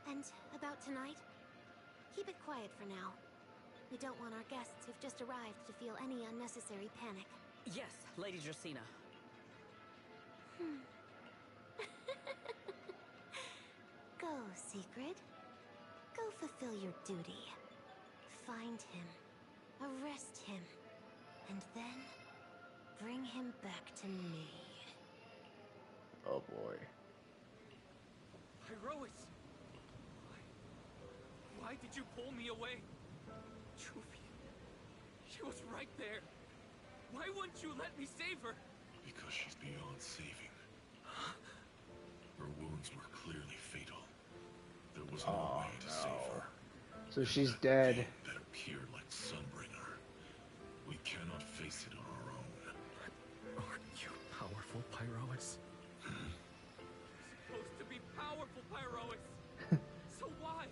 S2: And about tonight? Keep it quiet for now. We don't want our guests who've just arrived to feel any unnecessary panic.
S9: Yes, Lady Dracena.
S2: Go, Secret. Go fulfill your duty. Find him. Arrest him. And then... Bring him back to me.
S1: Oh boy.
S14: Pyrois! Why did you pull me away? Juvia, she was right there. Why wouldn't you let me save her?
S15: Because she's beyond saving. Her wounds were clearly fatal. There was no way to save her.
S1: So she's dead.
S15: That appeared like Sunbringer. We cannot face it on our own.
S4: Aren't you powerful, Pyrois?
S14: Supposed to be powerful, Pyrois. So why?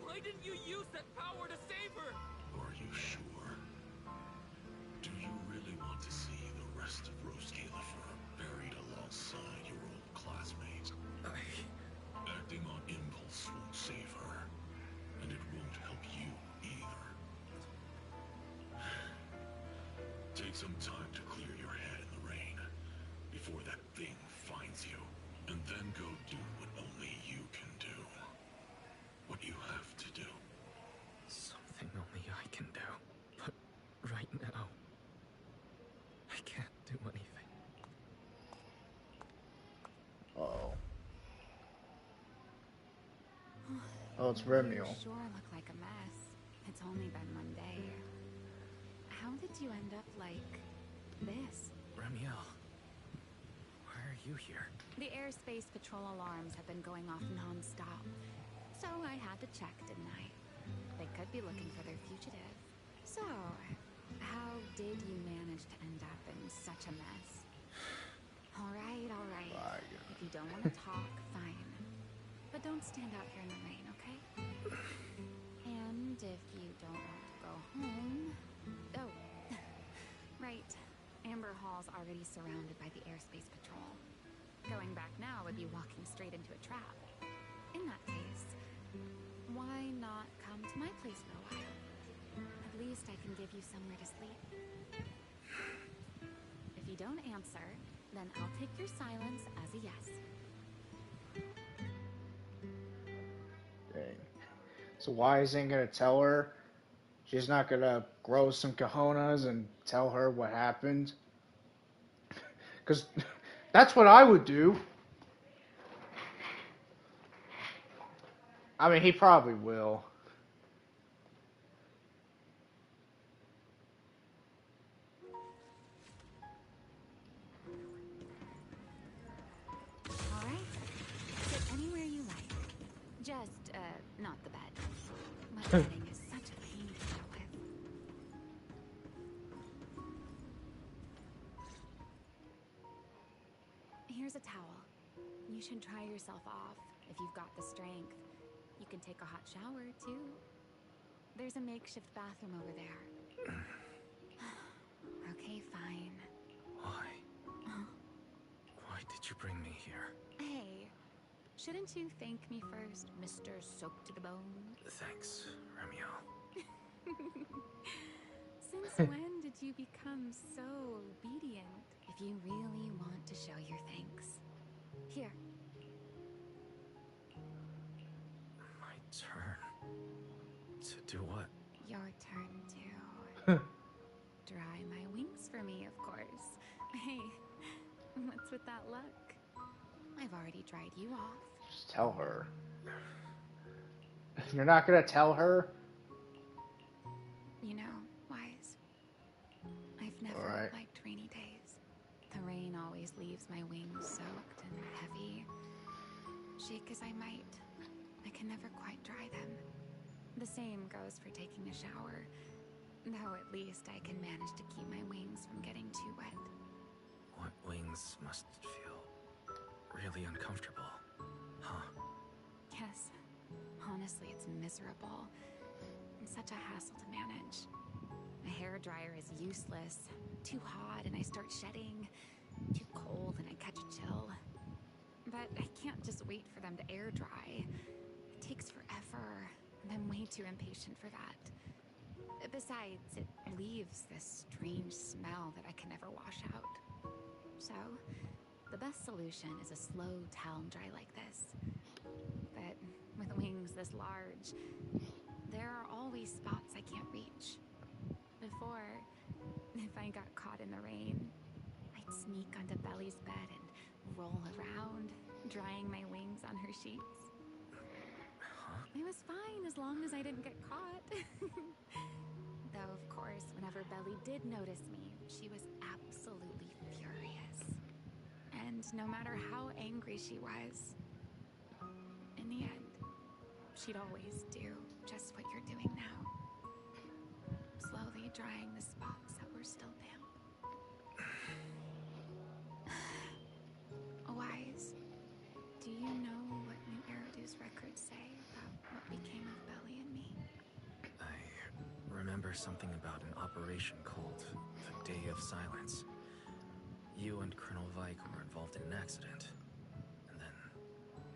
S14: Why didn't you use that power to save her?
S15: Are you sure? Do you really want to see the rest of Rose Califer buried alongside your old classmate? Acting on impulse won't save her, and it won't help you either. Take some time to clear your head in the rain before that thing finds you, and then go do what only you can do. What you have to do.
S4: Something only I can do. But right now, I can't do anything.
S1: Uh-oh. Oh, it's Remielle.
S5: You sure look like a mess. It's only been one day. How did you end up like this?
S4: Remielle, why are you here?
S5: The airspace patrol alarms have been going off non-stop. So I had to check, didn't I? They could be looking for their fugitive. So, how did you manage to end up in such a mess? All right, all right. If you don't want to talk, fine. But don't stand out here in the rain, okay? And if you don't want to go home... Oh, right. Amber Hall's already surrounded by the airspace patrol. Going back now would be walking straight into a trap. In that case, why not come to my place for a while? At least I can give you somewhere to sleep. If you don't answer, then I'll take your silence as a yes.
S1: Dang. So Wise ain't gonna tell her? She's not gonna grow some cojones and tell her what happened? Because that's what I would do. I mean, he probably will.
S5: All right. Sit anywhere you like. Just, not the bed. My bedding is such a pain to deal with. Here's a towel. You should dry yourself off if you've got the strength. You can take a hot shower, too. There's a makeshift bathroom over there. Okay, fine.
S4: Why? Why did you bring me here?
S5: Hey, shouldn't you thank me first, Mr. Soaked to the Bone?
S4: Thanks, Remielle.
S5: Since when did you become so obedient? If you really want to show your thanks. Here.
S4: My turn. To do what?
S5: Your turn to dry my wings for me, of course. Hey, what's with that look? I've already dried you off.
S1: Just tell her. You're not gonna tell her?
S5: You know, Wise, I've never liked rainy days. The rain always leaves my wings soaked and heavy. Shake as I might, I can never quite dry them. The same goes for taking a shower, though at least I can manage to keep my wings from getting too wet.
S4: What wings must feel really uncomfortable, huh?
S5: Yes, honestly, it's miserable. It's such a hassle to manage. A hairdryer is useless. Too hot and I start shedding. Too cold and I catch a chill. But I can't just wait for them to air dry. It takes forever, and I'm way too impatient for that. Besides, it leaves this strange smell that I can never wash out. So, the best solution is a slow towel dry like this. But with wings this large, there are always spots I can't reach. Before, if I got caught in the rain, sneak onto Belly's bed and roll around, drying my wings on her sheets. It was fine as long as I didn't get caught. Though, of course, whenever Belly did notice me, she was absolutely furious. And no matter how angry she was, in the end, she'd always do just what you're doing now. Slowly drying the spots that were still damp. Wise, do you know what New Eridu's records say about what became of Belly and me?
S4: I remember something about an operation called the Day of Silence. You and Colonel Vike were involved in an accident, and then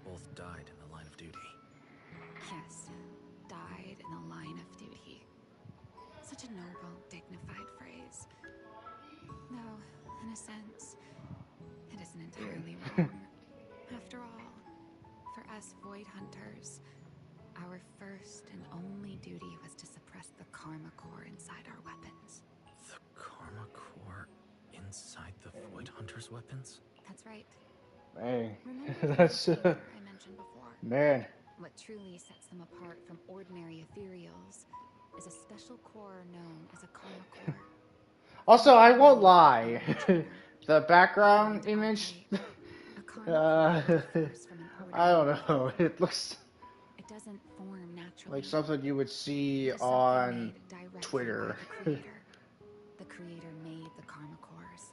S4: both died in the line of duty.
S5: Yes, died in the line of duty. Such a noble, dignified phrase. Though, in a sense, it isn't entirely wrong. After all, for us Void Hunters, our first and only duty was to suppress the Karma Core inside our weapons.
S4: The Karma Core inside the Void Hunter's weapons?
S5: That's right.
S1: Hey,
S5: Remember
S1: that's
S5: the chamber I mentioned before?
S1: man.
S5: What truly sets them apart from ordinary ethereals is a special core known as a Karma Core.
S1: Also, I won't lie. The background image, I don't know. It looks
S5: It doesn't form naturally.
S1: like something you would see on Twitter.
S5: The creator made the Karma Cores,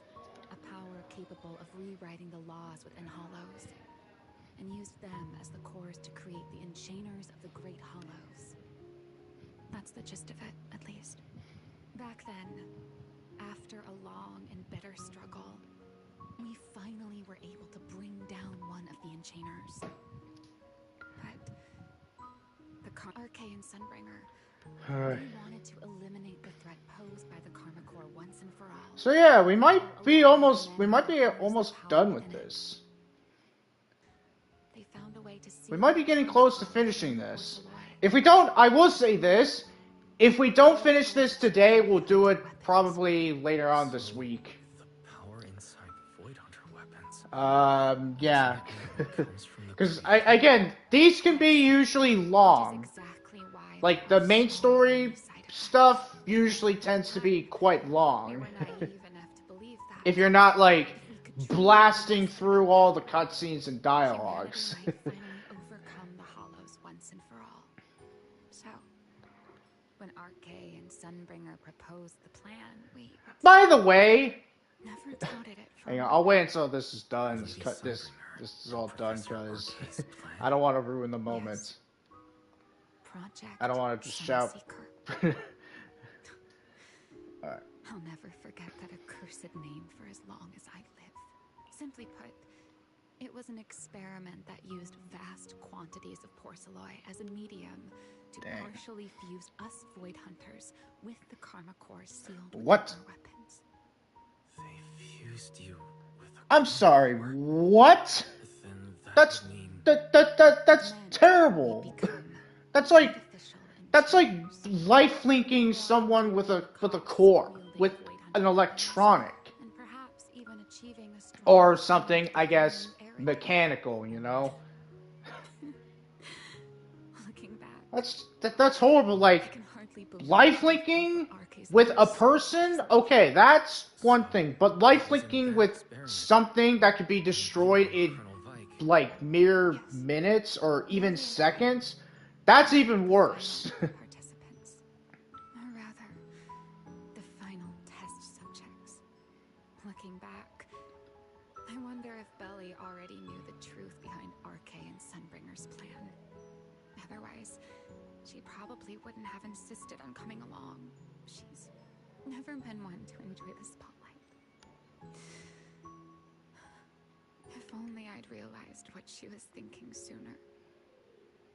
S5: a power capable of rewriting the laws within Hollows, and used them as the cores to create the Enchainers of the Great Hollows. That's the gist of it, at least. Back then, after a long and bitter struggle, we finally were able to bring down one of the Enchainers. But the RK and Sunbringer, they wanted to eliminate the threat posed by the Karma Core once and for all.
S1: So yeah, we might be almost done with this.
S5: They found a way to
S1: We might be getting close to finishing this. If we don't, I will say this. If we don't finish this today, we'll do it probably later on this week.
S4: The power inside Void Hunter weapons.
S1: Yeah. Because, again, these can be usually long. Like, the main story stuff usually tends to be quite long. If you're not, like, blasting through all the cutscenes and dialogues.
S5: Overcome the Hollows once and for all. So, when RK and Sunbringer proposed the plan, we...
S1: By the way...
S5: Never doubted it.
S1: Hang on, I'll wait until this is done. This is all done, because I don't want to ruin the moment.
S5: Project
S1: I don't want to just shout. Alright.
S5: I'll never forget that accursed name for as long as I live. Simply put, it was an experiment that used vast quantities of porcelloi as a medium to partially fuse us Void Hunters with the Karma Core sealed with our weapons.
S4: They fused you with
S1: I'm sorry, what? That's terrible. That's like life linking someone with a core, with an electronic.
S5: And perhaps even achieving a strong
S1: or something, I guess, mechanical, you know?
S5: Looking back,
S1: That's horrible. Like, life linking with a person, okay, that's one thing. But life linking with something that could be destroyed in, like, mere minutes or even seconds, that's even worse.
S5: participants, or rather, the final test subjects. Looking back, I wonder if Belly already knew the truth behind RK and Sunbringer's plan. Otherwise, she probably wouldn't have insisted on coming along. She's never been one to enjoy the spotlight. If only I'd realized what she was thinking sooner.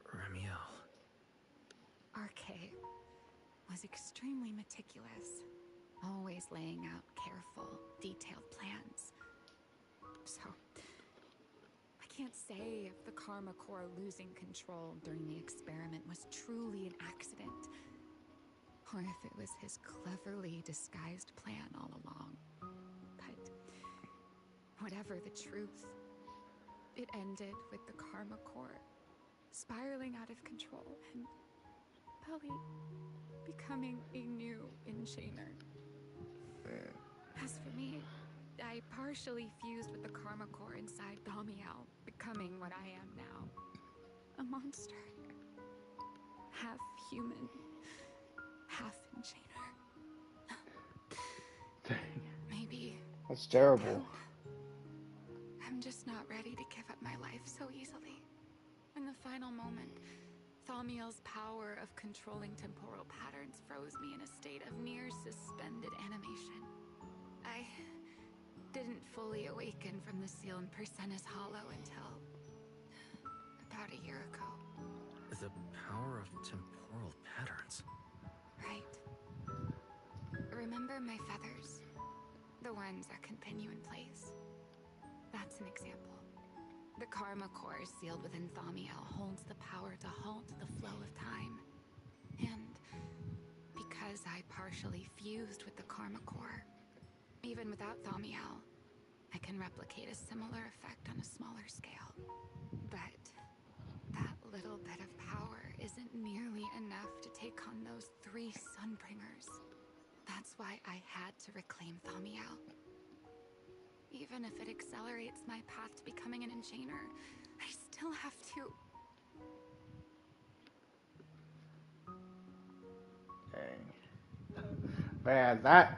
S4: Remielle.
S5: RK was extremely meticulous, always laying out careful, detailed plans. So, I can't say if the Karma Core losing control during the experiment was truly an accident, or if it was his cleverly disguised plan all along. But
S16: whatever the truth, it ended with the Karma Core spiraling out of control and Belly becoming a new enchainer. As for me, I partially fused with the Karma Core inside Thamiel, becoming what I am now. A monster. Half human, half enchainer. Maybe
S1: That's terrible.
S16: I'm just not ready to give up my life so easily. In the final moment, Thamiel's power of controlling temporal patterns froze me in a state of near suspended animation. I didn't fully awaken from the seal in Persena's Hollow until about a year ago.
S4: The power of temporal patterns.
S16: Right. Remember my feathers? The ones that can pin you in place? That's an example. The Karma Core sealed within Thamiel holds the power to halt the flow of time. And because I partially fused with the Karma Core, even without Thamiel, I can replicate a similar effect on a smaller scale. But that little bit of power isn't nearly enough to take on those 3 Sunbringers. That's why I had to reclaim Thamiel. Even if it accelerates my path to becoming an enchainer, I still have to...
S1: Man, man,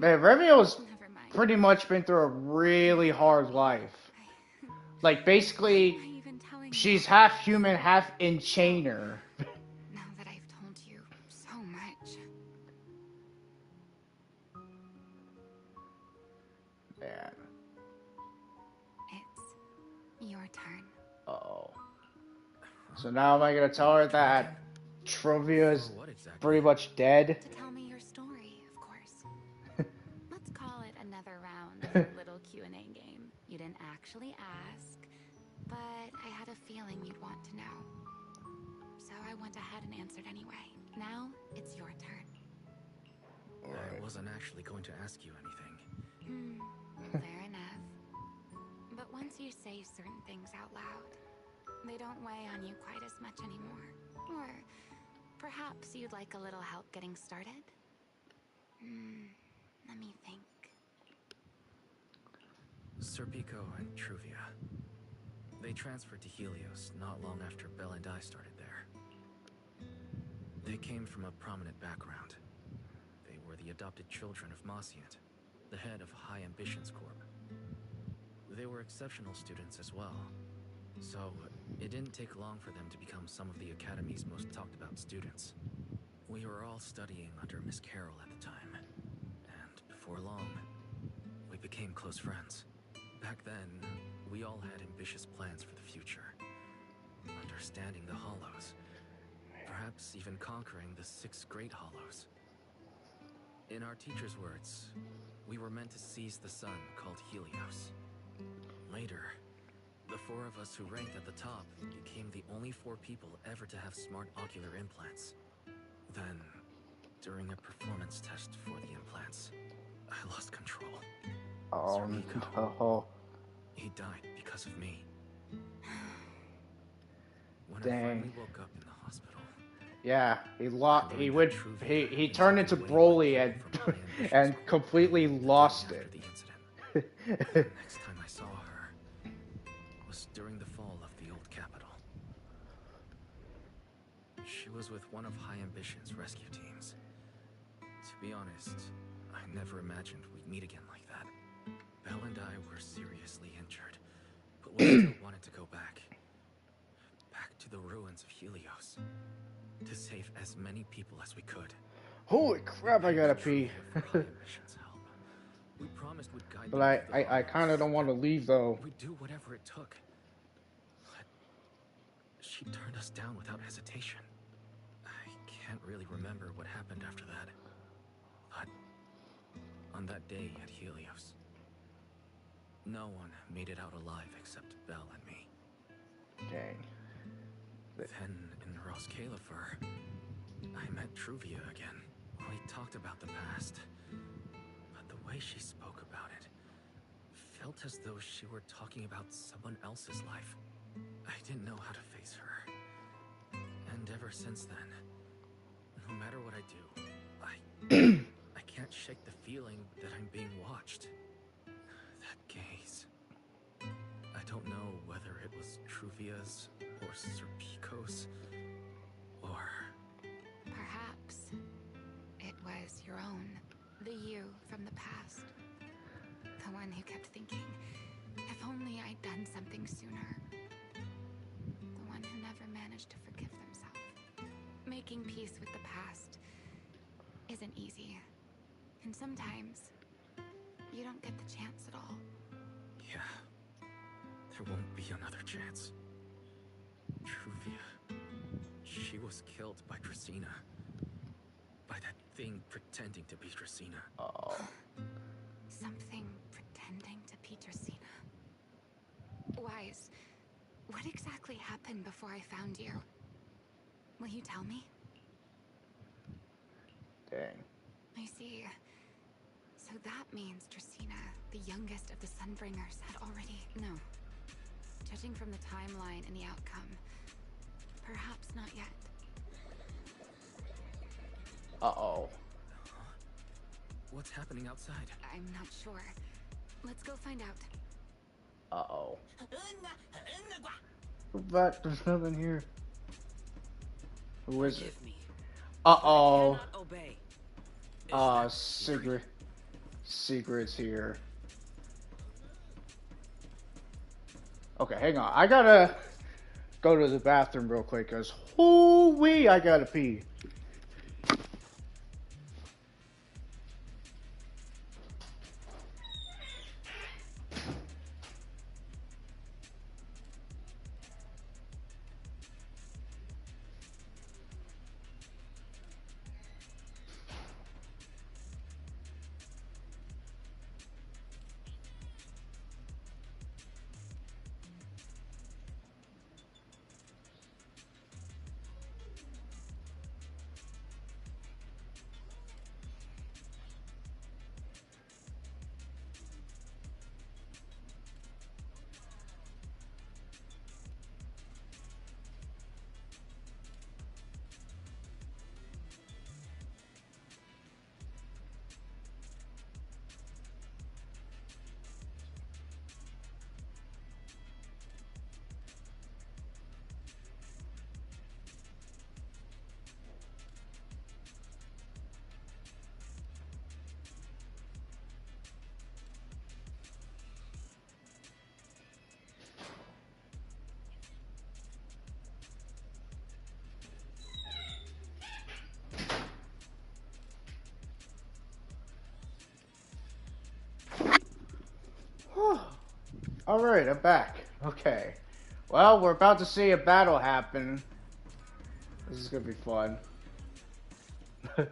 S1: Remielle's pretty much been through a really hard life. Like, basically, she's half human, half enchainer.
S16: Now that I've told you so much.
S1: Man.
S16: It's your turn.
S1: Uh-oh. So now am I gonna tell her that Truvia is pretty much dead?
S16: To tell me your story, of course. Let's call it another round of a little Q&A game. You didn't actually ask, but I had a feeling you'd want to know. So I went ahead and answered anyway. Now, it's your turn.
S4: I wasn't actually going to ask you anything.
S16: Fair enough. But once you say certain things out loud, they don't weigh on you quite as much anymore. Or perhaps you'd like a little help getting started? Let me think.
S4: Serpico and Truvia. They transferred to Helios not long after Belle and I started there. They came from a prominent background. They were the adopted children of Mosient, the head of High Ambitions Corp. They were exceptional students as well, so it didn't take long for them to become some of the Academy's most talked about students. We were all studying under Miss Carroll at the time, and before long, we became close friends. Back then, we all had ambitious plans for the future. Understanding the Hollows, perhaps even conquering the 6 Great Hollows. In our teacher's words, we were meant to seize the sun called Helios. Later, the 4 of us who ranked at the top became the only 4 people ever to have smart ocular implants. Then, during a performance test for the implants, I lost control.
S1: Oh, no.
S4: He died because of me. When I
S1: Dang.
S4: finally woke up in the hospital.
S1: Yeah, he turned into Broly and completely lost it.
S4: The next time I saw her was during the fall of the old capital. She was with one of High Ambition's rescue teams. To be honest, I never imagined we'd meet again like that. Belle and I were seriously injured, but we still wanted to go back to the ruins of Helios, to save as many people as we could.
S1: Holy crap, I gotta pee.
S4: We promised we'd guide
S1: But I kind of don't want to leave though.
S4: We'd do whatever it took. But she turned us down without hesitation. I can't really remember what happened after that. But on that day at Helios, no one made it out alive except Belle and me.
S1: Dang.
S4: Then in Rose Califer, I met Truvia again. We talked about the past, but the way she spoke about it felt as though she were talking about someone else's life. I didn't know how to face her. And ever since then, no matter what I do, I can't shake the feeling that I'm being watched. That gaze. I don't know whether it was Truvia's or Serpico's or...
S16: Perhaps it was your own. The you from the past. The one who kept thinking, if only I'd done something sooner. The one who never managed to forgive themselves. Making peace with the past isn't easy. And sometimes, you don't get the chance at all.
S4: Yeah, there won't be another chance. Truvia, she was killed by Dracena. By that thing pretending to be Dracena.
S1: Oh.
S16: Something pretending to be Dracena. Wise, what exactly happened before I found you? Will you tell me?
S1: Dang.
S16: I see. So that means Dracena, the youngest of the Sunbringers, had already... No. Judging from the timeline and the outcome, perhaps not yet.
S1: Uh-oh.
S4: What's happening outside?
S16: I'm not sure. Let's go find out.
S1: Uh-oh. But there's nothing here. Who is it? Uh-oh. Secret's here. Okay, hang on. I gotta go to the bathroom real quick, because hoo-wee, I gotta pee. Alright, I'm back. Okay. Well, we're about to see a battle happen. This is gonna be fun.
S9: I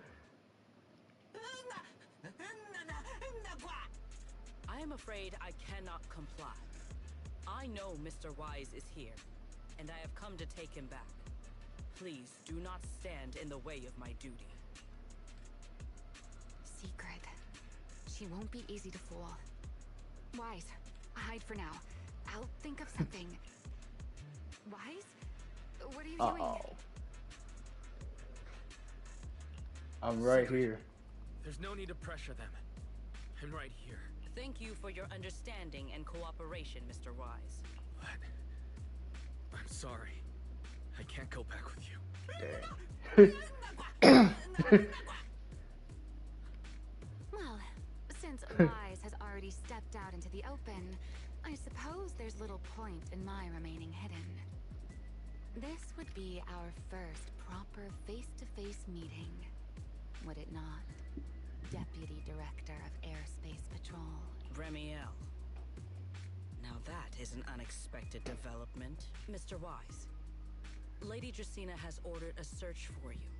S9: am afraid I cannot comply. I know Mr. Wise is here, and I have come to take him back. Please do not stand in the way of my duty.
S16: Secret. She won't be easy to fool. Wise, hide for now. I'll think of something. Wise? What are you doing?
S1: I'm right here.
S4: There's no need to pressure them. I'm right here.
S9: Thank you for your understanding and cooperation, Mr. Wise.
S4: But I'm sorry. I can't go back with
S1: you.
S16: Well, since Wise has already stepped out into the open, I suppose there's little point in my remaining hidden. This would be our first proper face-to-face meeting, would it not? Deputy Director of Airspace Patrol.
S9: Remielle. Now that is an unexpected development. Mr. Wise, Lady Dracena has ordered a search for you.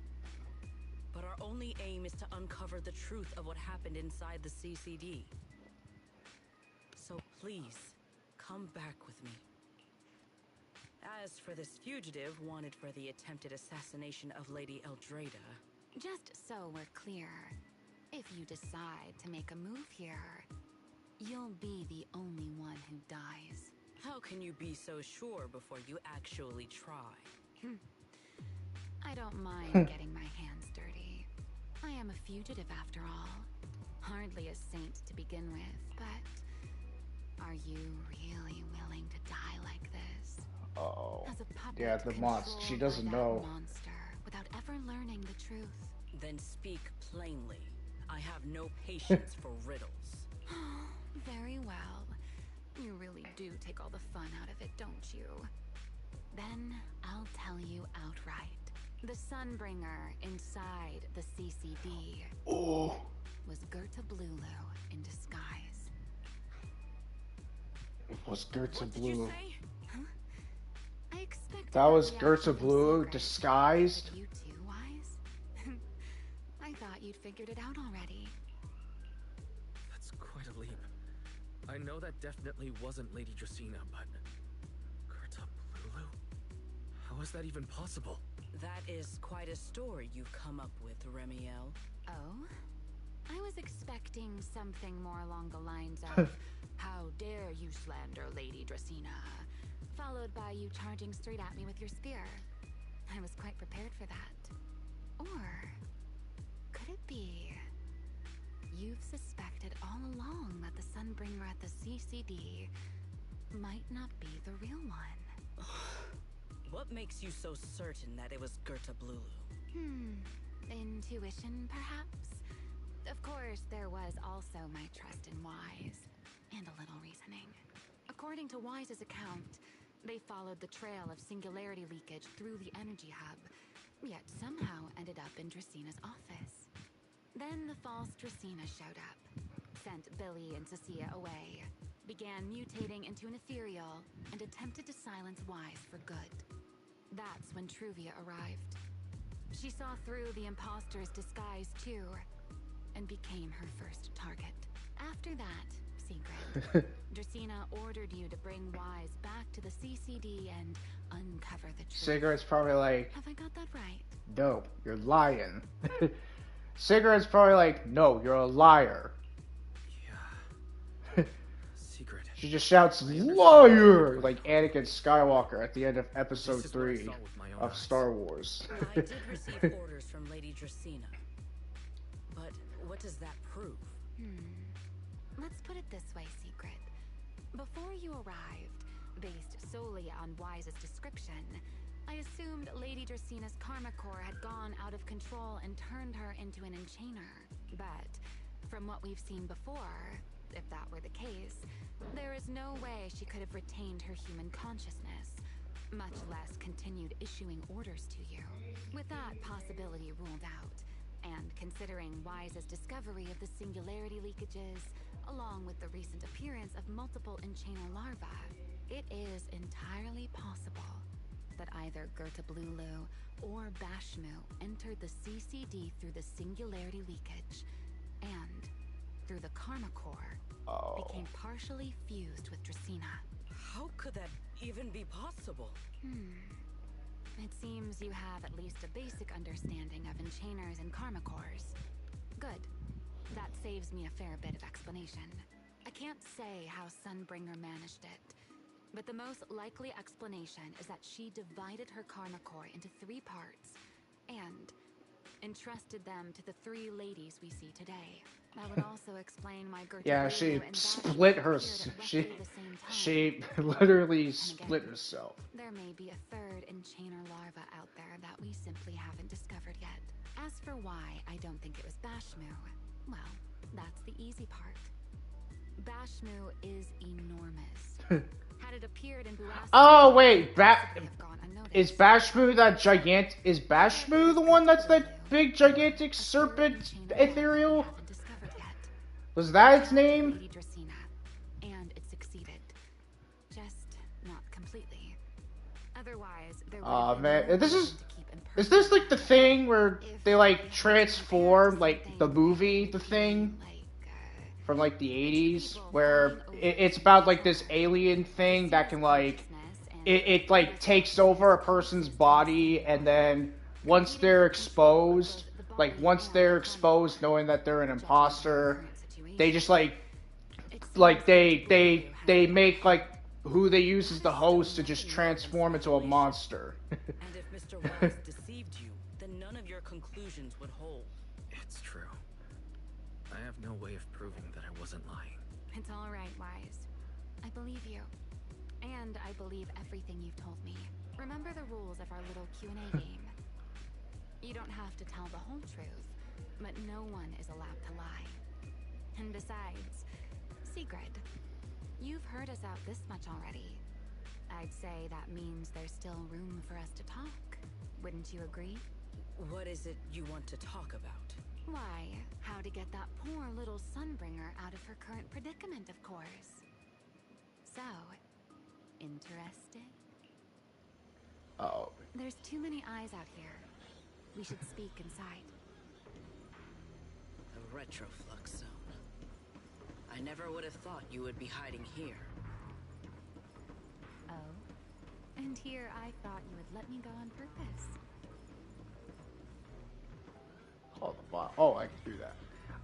S9: But our only aim is to uncover the truth of what happened inside the CCD. So please, come back with me. As for this fugitive wanted for the attempted assassination of Lady Eldrada...
S16: Just so we're clear, if you decide to make a move here,
S5: you'll be the only one who dies.
S9: How can you be so sure before you actually try?
S5: I don't mind getting my hands dirty. I am a fugitive after all. Hardly a saint to begin with, but are you really willing to die like this?
S1: Oh.
S5: As a puppet
S1: Yeah, the monster. She
S5: controlled
S1: doesn't
S5: by that
S1: know.
S5: monster without ever learning the truth.
S9: Then speak plainly. I have no patience for riddles.
S5: Very well. You really do take all the fun out of it, don't you? Then I'll tell you outright. The Sunbringer inside the CCD was Gerta Blulu in disguise.
S1: It was Gerta
S9: What did you
S1: Blue.
S9: say?
S5: Huh? I expected
S1: That was
S5: reaction
S1: Gerta
S5: was
S1: Blue
S5: secret.
S1: disguised?
S5: You too, Wise? I thought you'd figured it out already.
S4: That's quite a leap. I know that definitely wasn't Lady Dracena, but... Gerta Blulu? How is that even possible?
S9: That is quite a story you've come up with, Remielle.
S5: Oh? I was expecting something more along the lines of, how dare you slander Lady Dracena, followed by you charging straight at me with your spear. I was quite prepared for that. Or could it be you've suspected all along that the Sunbringer at the CCD might not be the real one?
S9: What makes you so certain that it was Gerta Blulu?
S5: Intuition, perhaps? Of course, there was also my trust in Wise, and a little reasoning. According to Wise's account, they followed the trail of singularity leakage through the energy hub, yet somehow ended up in Dracena's office. Then the false Dracena showed up, sent Billy and Cecilia away, began mutating into an ethereal, and attempted to silence Wise for good. That's when Truvia arrived. She saw through the imposter's disguise too, and became her first target. After that, Secret, Dracena ordered you to bring Wise back to the CCD and uncover the truth.
S1: Cigarette's probably like,
S5: Have I got that right?
S1: no, you're lying. Cigarette's probably like, no, you're a liar.
S4: Yeah. Secret.
S1: She just shouts, liar! Like Anakin Skywalker at the end of episode 3 of Star Wars.
S9: I did receive orders from Lady Dracena. But what does that prove?
S5: Let's put it this way, Secret. Before you arrived, based solely on Wise's description, I assumed Lady Dracena's karma core had gone out of control and turned her into an enchainer. But from what we've seen before, if that were the case, there is no way she could have retained her human consciousness, much less continued issuing orders to you. With that possibility ruled out, and considering Wise's discovery of the singularity leakages, along with the recent appearance of multiple enchainer larvae, it is entirely possible that either Gerta Blulu or Bashmu entered the CCD through the singularity leakage, and, through the karma core, became partially fused with Dracena.
S9: How could that even be possible?
S5: It seems you have at least a basic understanding of enchainers and karma cores. Good. That saves me a fair bit of explanation. I can't say how Sunbringer managed it, but the most likely explanation is that she divided her karma core into 3 parts, and entrusted them to the 3 ladies we see today. That would also explain why Gerta
S1: Yeah,
S5: Blulu
S1: she
S5: and
S1: split
S5: Bashmu
S1: her.
S5: appeared at
S1: She
S5: roughly the same time.
S1: she literally
S5: And
S1: split
S5: again,
S1: herself.
S5: there may be a 3rd enchainer larva out there that we simply haven't discovered yet. As for why I don't think it was Bashmu, well, that's the easy part. Bashmu is enormous. Had it appeared in Bulassi,
S1: Oh wait, is
S5: is
S1: Bashmu that gigant? Is Bashmu the one that's that big gigantic serpent ethereal? Was that its name?
S5: Lady Dracena, and it succeeded. Just not completely. Otherwise, there would
S1: Aw
S5: have been
S1: man,
S5: no
S1: this
S5: reason to keep in
S1: is this like the thing where they like transform like the movie, the thing from like the 80s, where it's about like this alien thing that can like it like takes over a person's body, and then once they're exposed, knowing that they're an imposter, they just like like they make like who they use as the host to just transform into a monster.
S9: And if Mr. Wise deceived you, then none of your conclusions would hold.
S4: It's true. I have no way of proving that I wasn't lying.
S16: It's all right, Wise. I believe you. And I believe everything you've told me. Remember the rules of our little Q&A game. You don't have to tell the whole truth, but no one is allowed to lie. And besides, Sigrid, you've heard us out this much already. I'd say that means there's still room for us to talk. Wouldn't you agree?
S9: What is it you want to talk about?
S16: Why, how to get that poor little Sunbringer out of her current predicament, of course. So, interested?
S1: Oh.
S16: There's too many eyes out here. We should speak inside.
S9: The retroflux zone. I never would have thought you would be hiding here.
S16: Oh? And here I thought you would let me go on purpose.
S1: Hold on. Oh, I can do that.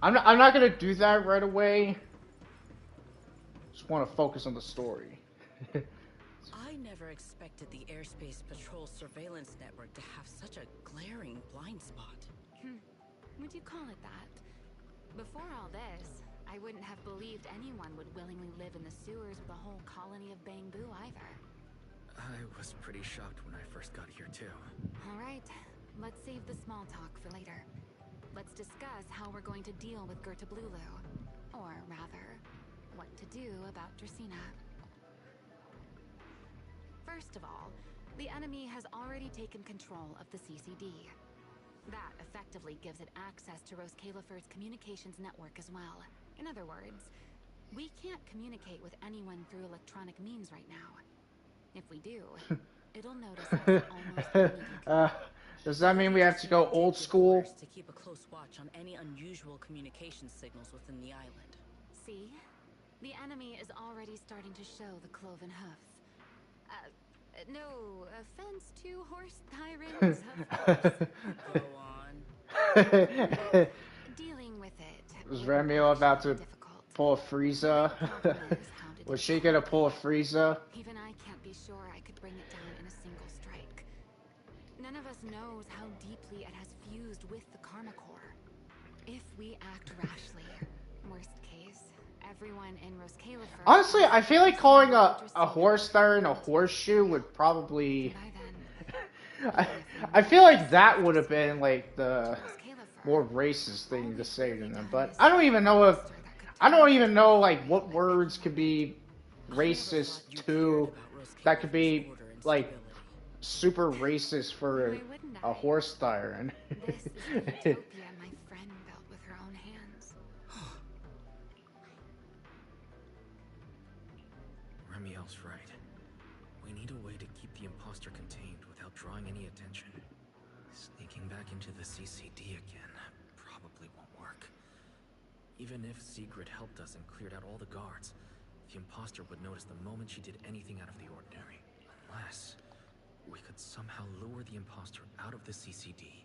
S1: I'm not gonna do that right away. Just want to focus on the story.
S9: I never expected the Airspace Patrol surveillance network to have such a glaring blind spot.
S16: Would you call it that? Before all this, I wouldn't have believed anyone would willingly live in the sewers with a whole colony of Bangbu either.
S4: I was pretty shocked when I first got here too.
S16: All right, let's save the small talk for later. Let's discuss how we're going to deal with Gerta Blulu. Or rather, what to do about Dracena. First of all, the enemy has already taken control of the CCD. That effectively gives it access to Rose Califer's communications network as well. In other words, we can't communicate with anyone through electronic means right now. If we do, it'll notice us almost immediately.
S1: Does that mean we have to go old school?
S9: To keep a close watch on any unusual communication signals within the island.
S16: See? The enemy is already starting to show the cloven hoofs. No offense to horse tyrants, of course.
S9: Go on.
S16: Dealing with it.
S1: Was Remielle about to pull a Frieza? Was she gonna pull a Frieza?
S16: Even I can't be sure I could bring it down in a single strike. None of us knows how deeply it has fused with the Karma Core. If we act rashly, worst case, everyone in Rose Califer...
S1: Honestly, I feel like calling a horse tyrant a horseshoe would probably... I feel like that would have been like the more racist thing to say to them, but I don't even know if... I don't even know like what words could be racist to... that could be like super racist for a horse tyrant.
S16: This is the utopia my friend built with her own hands.
S4: Remielle's right. We need a way to keep the imposter contained without drawing any attention. Sneaking back into the CCD again probably won't work. Even if Sigrid helped us and cleared out all the guards, the imposter would notice the moment she did anything out of the ordinary. Unless we could somehow lure the imposter out of the CCD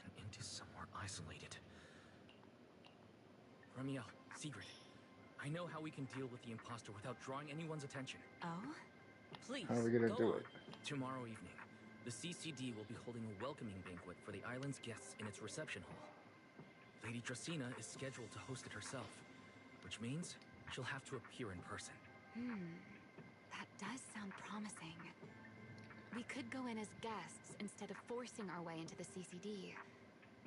S4: and into somewhere isolated. Remielle, Sigrid, I know how we can deal with the imposter without drawing anyone's attention.
S16: Oh?
S9: Please,
S1: How are we gonna do it?
S4: Tomorrow evening, the CCD will be holding a welcoming banquet for the island's guests in its reception hall. Lady Dracena is scheduled to host it herself, which means she'll have to appear in person.
S16: That does sound promising. We could go in as guests instead of forcing our way into the CCD.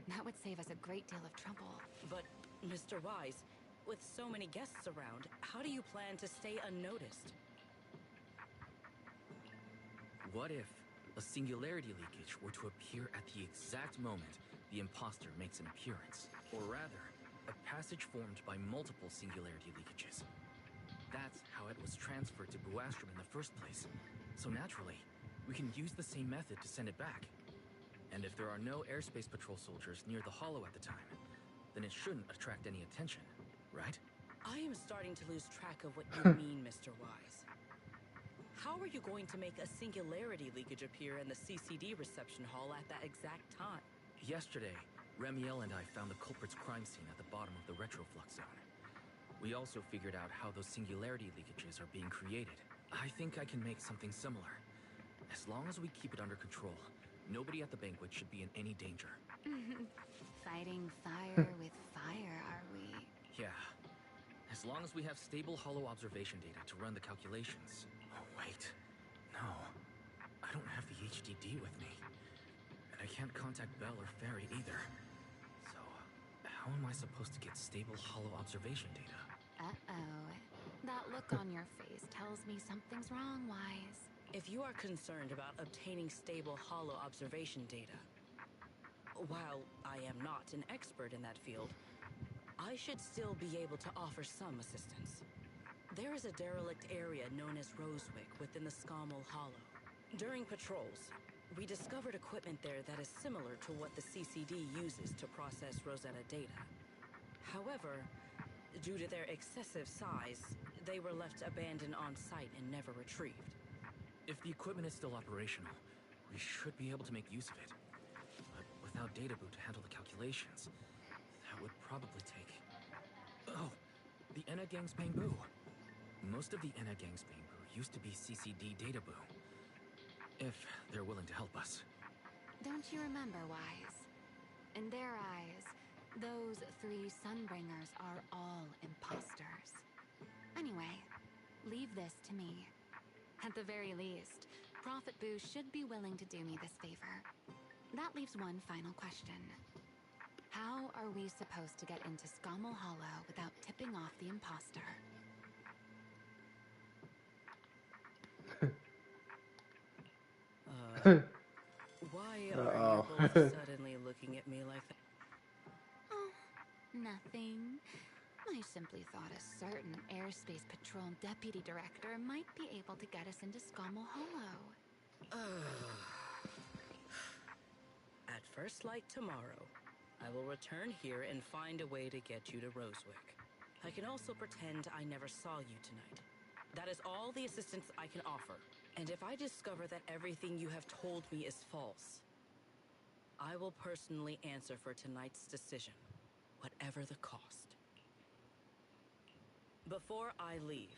S16: That would save us a great deal of trouble.
S9: But, Mr. Wise, with so many guests around, how do you plan to stay unnoticed?
S4: What if a singularity leakage were to appear at the exact moment the imposter makes an appearance? Or rather, a passage formed by multiple singularity leakages. That's how it was transferred to Buastrom in the first place. So naturally, we can use the same method to send it back. And if there are no airspace patrol soldiers near the hollow at the time, then it shouldn't attract any attention, right?
S9: I am starting to lose track of what you mean, Mr. Wise. How are you going to make a singularity leakage appear in the CCD reception hall at that exact time?
S4: Yesterday, Remielle and I found the culprit's crime scene at the bottom of the retroflux zone. We also figured out how those singularity leakages are being created. I think I can make something similar. As long as we keep it under control, nobody at the banquet should be in any danger.
S16: Fighting fire with fire, are we?
S4: Yeah. As long as we have stable hollow observation data to run the calculations. Oh, wait. No. I don't have the HDD with me. And I can't contact Bell or Fairy either. So, how am I supposed to get stable hollow observation data?
S16: Uh-oh. That look on your face tells me something's wrong, Wise.
S9: If you are concerned about obtaining stable hollow observation data, while I am not an expert in that field, I should still be able to offer some assistance. There is a derelict area known as Rosewick within the Scommel Hollow. During patrols, we discovered equipment there that is similar to what the CCD uses to process Rosetta data. However, due to their excessive size, they were left abandoned on site and never retrieved.
S4: If the equipment is still operational, we should be able to make use of it. But without data boot to handle the calculations, that would probably take... Oh, the Enna Gang's Bamboo. Most of the Enna Gang's Bamboo used to be CCD data boo. If they're willing to help us.
S16: Don't you remember, Wise? In their eyes, those 3 Sunbringers are all imposters. Anyway, leave this to me. At the very least, Prophet Boo should be willing to do me this favor. That leaves one final question. How are we supposed to get into Scommel Hollow without tipping off the imposter?
S9: Why are you both suddenly looking at me like that?
S16: Oh, nothing. I simply thought a certain Airspace Patrol Deputy Director might be able to get us into Scommel Hollow.
S9: At first light tomorrow, I will return here and find a way to get you to Rosewick. I can also pretend I never saw you tonight. That is all the assistance I can offer. And if I discover that everything you have told me is false, I will personally answer for tonight's decision, whatever the cost. Before I leave,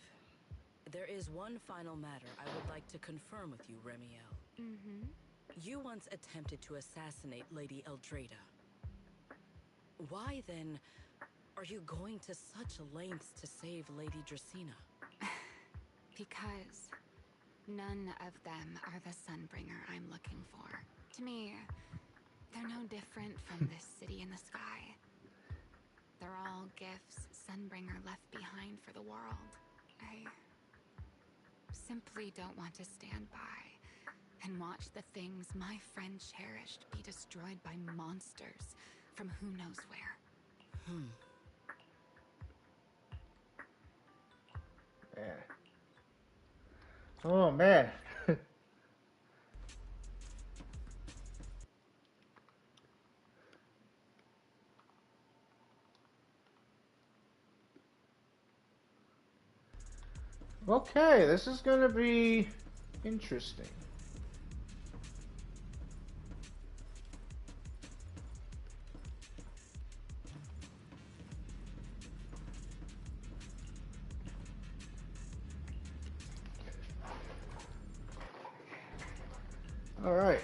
S9: there is one final matter I would like to confirm with you, Remielle. You once attempted to assassinate Lady Eldrada. Why, then, are you going to such lengths to save Lady Dracena?
S16: Because none of them are the Sunbringer I'm looking for. To me, they're no different from this city in the sky. They're all gifts Sunbringer left behind for the world. I simply don't want to stand by and watch the things my friend cherished be destroyed by monsters from who knows where.
S1: Man. Oh, man. Okay, this is gonna be interesting. All right.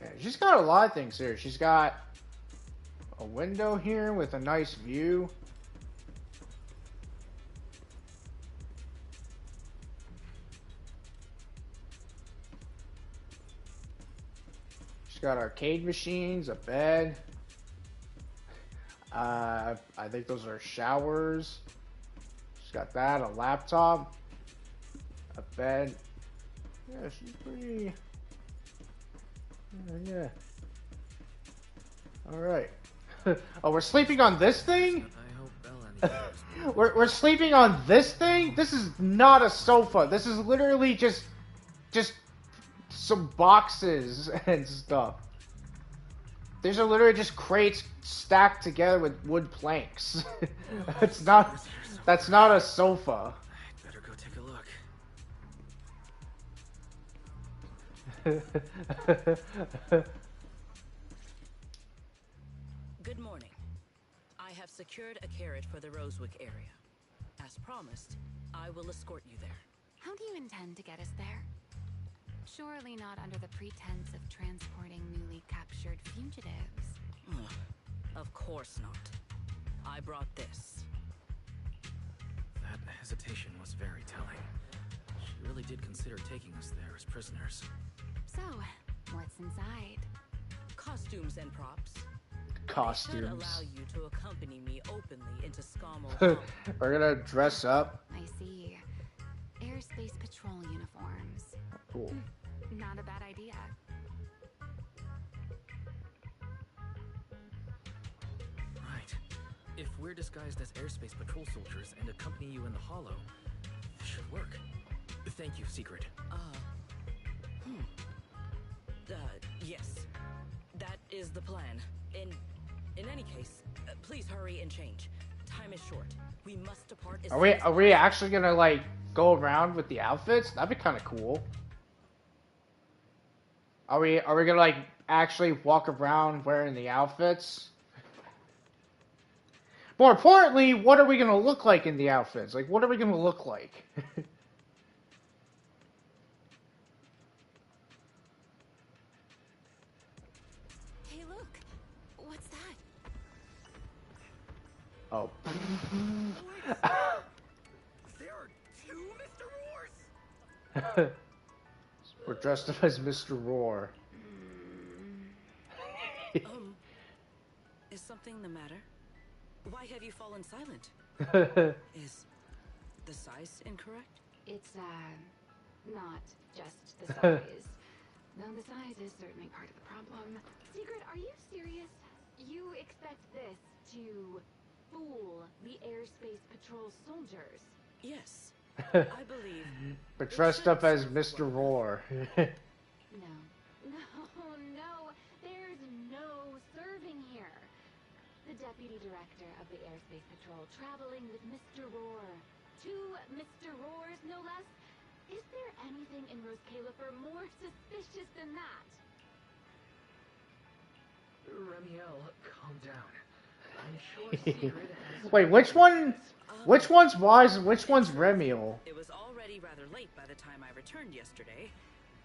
S1: Yeah, she's got a lot of things here. She's got a window here with a nice view. She's got arcade machines, a bed. I think those are showers. She's got that, a laptop, a bed. Yeah, she's pretty... yeah. Alright. Oh, we're sleeping on this thing? We're sleeping on this thing? This is not a sofa. This is literally just some boxes and stuff. These are literally just crates stacked together with wood planks. It's not That's not a sofa.
S4: I'd better go take a look.
S9: Good morning. I have secured a carriage for the Rosewick area. As promised, I will escort you there.
S16: How do you intend to get us there? Surely not under the pretense of transporting newly captured fugitives.
S9: Ugh, of course not. I brought this.
S4: That hesitation was very telling. She really did consider taking us there as prisoners.
S16: So, what's inside?
S9: Costumes and props.
S1: Costumes.
S9: They should allow you to accompany me openly into Scommel Hall.
S1: We're gonna dress up.
S16: I see. Airspace patrol uniforms.
S1: Cool.
S16: Not a bad idea.
S4: Right. If we're disguised as airspace patrol soldiers and accompany you in the hollow, this should work. Thank you, Secret.
S9: Yes. That is the plan. In any case, please hurry and change. Time is short. We must depart as
S1: Are we actually gonna like go around with the outfits? That'd be kind of cool. Are we gonna like actually walk around wearing the outfits? More importantly, what are we gonna look like in the outfits? Like, what are we gonna look like?
S10: Hey, look. What's that?
S1: Oh.
S14: There are two Mr. Roars?
S1: We're dressed up as Mr. Roar.
S9: Is something the matter? Why have you fallen silent? Is the size incorrect?
S16: It's, not just the size. Though the size is certainly part of the problem. Secret, are you serious? You expect this to fool the airspace patrol soldiers?
S9: Yes. I believe.
S1: But dressed up as Mr. Roar.
S16: No. No. There's no serving here. The deputy director of the airspace patrol traveling with Mr. Roar. Two Mr. Roars, no less. Is there anything in Rose Califer more suspicious than that?
S4: Remielle, calm down. I'm sure Secret has...
S1: Wait, which one? Which one's Wise and which one's Remielle?
S9: It was already rather late by the time I returned yesterday,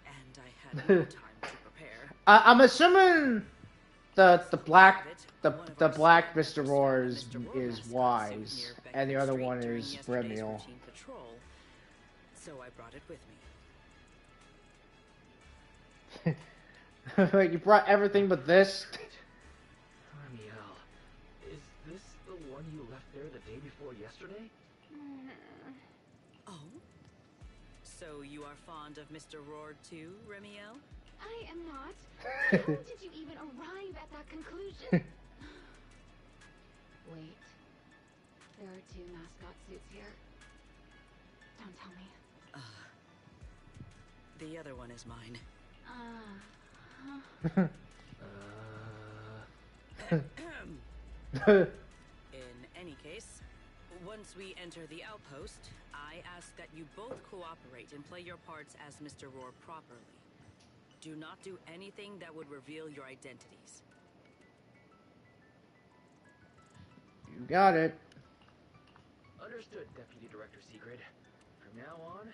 S9: and I had no time to prepare.
S1: I'm assuming the black Mr. Roar is Wise, and the other one is Remielle.
S9: So I brought it with me.
S1: Like, you brought everything but this?
S4: Remielle, is this the one you left there the day before yesterday?
S9: Oh? So you are fond of Mr. Roar too, Remielle?
S16: I am not. How did you even arrive at that conclusion? Wait. There are two mascot suits here. Don't tell me.
S9: The other one is mine. In any case, once we enter the outpost, I ask that you both cooperate and play your parts as Mr. Roar properly. Do not do anything that would reveal your identities.
S1: You got it.
S4: Understood, Deputy Director Secret. From now on...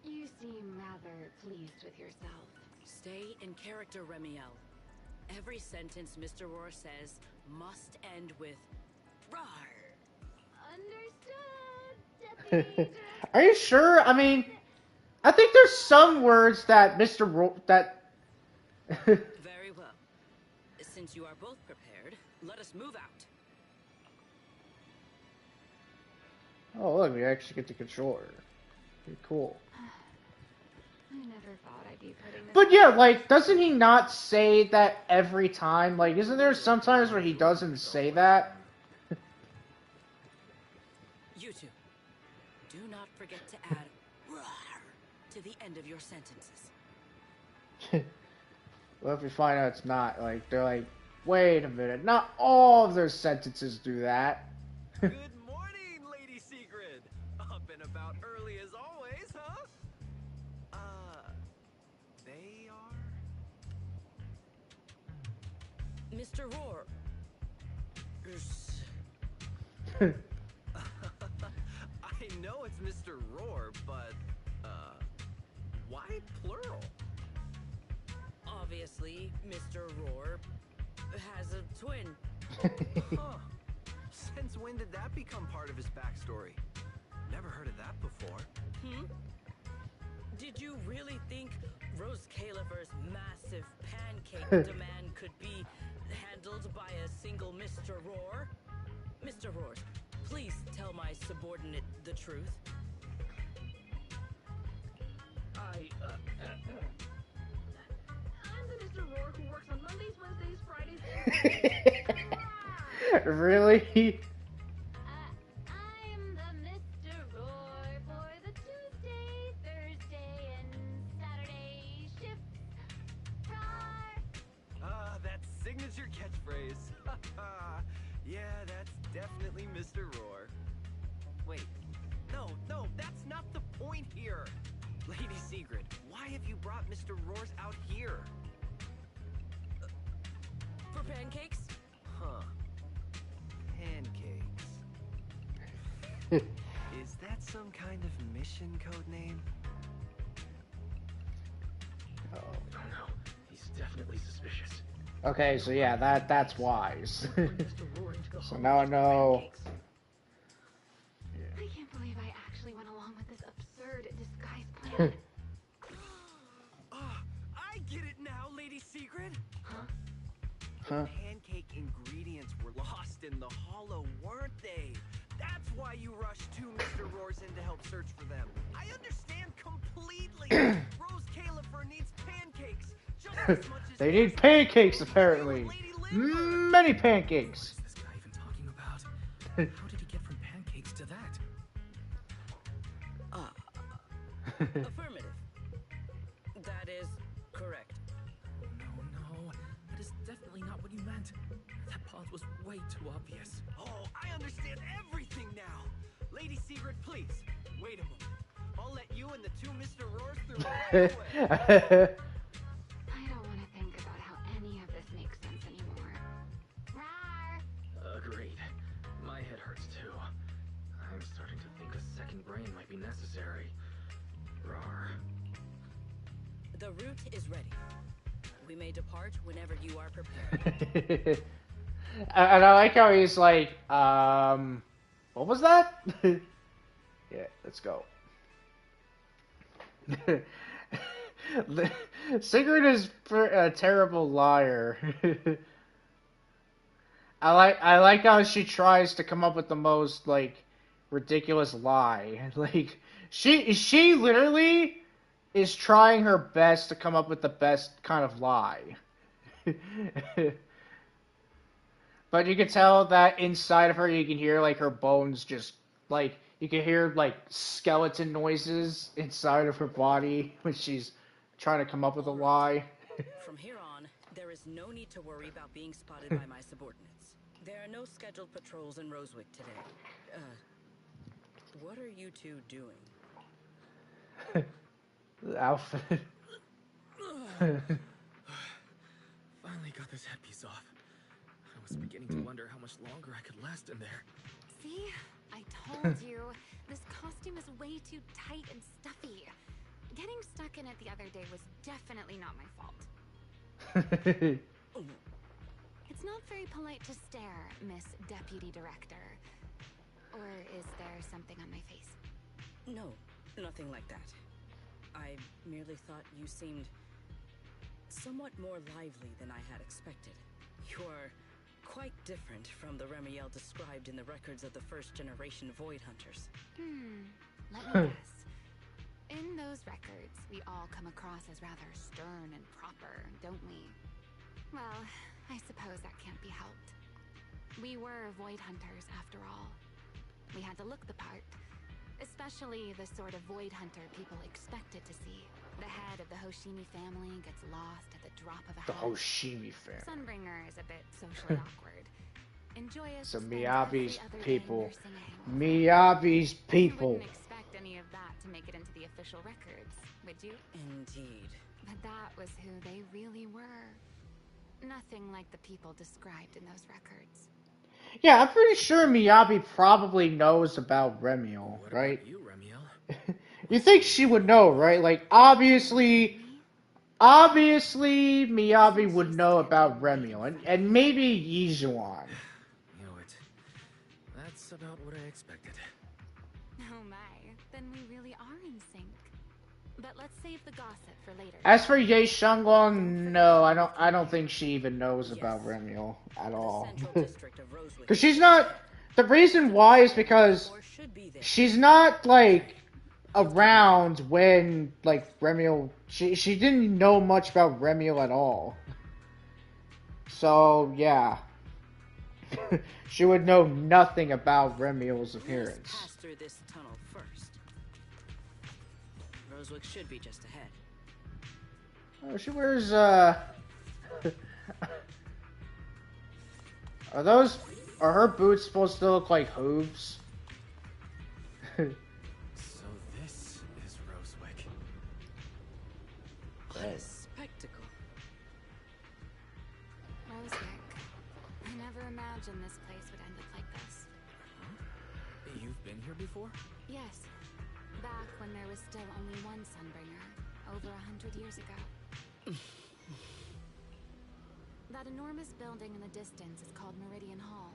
S16: You seem rather pleased with yourself.
S9: Stay in character, Remielle. Every sentence Mr. Roar says must end with "Rawr."
S16: Understood, Deputy.
S1: Are you sure? I mean, I think there's some words that Mr. Roar that.
S9: Very well. Since you are both prepared, let us move out.
S1: Oh, look, we actually get to control her. Pretty cool.
S16: I never thought I'd be putting this.
S1: But yeah, like, doesn't he not say that every time? Like, isn't there sometimes where he doesn't say that?
S9: You two, do not forget to add "rawr" to the end of your sentences.
S1: Well, if we find out it's not, like, they're like, wait a minute, not all of their sentences do that.
S7: Good morning, Lady Secret.
S9: Mr. Roar.
S7: I know it's Mr. Roar, but, why plural?
S9: Obviously, Mr. Roar has a twin.
S7: Huh. Since when did that become part of his backstory? Never heard of that before.
S9: Did you really think Rose Califer's massive pancake demand could be handled by a single Mr. Roar? Mr. Roar, please tell my subordinate the truth.
S17: I'm the Mr. Roar who works on Mondays, Wednesdays, Fridays, and
S1: Really?
S8: I'm the Mr. Roar for the Tuesday, Thursday, and Saturday shifts. Roar!
S7: That signature catchphrase. Yeah, that's definitely Mr. Roar. Wait, no, that's not the point here. Lady Sigrid, why have you brought Mr. Roars out here?
S9: For pancakes?
S7: Huh. Pancakes. Is that some kind of mission code name?
S1: Oh.
S14: No, he's definitely suspicious.
S1: Okay, so yeah, that's wise. So now I know.
S16: I can't believe I actually went along with this absurd disguise plan.
S7: I get it now, Lady Sigrid.
S1: Huh?
S7: Pancake ingredients were lost in the hollow, weren't they? That's why you rushed two Mr. Roars in to help search for them. I understand completely. Rose Califer needs pancakes just as much as
S1: They need pancakes, apparently. Many pancakes.
S4: What is this guy even talking about? How did he get from pancakes to that?
S9: Affirmative. That is correct.
S4: No, that is definitely not what you meant. That pause was way too obvious.
S7: Oh, I understand everything now. Lady Sigrid, please, wait a moment. I'll let you and the two Mr. Roars through right away.
S16: I don't want to think about how any of this makes sense anymore.
S8: Roar!
S4: Agreed. My head hurts too. I'm starting to think a second brain might be necessary. Rawr.
S9: The route is ready. We may depart whenever you are prepared.
S1: And I like how he's like, what was that? Yeah, let's go. Sigrid is a terrible liar. I like how she tries to come up with the most like ridiculous lie. Like she literally is trying her best to come up with the best kind of lie. But you can tell that inside of her you can hear like her bones just like you can hear like skeleton noises inside of her body when she's trying to come up with a lie.
S9: From here on, there is no need to worry about being spotted by my subordinates. There are no scheduled patrols in Rosewick today. What are you two doing?
S1: The outfit.
S4: Finally got this headpiece off. I was beginning to wonder how much longer I could last in there.
S16: See? I told you. This costume is way too tight and stuffy. Getting stuck in it the other day was definitely not my fault. It's not very polite to stare, Miss Deputy Director. Or is there something on my face?
S9: No, nothing like that. I merely thought you seemed somewhat more lively than I had expected. You're quite different from the Remielle described in the records of the first-generation Void Hunters.
S16: Let me guess. In those records, we all come across as rather stern and proper, don't we? Well, I suppose that can't be helped. We were Void Hunters, after all. We had to look the part. Especially the sort of Void Hunter people expected to see. The head of the Hoshimi family gets lost at the drop of a hat.
S1: The Hoshimi family.
S16: Sunbringer is a bit socially awkward. Enjoyous.
S1: So
S16: spends
S1: Miyabi's
S16: every other day
S1: people.
S16: nursing a hangover.
S1: Miyabi's
S16: You
S1: people.
S16: wouldn't expect any of that to make it into the official records, would you?
S9: Indeed.
S16: But that was who they really were. Nothing like the people described in those records.
S1: Yeah, I'm pretty sure Miyabi probably knows about Remielle,
S4: What
S1: right?
S4: about you, Remielle?
S1: You think she would know, right? Like, obviously Miyabi would know about Remielle, and maybe Yizuan.
S4: Knew it. That's about what I expected.
S16: Oh my, then we really are in sync. But let's save the gossip for later.
S1: As for Ye Shenglong, no, I don't think she even knows about Remielle at all. Because she's not. The reason why is because she's not like around when like Remielle. She didn't know much about Remielle at all. So yeah, she would know nothing about Remielle's appearance.
S9: Pass through this tunnel first. Rosewick should be just ahead.
S1: Oh, she wears Are her boots supposed to look like hooves?
S4: So this is Rosewick.
S9: What a spectacle.
S16: Rosewick. I never imagined this place would end up like this.
S4: Huh? You've been here before?
S16: Yes. Back when there was still only one Sunbringer, over 100 years ago. That enormous building in the distance is called Meridian Hall.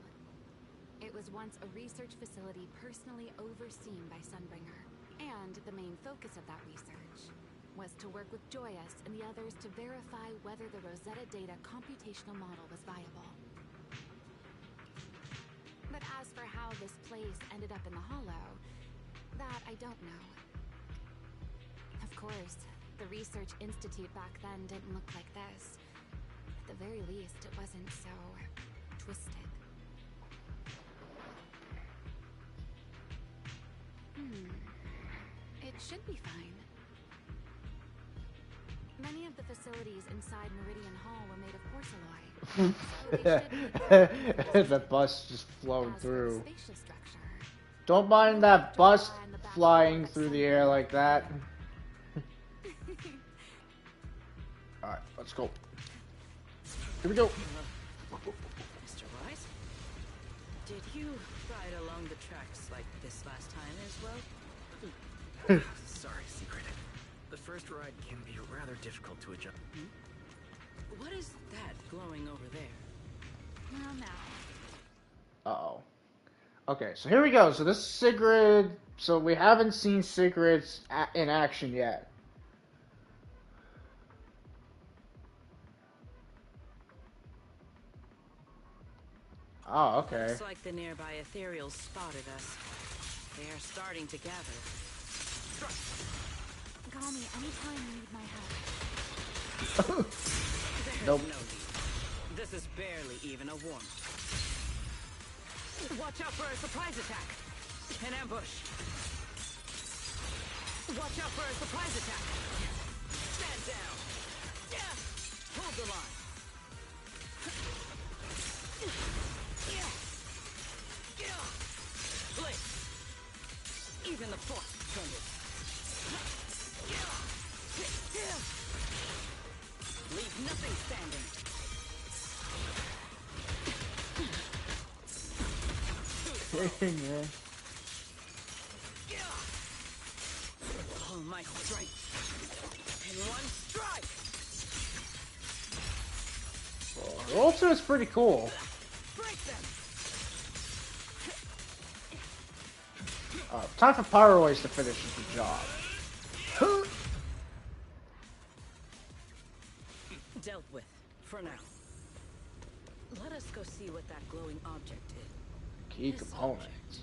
S16: It was once a research facility personally overseen by Sunbringer. And the main focus of that research was to work with Joyous and the others to verify whether the Rosetta Data computational model was viable. But as for how this place ended up in the Hollow, that I don't know. Of course, the Research Institute back then didn't look like this. At the very least, it wasn't so twisted. It should be fine. Many of the facilities inside Meridian Hall were made of porcelain.
S1: The bus just flowed through. Don't mind that bus flying through the air like that. Alright, let's go. Here we go.
S9: Mr. Wise? Did you ride along the tracks like this last time as well?
S4: Sorry, Secret. The first ride can be rather difficult to adjust.
S9: What is that glowing over there?
S16: Well, now.
S1: Uh-oh. Okay, so here we go. So this is Sigrid. So we haven't seen Sigrid in action yet. Oh, okay.
S9: Looks like the nearby ethereals spotted us. They are starting to gather.
S16: Call me anytime you need my help.
S9: There's
S1: Nope.
S9: no need. This is barely even a warm. Watch out for a surprise attack. An ambush. Watch out for a surprise attack. Stand down. Hold the line. Blade. Even the force trembles. Leave nothing standing. All my strength in one strike.
S1: The ultimate's pretty cool.
S9: Break them.
S1: Time for Pyroids to finish the job.
S9: Dealt with, for now. Let us go see what that glowing object is.
S1: Key
S9: This
S1: component.
S9: object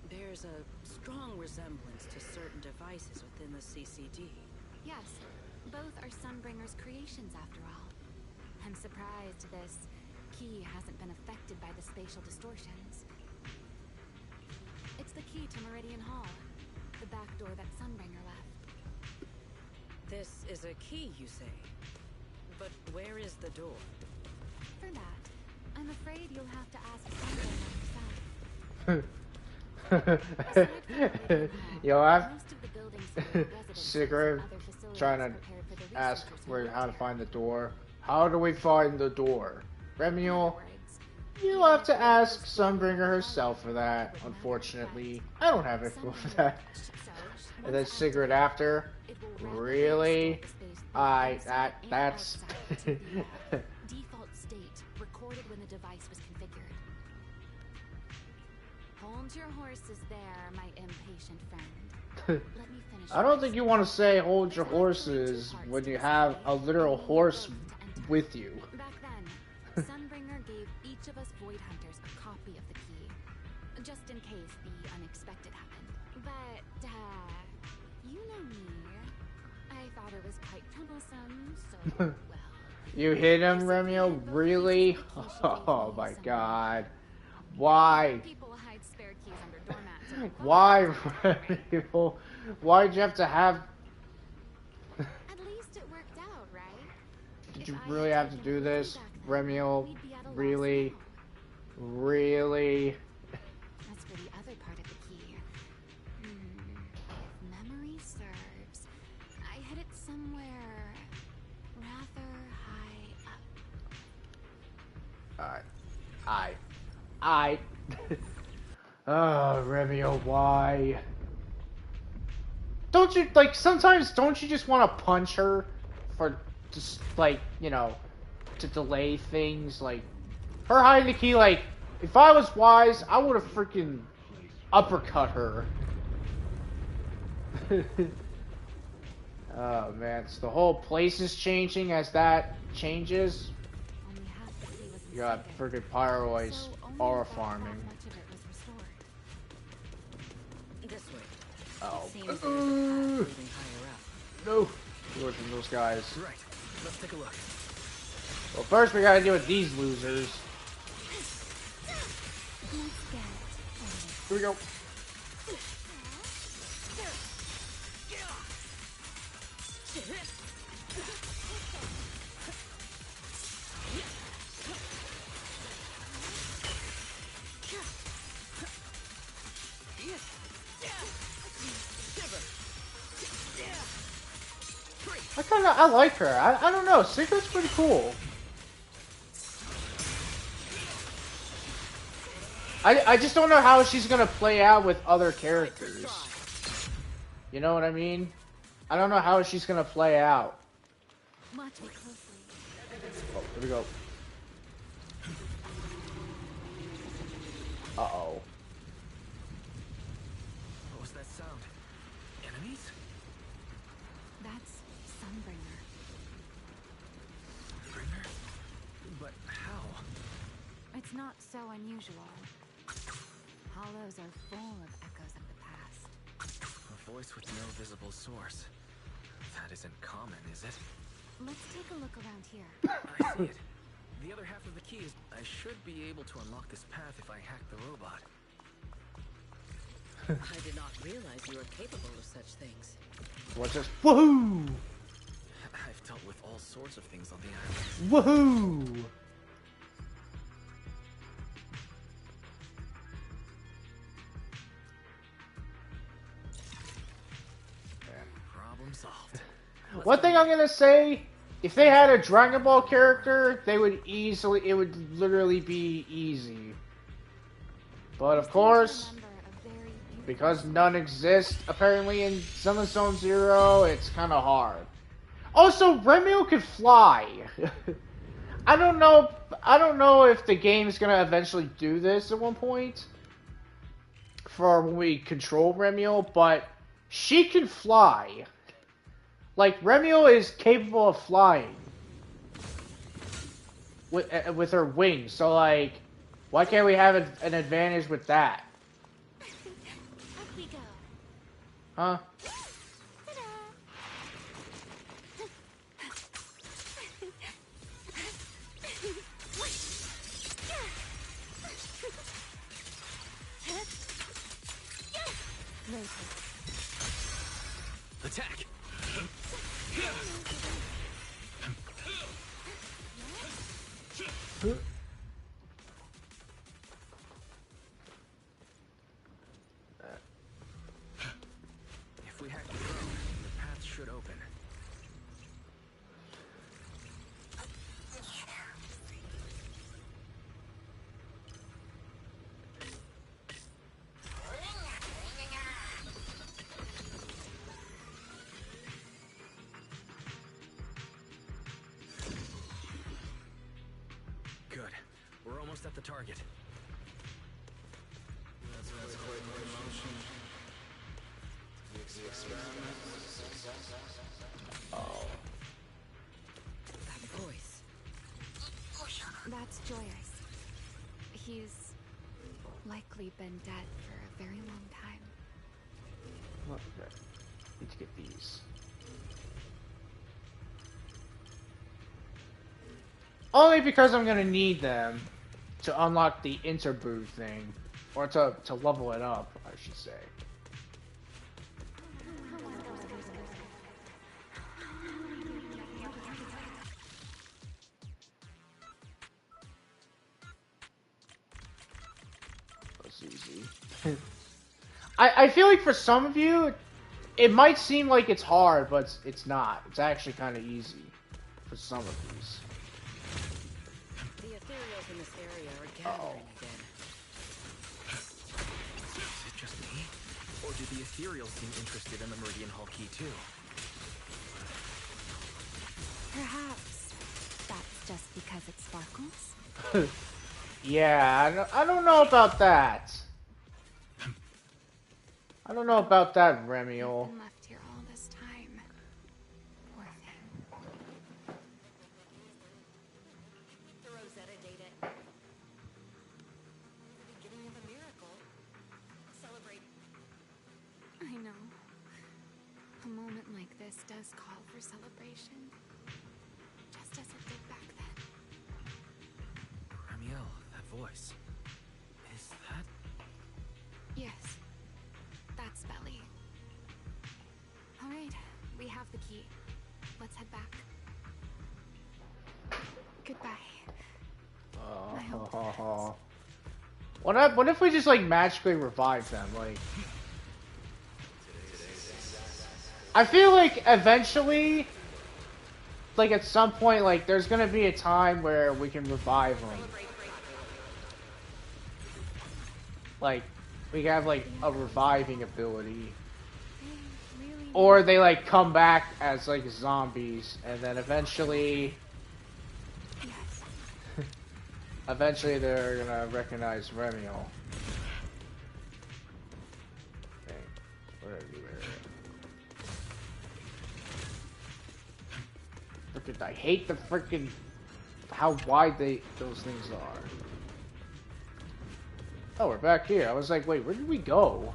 S9: bears a strong resemblance to certain devices within the CCD.
S16: Yes, both are Sunbringer's creations after all. I'm surprised this key hasn't been affected by the spatial distortions. It's the key to Meridian Hall, the back door that Sunbringer left.
S9: This is a key, you say? But where is the door?
S16: For that, I'm afraid you'll have to ask Sunbringer himself.
S1: Yo, I'm
S16: Most of the buildings were residences
S1: Sigrid
S16: and other facilities
S1: trying to
S16: prepared for the
S1: ask
S16: researchers who
S1: where
S16: worked
S1: how to
S16: here.
S1: find the door. How do we find the door? Remielle, you'll have to ask Sunbringer herself for that, unfortunately. I don't have info for that. And then cigarette after? Really? That's...
S5: Default state recorded when the device was configured. Hold your horses there, my impatient friend. Let me finish.
S1: I don't think you want to say hold your horses when you have a literal horse with you.
S5: Back then, Sunbringer gave each of us Void Hunters a copy of the key, just in case the unexpected happened. But, you know me. I thought it was quite troublesome, so, well...
S1: You hit him, Remielle? Really? Oh my god. Why?
S5: People hide spare keys under doormats.
S1: Why, Remielle? Why'd you have to have...
S5: At least it worked out, right?
S1: Did you really have to do this, Remielle? Really? Really?
S5: As for the other part of the key, if memory serves, I hid it somewhere rather high up.
S1: Oh, Remielle, why? Don't you, like, sometimes don't you just want to punch her for just, like, you know, to delay things? Like, her hiding the key, like, if I was wise, I would have freaking uppercut her. Oh, man, so the whole place is changing as that changes. You got freaking pyroids aura farming.
S9: This way.
S1: Oh.
S9: Seems there's a path leading higher up.
S1: No. More than those guys.
S4: Right. Let's take a look.
S1: Well, first we gotta deal with these losers. Here we go. I like her. I don't know. Secret's pretty cool. I just don't know how she's gonna play out with other characters. You know what I mean? I don't know how she's gonna play out.
S5: Watch me closely.
S1: Oh, here we go. Uh-oh.
S4: What was that sound? Enemies?
S5: That's Sunbringer.
S4: Sunbringer? But how?
S5: It's not so unusual. Hollows are full of echoes of the past.
S4: A voice with no visible source. That isn't common, is it?
S5: Let's take a look around here.
S4: I see it. The other half of the key is... I should be able to unlock this path if I hack the robot.
S9: I did not realize you were capable of such things.
S1: What's this? Woohoo!
S4: I've dealt with all sorts of things on the island.
S1: Woohoo!
S4: Problem solved.
S1: One thing I'm gonna say, if they had a Dragon Ball character, they would easily, it would literally be easy. But of course, because none exist apparently in Zenless Zone Zero, it's kind of hard. Also, Remielle could fly. I don't know if the game's gonna eventually do this at one point for when we control Remielle, but she can fly. Like, Remielle is capable of flying with her wings, so like, why can't we have an advantage with that?
S5: Up we go.
S1: Huh?
S4: Attack! If we hack the road, the path should open. almost at the target.
S15: That's a quick motion. The experiment was a success.
S1: Oh.
S9: That voice.
S16: That's Joyous. He's likely been dead for a very long time.
S1: Okay. Need to get these. Only because I'm gonna need them to unlock the interbrew thing. Or to level it up, I should say. That's easy. I feel like for some of you, it might seem like it's hard, but it's not. It's actually kind of easy for some of these.
S9: The ethereals in this area are gathering again.
S4: Is it just me? Or do the ethereals seem interested in the Meridian Hall key too?
S16: Perhaps that's just because it sparkles?
S1: Yeah, I don't know about that. I don't know about that, Remielle.
S16: Been left here all this time. Poor thing.
S12: The Rosetta data. The beginning of a miracle. Celebrate.
S16: I know. A moment like this does call for celebration. Just as it did back then.
S4: Remielle, that voice. Is that...
S16: Yes. That's Belly. Alright, we have the key. Let's head back. Goodbye.
S1: What if we just like magically revive them? Like, I feel like eventually, like at some point, like there's gonna be a time where we can revive them. Like, we have like a reviving ability. Or they like come back as like zombies, and then eventually, eventually they're gonna recognize Remielle. Okay, we're everywhere. Frickin', I hate the frickin' how wide those things are. Oh, we're back here. I was like, wait, where did we go?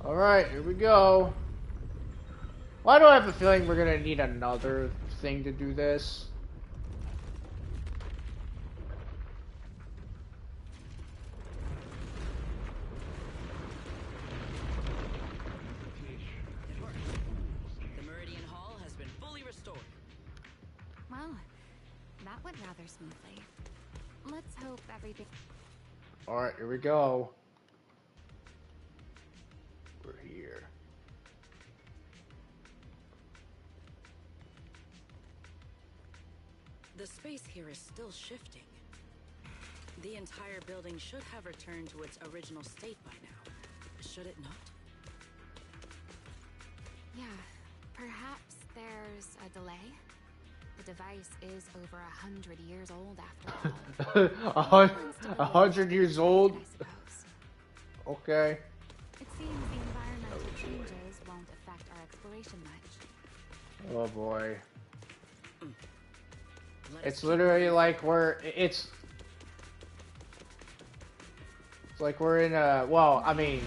S1: Alright, here we go. Why do I have a feeling we're gonna need another thing to do this?
S9: It worked. The Meridian Hall has been fully restored.
S16: Well, that went rather smoothly. Let's hope everything...
S1: Alright, here we go. We're here.
S9: The space here is still shifting. The entire building should have returned to its original state by now. Should it not?
S16: Yeah, perhaps there's a delay. The device is over 100 years old after all.
S1: 100 years old? Okay.
S16: It seems the environmental changes won't affect our exploration much.
S1: Oh boy. It's literally like it's like we're in a, well, I mean,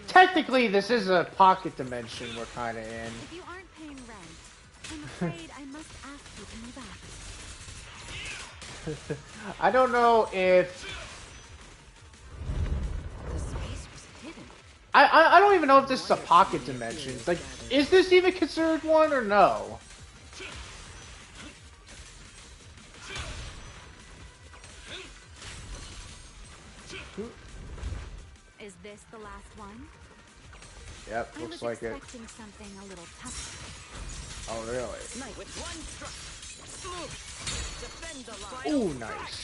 S1: technically this is a pocket dimension we're kind of in.
S16: If you aren't paying rent, I'm afraid I must ask you to move out.
S1: I don't know if...
S9: The space was hidden.
S1: I don't even know if this is a pocket dimension. Like, is this even considered one or no?
S16: Is this the last one?
S1: Yep, looks like it.
S16: I was expecting something a little tougher.
S1: Oh, really?
S9: Night with one struck. Defend the line.
S1: Ooh, nice.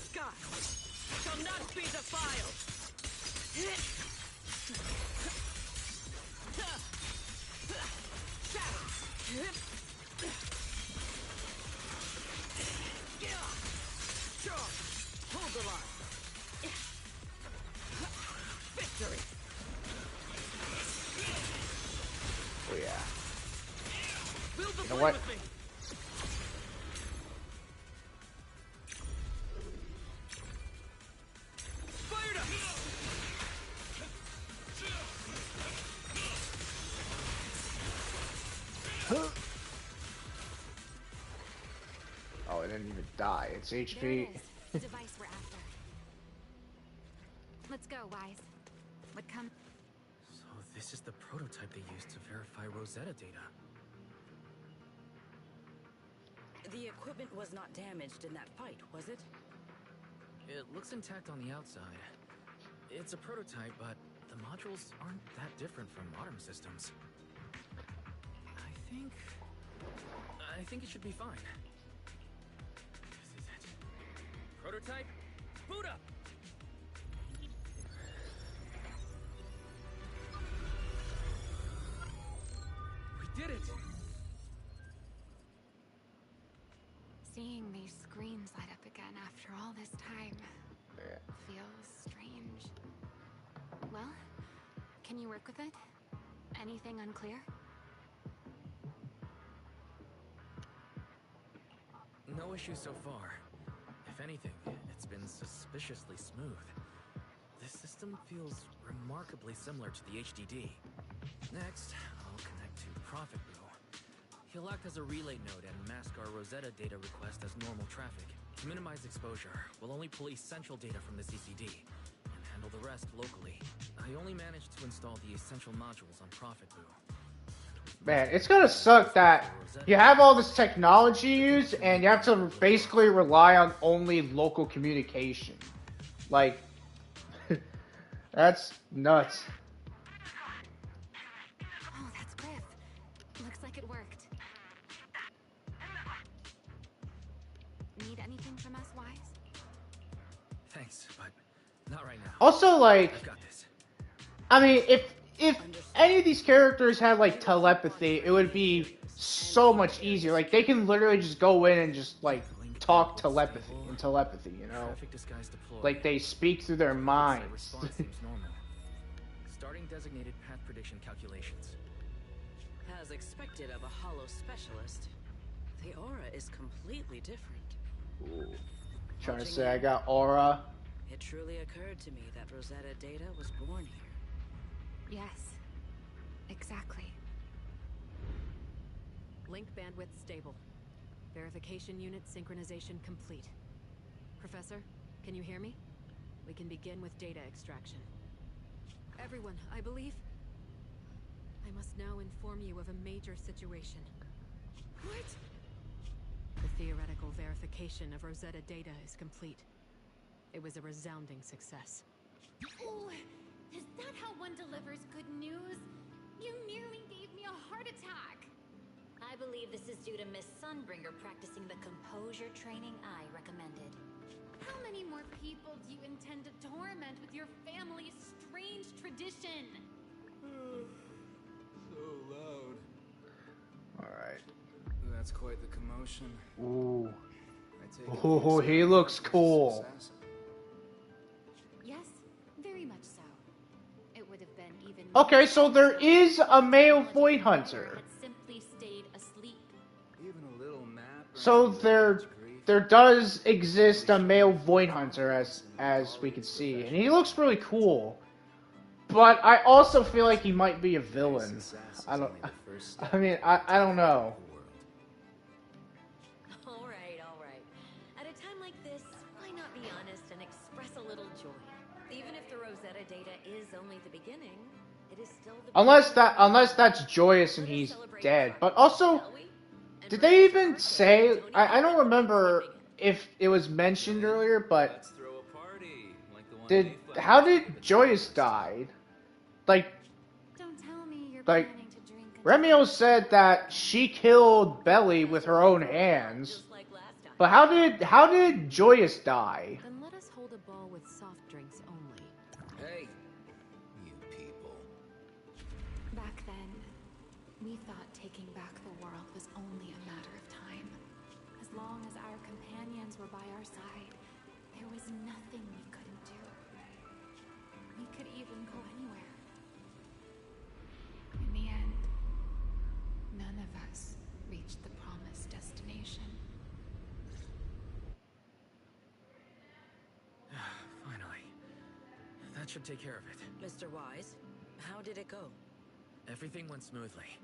S9: Sky shall not be defiled.
S1: You know what? Oh, it didn't even die. It's HP.
S16: There it is. The device we're after. Let's go, Wise. What come?
S4: So this is the prototype they used to verify Rosetta data.
S9: The equipment was not damaged in that fight, was it?
S4: It looks intact on the outside. It's a prototype, but the modules aren't that different from modern systems. I think it should be fine. This is it. Prototype, boot up! We did it!
S16: Seeing these screens light up again after all this time feels strange. Well, can you work with it? Anything unclear?
S4: No issues so far. If anything, it's been suspiciously smooth. This system feels remarkably similar to the HDD. Next, I'll connect to Prophet Boo. He'll act as a relay node and mask our Rosetta data request as normal traffic. To minimize exposure, we'll only pull essential data from the CCD and handle the rest locally. I only managed to install the essential modules on Prophet Boo.
S1: Man, it's gonna suck that you have all this technology used and you have to basically rely on only local communication. Like, that's nuts.
S16: Oh, that's Griff. Looks like it worked. Need anything from us, Wise?
S4: Thanks, but not right now.
S1: Also, like,
S4: I've got this.
S1: I mean, if any of these characters had like telepathy, it would be so much easier. Like, they can literally just go in and just like talk telepathy, you know? Like, they speak through their minds.
S4: Response seems normal. Starting designated path prediction calculations.
S9: As expected of a hollow specialist, the aura is completely different.
S1: Ooh. Trying to say I got aura.
S9: It truly occurred to me that Rosetta data was born here.
S5: Yes, exactly.
S10: Link bandwidth stable. Verification unit synchronization complete. Professor, can you hear me? We can begin with data extraction. Everyone, I believe... I must now inform you of a major situation. What? The theoretical verification of Rosetta data is complete. It was a resounding success.
S13: Oh, is that how one delivers good news? You nearly gave me a heart attack.
S12: I believe this is due to Miss Sunbringer practicing the composure training I recommended.
S13: How many more people do you intend to torment with your family's strange tradition?
S7: So loud.
S1: Alright.
S7: That's quite the commotion.
S1: Ooh.
S7: I take it
S1: Oh, he looks cool.
S13: Yes, very much so. It would have been even
S1: Okay, so there is a male void hunter.
S13: had simply stayed asleep.
S7: Even a little map.
S1: So there does exist a male void hunter as we can see, and he looks really cool. But I also feel like he might be a villain. I don't know.
S12: All right. At a time like this, why not be honest and express a little joy? Even if the Rosetta data is only the beginning, it is still the
S1: Unless that's Joyous and he's dead. But also, did they even say? I don't remember if it was mentioned earlier, but how did Joyous die? Like,
S13: Don't tell me you're
S1: like
S13: planning to drink
S1: Remielle said that she killed Belly with her own hands. But how did Joyous die?
S10: Then let us hold a ball with soft drinks only.
S7: Hey, you people.
S16: Back then, we thought taking back the world was only a matter of time. As long as our companions were by our side, there was nothing we couldn't do. We could even go anywhere. In the end, none of us reached
S4: That should take care of it.
S9: Mr. Wise, how did it go?
S4: Everything went smoothly.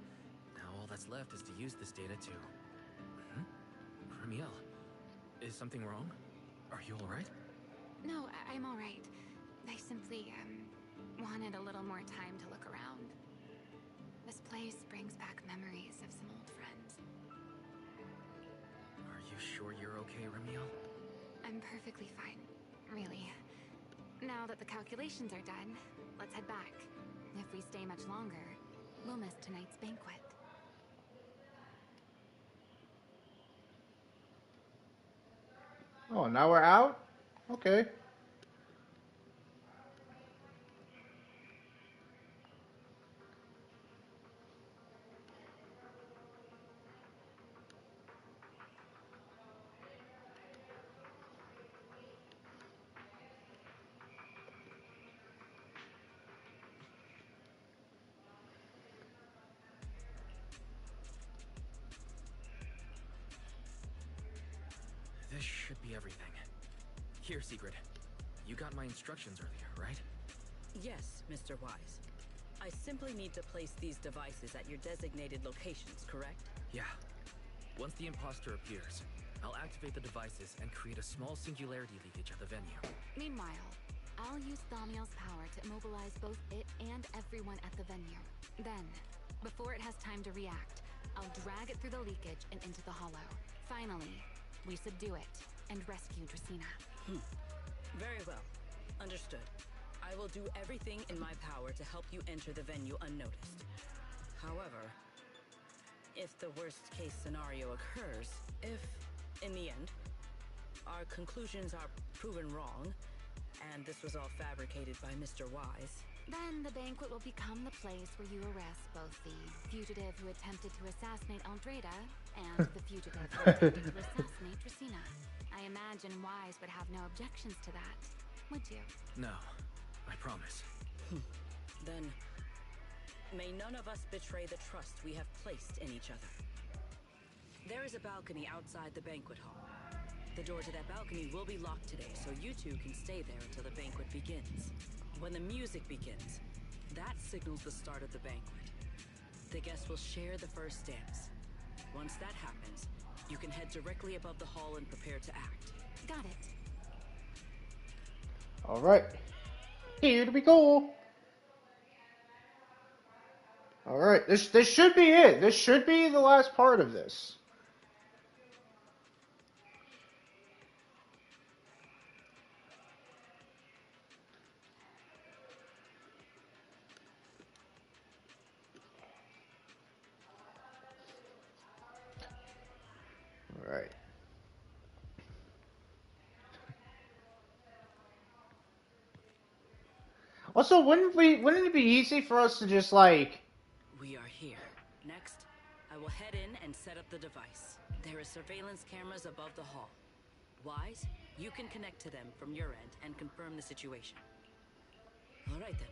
S4: Now all that's left is to use this data to... Remielle, is something wrong? Are you alright?
S16: No, I'm alright. I simply, wanted a little more time to look around. This place brings back memories of some old friends.
S4: Are you sure you're okay, Remielle?
S16: I'm perfectly fine, really. Now that the calculations are done, let's head back. If we stay much longer, we'll miss tonight's banquet.
S1: Oh, now we're out? Okay.
S4: This should be everything. Here, Secret. You got my instructions earlier, right?
S9: Yes, Mr. Wise. I simply need to place these devices at your designated locations, correct?
S4: Yeah. Once the imposter appears, I'll activate the devices and create a small singularity leakage at the venue.
S16: Meanwhile, I'll use Thaumiel's power to immobilize both it and everyone at the venue. Then, before it has time to react, I'll drag it through the leakage and into the hollow. Finally, we subdue it and rescue Dracena.
S9: Very well. Understood. I will do everything in my power to help you enter the venue unnoticed. However, if the worst case scenario occurs, if, in the end, our conclusions are proven wrong, and this was all fabricated by Mr. Wise,
S16: then the banquet will become the place where you arrest both the fugitive who attempted to assassinate Aldreda and the fugitive who attempted to assassinate Dracena. I imagine Wise would have no objections to that, would you?
S4: No, I promise.
S9: Then may none of us betray the trust we have placed in each other. There is a balcony outside the banquet hall. The door to that balcony will be locked today, so you two can stay there until the banquet begins. When the music begins, that signals the start of the banquet. The guests will share the first dance. Once that happens, you can head directly above the hall and prepare to act.
S16: Got it.
S1: Alright. Here we go. Alright, this should be it. This should be the last part of this. Alright. Also, wouldn't it be easy for us to just like...
S9: We are here. Next, I will head in and set up the device. There are surveillance cameras above the hall. Wise, you can connect to them from your end and confirm the situation. Alright then.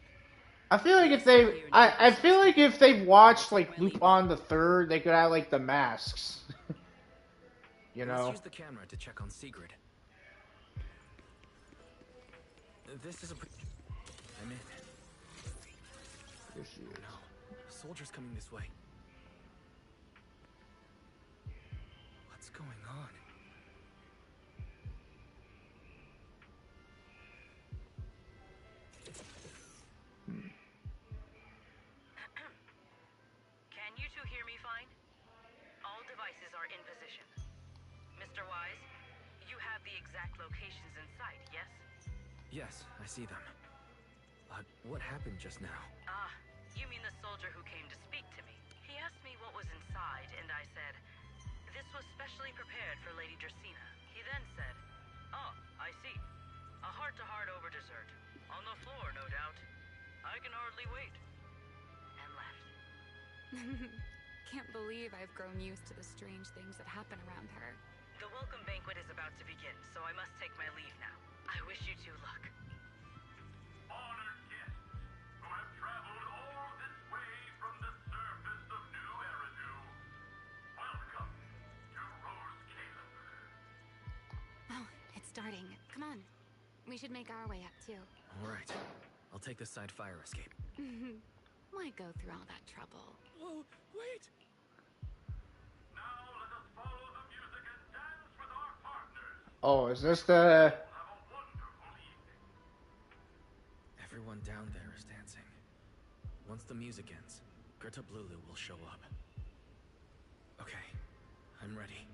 S1: I feel like if they... I feel like if they've watched like Lupin the Third, they could have like the masks. You know?
S4: Let's use the camera to check on Sigrid. This is a... I'm in.
S1: There she is.
S4: No. Soldiers coming this way. What's going on?
S9: Can you two hear me fine? All devices are in position. Mr. Wise, you have the exact locations in sight, yes?
S4: Yes, I see them. But what happened just now?
S9: Ah, you mean the soldier who came to speak to me. He asked me what was inside, and I said, this was specially prepared for Lady Dracena. He then said, oh, I see. A heart-to-heart over dessert. On the floor, no doubt. I can hardly wait. And left.
S16: Can't believe I've grown used to the strange things that happen around her.
S9: The welcome banquet is about to begin, so I must take my leave now. I wish you two luck.
S15: Honored guests who have traveled all this way from the surface of New Eridu, welcome to Rose Caleb.
S16: Oh, it's starting. Come on. We should make our way up, too.
S4: All right. I'll take the side fire escape.
S16: Why go through all that trouble?
S14: Whoa, wait!
S1: Oh, is this the...
S4: Everyone down there is dancing. Once the music ends, Gerta Blulu will show up. Okay, I'm ready.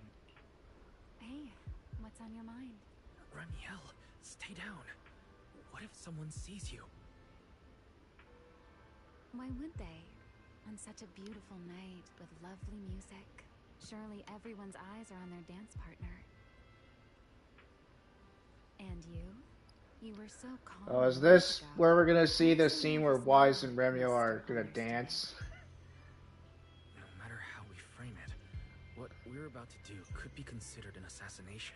S5: Hey, what's on your mind?
S4: Remielle, stay down. What if someone sees you?
S5: Why would they? On such a beautiful night with lovely music. Surely everyone's eyes are on their dance partner. And you? You were so calm.
S1: Oh, is this where we're gonna see the scene where Wise and Remielle are gonna dance?
S4: No matter how we frame it, what we're about to do could be considered an assassination.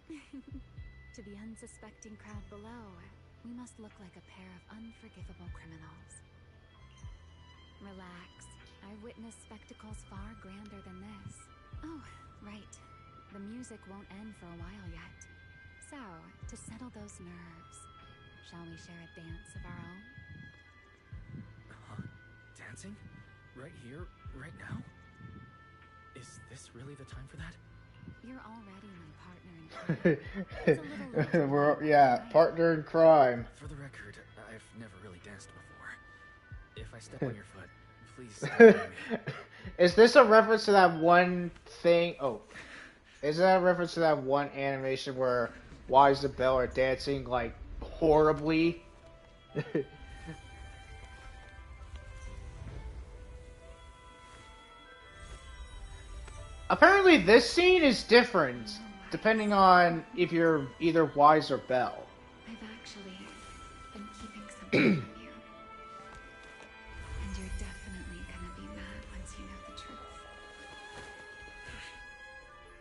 S5: To the unsuspecting crowd below, we must look like a pair of unforgivable criminals. Relax. I've witnessed spectacles far grander than this. Oh, right. The music won't end for a while yet. So, to settle those nerves, shall we share a dance of our own?
S4: Huh? Dancing? Right here? Right now? Is this really the time for that?
S5: You're already my partner in crime. It's a little
S1: We're, yeah, partner in crime.
S4: For the record, I've never really danced before. If I step on your foot, please stop me.
S1: Is this a reference to that one thing? Oh, is that a reference to that one animation where Wise and Belle are dancing like horribly? Apparently this scene is different depending on if you're either Wise or Belle.
S16: I've actually been keeping something from you. And you're definitely gonna be mad once you know the truth.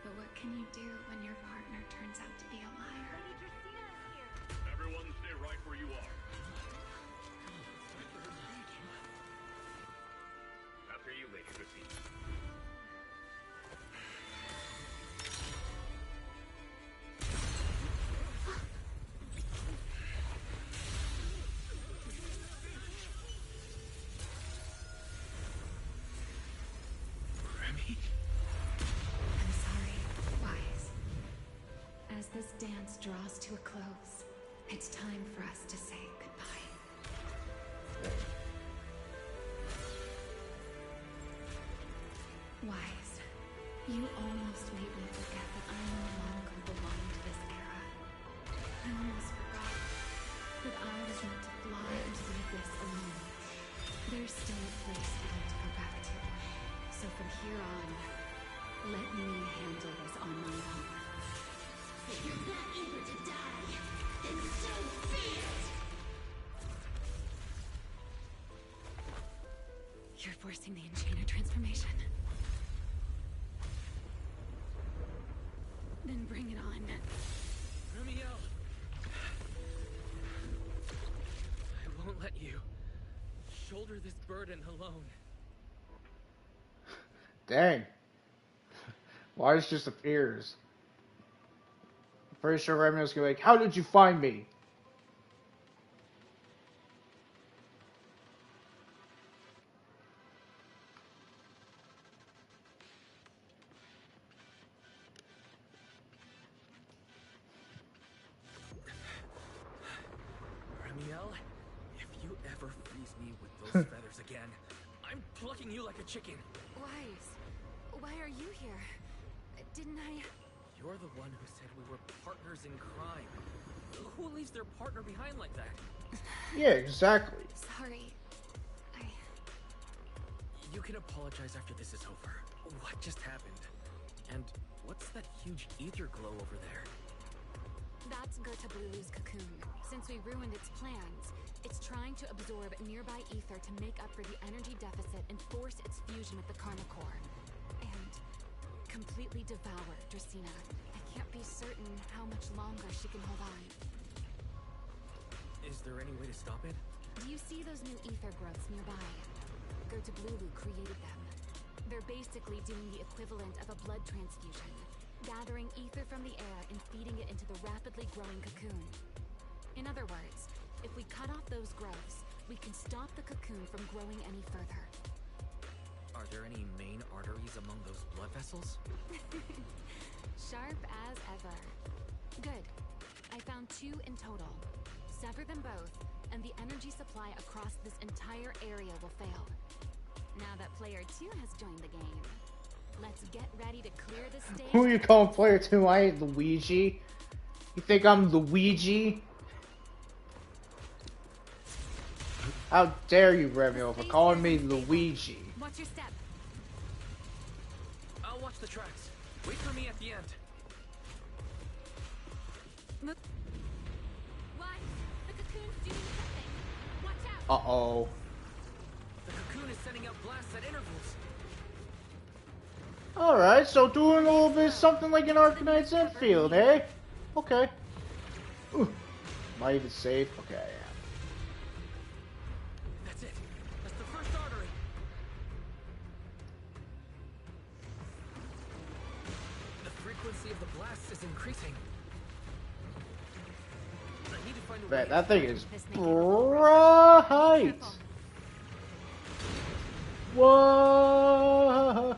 S16: But what can you do when your partner turns out to be a liar?
S15: Everyone stay right where you are. After you, Lady Christine.
S16: I'm sorry, Wise. As this dance draws to a close, it's time for us to say goodbye. Wise, you almost made me forget that I no longer belong to this era. I almost forgot that I was meant to fly into the abyss alone. There's still a place I want to go back to. So from here on, let me handle this on my own.
S12: If you're not eager to die, then so be it!
S16: You're forcing the Enchanted transformation. Then bring it on.
S14: Remielle! I won't let you shoulder this burden alone.
S1: Dang. Wise just appears. I'm pretty sure Remielle's gonna be like, how did you find me?
S4: Remielle, if you ever freeze me with those feathers again, I'm plucking you like a chicken.
S5: Wise, why are you here? Didn't I...
S4: You're the one who said we were partners in crime. Who leaves their partner behind like that?
S1: Yeah, exactly.
S5: Sorry.
S4: You can apologize after this is over. What just happened? And what's that huge ether glow over there?
S5: That's Gerta Blulu's cocoon. Since we ruined its plans, it's trying to absorb nearby ether to make up for the energy deficit and force its fusion with the Karma Core. And completely devour Dracena. I can't be certain how much longer she can hold on.
S4: Is there any way to stop it?
S5: Do you see those new ether growths nearby? Gerta Blulu created them. They're basically doing the equivalent of a blood transfusion, gathering ether from the air and feeding it into the rapidly growing cocoon. In other words, If we cut off those growths, we can stop the cocoon from growing any further.
S4: Are there any main arteries among those blood vessels?
S5: Sharp as ever. Good. I found 2 in total. Sever them both, and the energy supply across this entire area will fail. Now that player 2 has joined the game, let's get ready to clear the stage.
S1: Who are you calling player 2? I ain't Luigi. You think I'm Luigi? How dare you, Remielle, for calling me Luigi?
S5: Watch your step.
S4: I'll watch the tracks. Wait for me at the end.
S5: Why? The cocoon's doing something. Watch out.
S1: Uh-oh.
S4: The cocoon is sending out blasts at intervals.
S1: Alright, so doing a little bit something like an Arcanine Zenfield, eh? Okay. Ooh. Am I even safe? Okay, I am.
S4: That's it. That's the first artery. The frequency of the blast is increasing. I need to find a way.
S1: Man, that thing is bright. Whoa!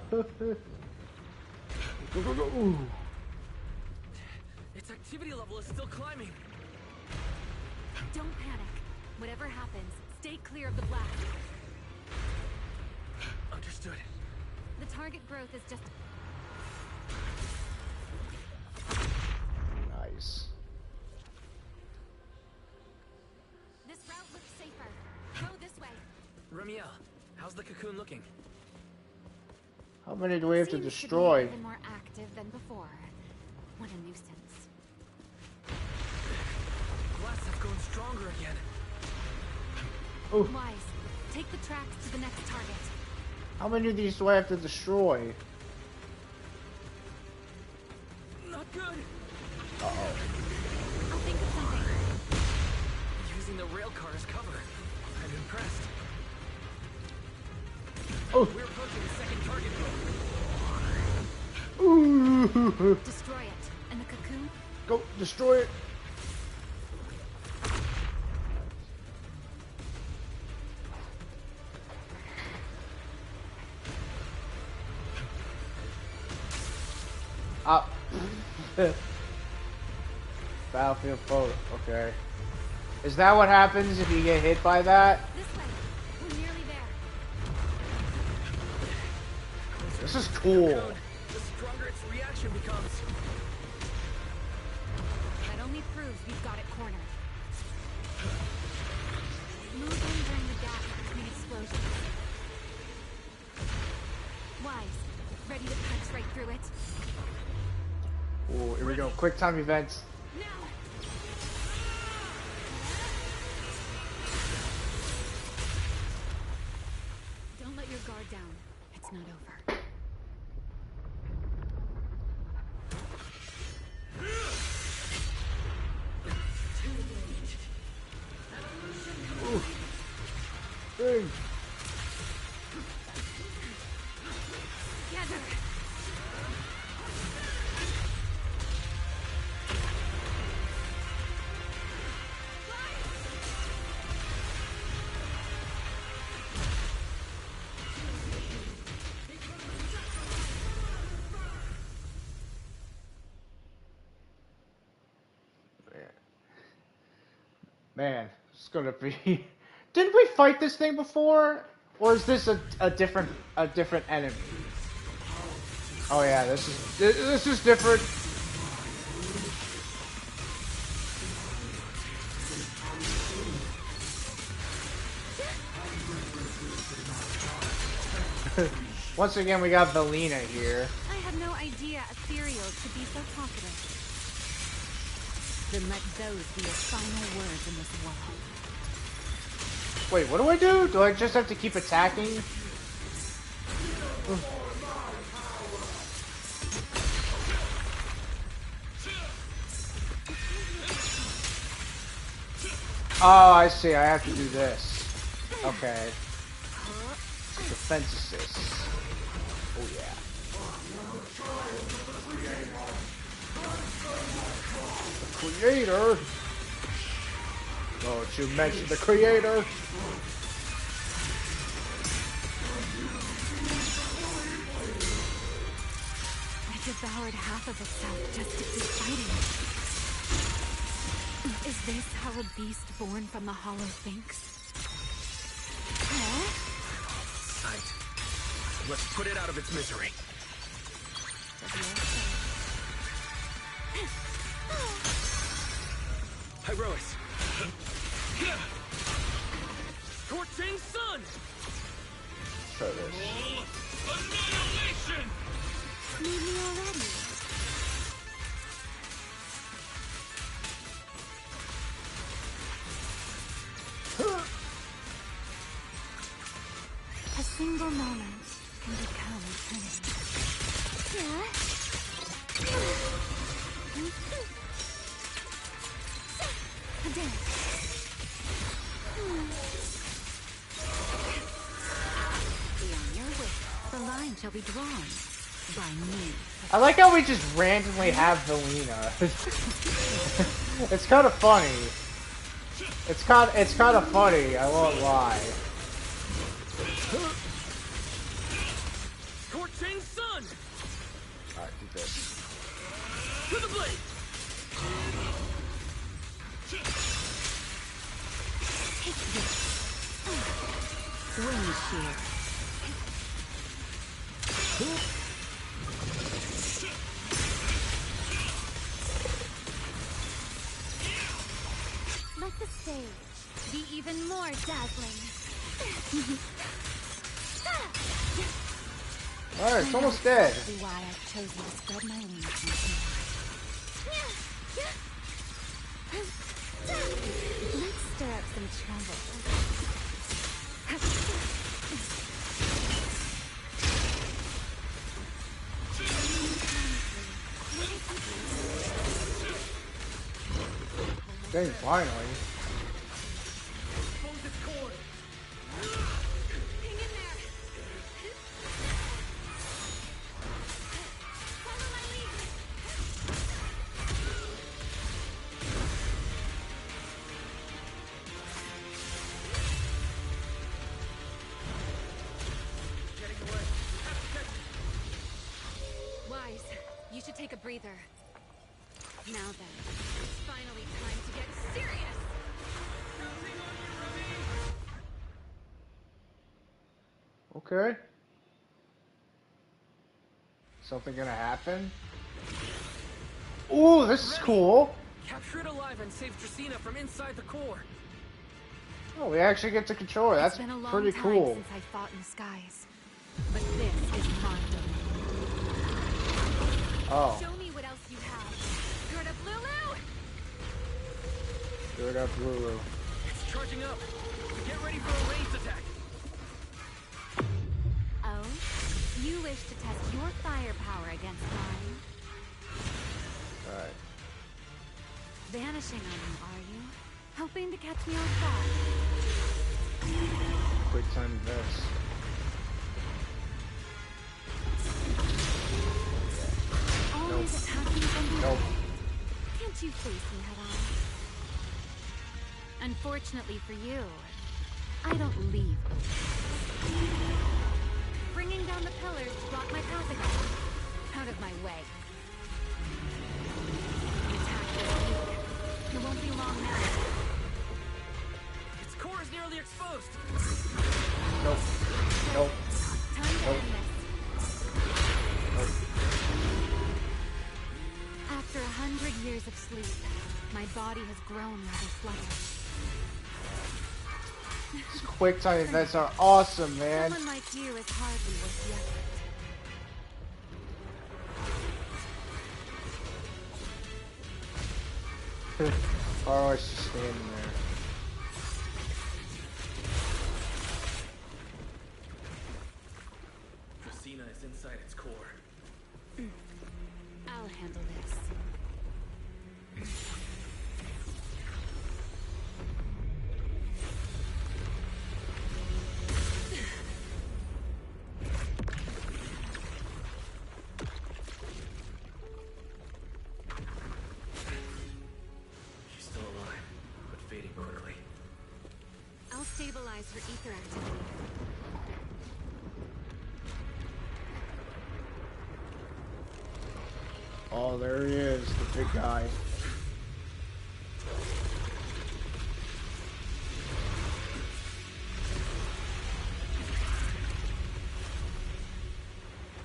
S1: Ooh.
S4: Its activity level is still climbing.
S5: Don't panic. Whatever happens, stay clear of the blast.
S4: Understood.
S5: The target growth is just...
S1: Nice.
S5: This route looks safer. Go this way.
S4: Remielle, how's the cocoon looking?
S1: How many do we have to
S5: Seems
S1: destroy?
S5: To be even more active than before. What a nuisance.
S4: Blasts have grown stronger again.
S1: Ooh.
S5: Wise, take the tracks to the next target.
S1: How many of these do I have to destroy?
S4: Not good.
S1: Uh-oh.
S5: I'll think of something.
S4: Using the rail car as cover. I'm impressed.
S1: Oh.
S4: We're approaching the second target.
S1: Ooh.
S5: Destroy it. And the cocoon?
S1: Go, destroy it. Up. Battlefield photo. Okay. Is that what happens if you get hit by that?
S5: This way. We're nearly there.
S1: This is cool.
S4: The stronger its reaction becomes.
S5: That only proves we've got it cornered. Move in during the gap between explosions. Wise, ready to punch right through it.
S1: Oh, here we go. Quick time events.
S5: Now. Don't let your guard down. It's not over.
S1: Ooh. Dang.
S5: Together.
S1: Man, it's gonna be. Didn't we fight this thing before, or is this a different enemy? Oh yeah, this is different. Once again, we got Velina here.
S5: I had no idea ethereals could be so talkative. Then let those be your final words in this world.
S1: Wait, what do I do? Do I just have to keep attacking? Oh, I see. I have to do this. Okay. Defense assist. Oh yeah. The creator. Don't you mention the creator?
S16: It devoured half of itself just to keep fighting. Is this how a beast born from the hollow thinks?
S14: Sight. Let's put it out of its misery. Hyrois. Scorching sun!
S1: Try this.
S14: Annihilation!
S13: Need me already.
S16: A single moment can become eternity. Be on your way. The line shall be drawn by me.
S1: I like how we just randomly have velina. It's kind of funny. It's kind of funny. I won't lie.
S14: Scorching sun!
S1: Alright, do this.
S14: To the blade!
S16: Take this. Wind shear.
S13: Let the stage be even more dazzling.
S1: Alright, it's almost dead.
S16: Exactly why I've chosen to spread my wings. Let's stir up some trouble.
S1: Dang, finally.
S16: Wise, you should take a breather. Now then, it's finally time to get serious!
S1: Okay. Something gonna happen? Ooh, this is cool.
S14: Capture it alive and save Dracena from inside the core.
S1: Oh, we actually get to control her. That's
S16: It's been a long
S1: pretty
S16: time
S1: cool.
S16: since I fought in the skies. But this is my domain.
S1: Oh.
S16: Show me what else you have. Gird up, Lulu!
S1: Good up, Lulu.
S14: It's charging up. Get ready for a ranged attack.
S16: Oh? You wish to test your firepower against mine?
S1: Alright.
S16: Vanishing on you, are you? Hoping to catch me off guard?
S1: Quick time vest.
S16: Always attacking from behind.
S1: Nope.
S16: Can't you face me head on? Unfortunately for you, I don't leave. Bringing down the pillars to block my path again. Out of my way. The attack is weak. It won't be long now.
S14: Its core is nearly exposed.
S1: Nope. Nope.
S16: Time to
S1: Nope.
S16: end this.
S1: Nope.
S16: After 100 years of sleep, my body has grown rather sluggish.
S1: These quick time events are awesome, man.
S16: Someone like you is hardly worth the effort.
S1: Oh, it's just standing there.
S14: Dracena is inside its core.
S16: I'll handle this.
S14: She's still alive, but fading quickly.
S16: analyze her ether activity.
S1: Oh, there he is, the big guy.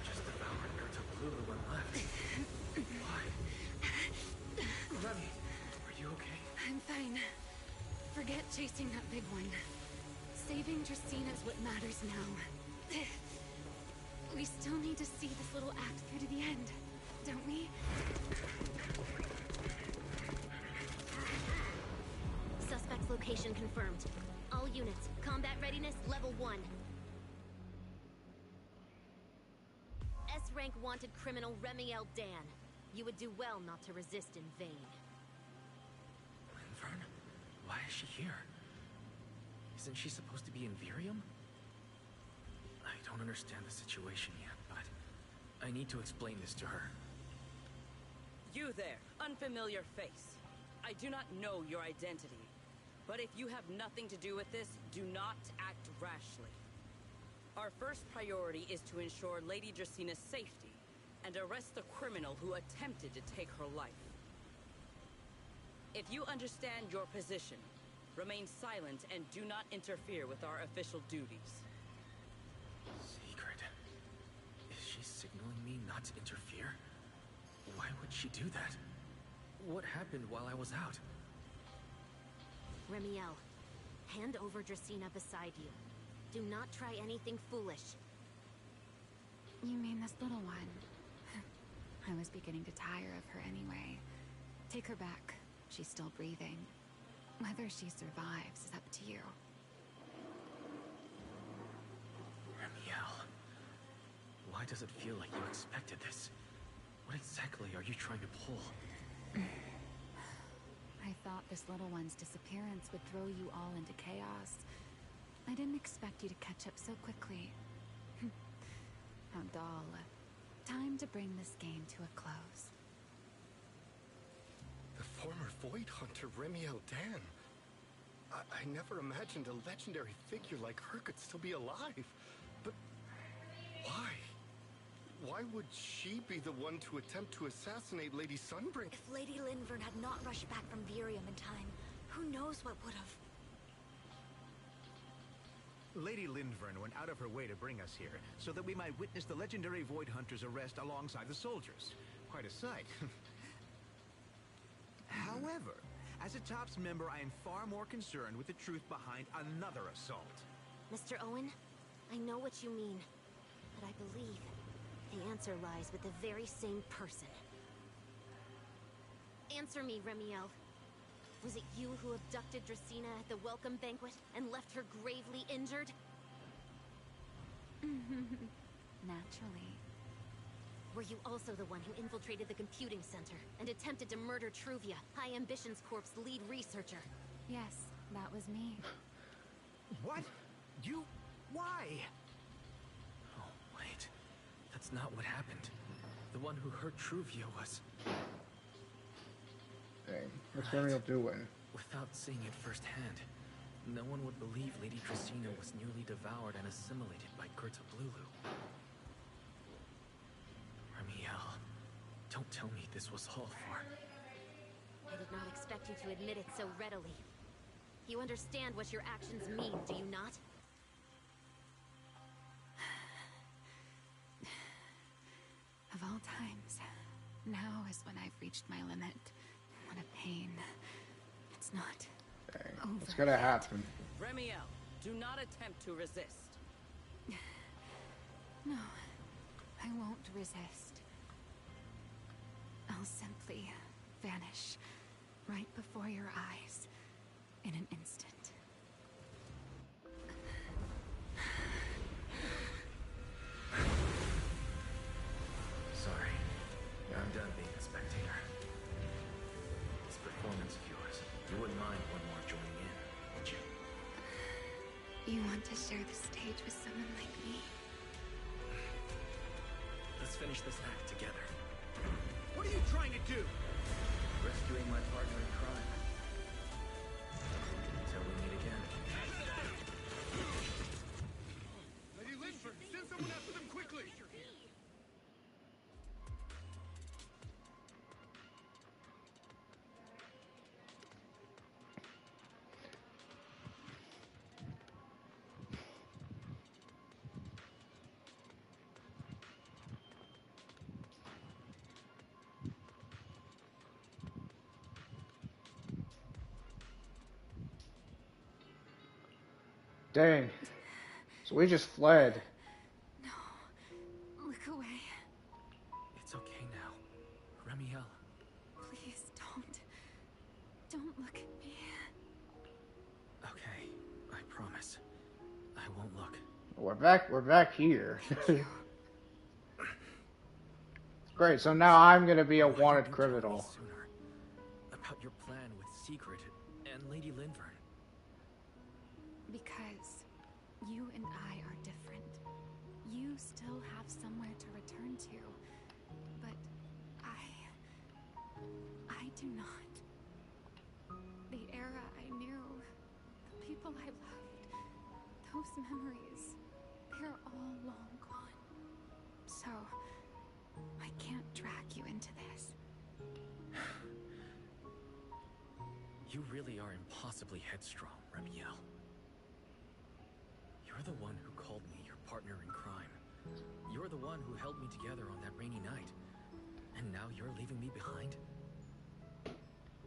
S4: Just devoured Gerta Blue and left. Why? Remy, are you okay?
S16: I'm fine. Forget chasing that big one. Saving Dracena is what matters now. We still need to see this little act through to the end, don't we?
S2: Suspect's location confirmed. All units, combat readiness level 1. S-rank wanted criminal Remielle Dan. You would do well not to resist in vain.
S4: Linvern? Why is she here? Isn't she supposed to be in Virium? I don't understand the situation yet, but I need to explain this to her.
S9: You there, unfamiliar face. I do not know your identity. But if you have nothing to do with this, do not act rashly. Our first priority is to ensure Lady Dracena's safety and arrest the criminal who attempted to take her life. If you understand your position, remain silent and do not interfere with our official duties.
S4: Secret? Is she signaling me not to interfere? Why would she do that? What happened while I was out?
S2: Remielle, hand over Dracena beside you. Do not try anything foolish.
S16: You mean this little one? I was beginning to tire of her anyway. Take her back. She's still breathing. Whether she survives is up to you.
S4: Remielle, why does it feel like you expected this? What exactly are you trying to pull?
S16: I thought this little one's disappearance would throw you all into chaos. I didn't expect you to catch up so quickly. How dull. Time to bring this game to a close.
S6: The former Void Hunter Remielle Dan. I never imagined a legendary figure like her could still be alive. But why? Why would she be the one to attempt to assassinate Lady Sunbreak?
S13: If Lady Linvern had not rushed back from Virium in time, who knows what would have.
S18: Lady Linvern went out of her way to bring us here, so that we might witness the legendary Void Hunter's arrest alongside the soldiers. Quite a sight. However, as a TOPS member, I am far more concerned with the truth behind another assault.
S2: Mr. Owen, I know what you mean, but I believe the answer lies with the very same person. Answer me, Remielle. Was it you who abducted Dracena at the welcome banquet and left her gravely injured?
S16: Naturally.
S2: Were you also the one who infiltrated the computing center and attempted to murder Truvia, High Ambitions Corp's lead researcher?
S16: Yes, that was me.
S18: What? You? Why?
S4: Oh, wait. That's not what happened. The one who hurt Truvia was...
S1: Dang, what's Remielle doing?
S4: Without seeing it firsthand, no one would believe Lady Dracena was nearly devoured and assimilated by Gerta Blulu. Remielle, don't tell me this was all for...
S2: I did not expect you to admit it so readily. You understand what your actions mean, do you not?
S16: Of all times, now is when I've reached my limit. What a pain. It's not over.
S1: What's gonna happen?
S9: Remielle, do not attempt to resist.
S16: No, I won't resist. I'll simply vanish right before your eyes in an instant.
S4: Sorry. I'm done being a spectator. This performance of yours, you wouldn't mind one more joining in, would you?
S16: You want to share the stage with someone like me?
S4: Let's finish this act together.
S18: What are you trying to do?
S4: Rescuing my partner in crime. Until we meet again.
S1: Dang. So we just fled.
S16: No. Look away.
S4: It's okay now. Remielle.
S16: Please don't. Don't look at me.
S4: Okay, I promise. I won't look.
S1: We're back here.
S16: Thank you.
S1: Great, so now I'm gonna be a
S4: Why
S1: wanted
S4: didn't you tell me
S1: criminal.
S4: sooner about your plan with Secret and Lady Linvern?
S16: Because you and I are different. You still have somewhere to return to, but I do not. The era I knew, the people I loved, those memories, they're all long gone. So, I can't drag you into this.
S4: You really are impossibly headstrong, Remielle. You're the one who called me your partner in crime. You're the one who held me together on that rainy night. And now you're leaving me behind?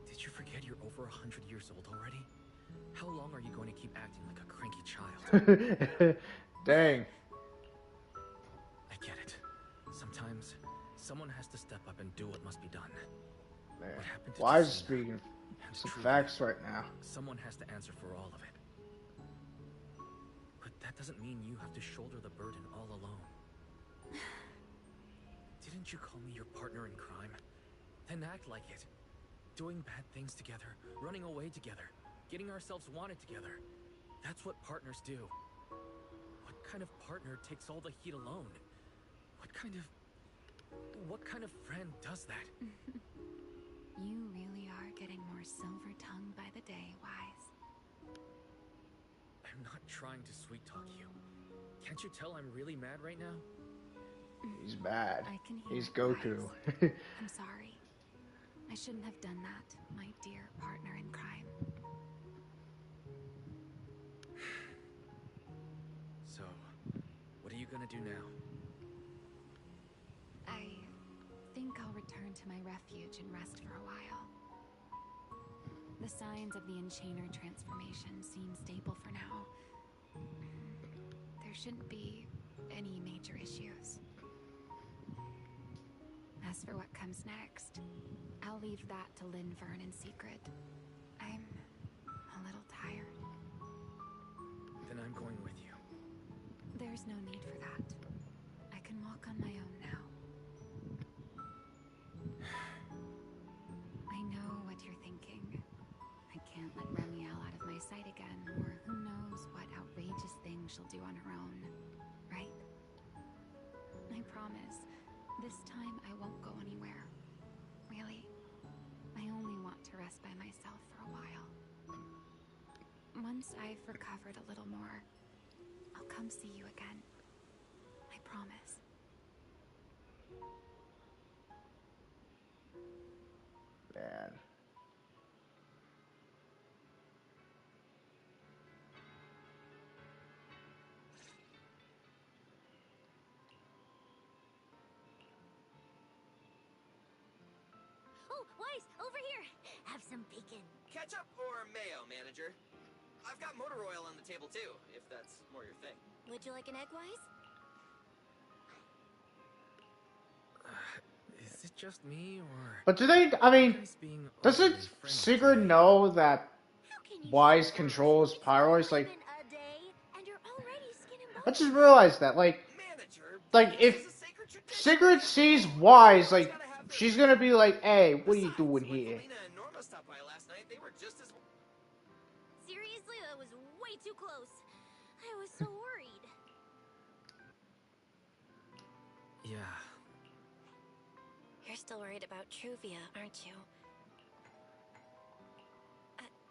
S4: Did you forget you're over 100 years old already? How long are you going to keep acting like a cranky child?
S1: Dang.
S4: I get it. Sometimes, someone has to step up and do what must be done.
S1: Man.
S4: What happened to
S1: Why is
S4: Justina
S1: speaking
S4: and
S1: some
S4: Truvia?
S1: facts right now?
S4: Someone has to answer for all of it. But that doesn't mean you have to shoulder the burden all alone. Didn't you call me your partner in crime? Then act like it. Doing bad things together, running away together, getting ourselves wanted together. That's what partners do. What kind of partner takes all the heat alone? What kind of friend does that?
S16: You really are getting more silver-tongued by the day, Wise.
S4: I'm not trying to sweet-talk you. Can't you tell I'm really mad right now?
S1: He's bad.
S16: I can hear
S1: He's
S16: it,
S1: Goku.
S16: Wise. I'm sorry. I shouldn't have done that, my dear partner in crime.
S4: So, what are you gonna do now?
S16: I think I'll return to my refuge and rest for a while. The signs of the Enchainer transformation seem stable for now. There shouldn't be any major issues. As for what comes next, I'll leave that to Linvern in secret. I'm a little tired.
S4: Then I'm going with you.
S16: There's no need for that. I can walk on my own now. I know what you're thinking. I can't let Remielle out of my sight again, or who knows what outrageous thing she'll do on her own, right? I promise, this time I won't go anywhere. Really. I only want to rest by myself for a while. Once I've recovered a little more, I'll come see you again. I promise.
S1: Man.
S2: Oh, Weiss, over here. Have some bacon.
S3: Ketchup or mayo, manager? I've got motor oil on the table too, if that's more your thing.
S2: Would you like an egg, Weiss?
S4: Is it just me, or...
S1: But do they, I mean,
S4: guys being
S1: doesn't
S4: overly friendly
S1: Sigurd
S4: today?
S1: know that
S2: How can you
S1: Wise
S2: say that?
S1: controls
S2: It's
S1: Pyroids?
S2: only
S1: Like,
S2: been a day, and you're already skin and
S1: I just
S2: bones.
S1: realized that.
S3: Manager,
S1: Like
S3: this
S1: if
S3: is a sacred tradition.
S1: Sigurd sees Wise, like,
S3: Someone's gotta have
S1: she's
S3: their
S1: gonna be like, hey, what are you
S3: Besides,
S1: doing
S3: when
S1: here?
S3: Velina and Norma stopped by last night, they were just as...
S2: Seriously, that was way too close. I was so worried.
S4: Yeah.
S2: You're still worried about Truvia, aren't you?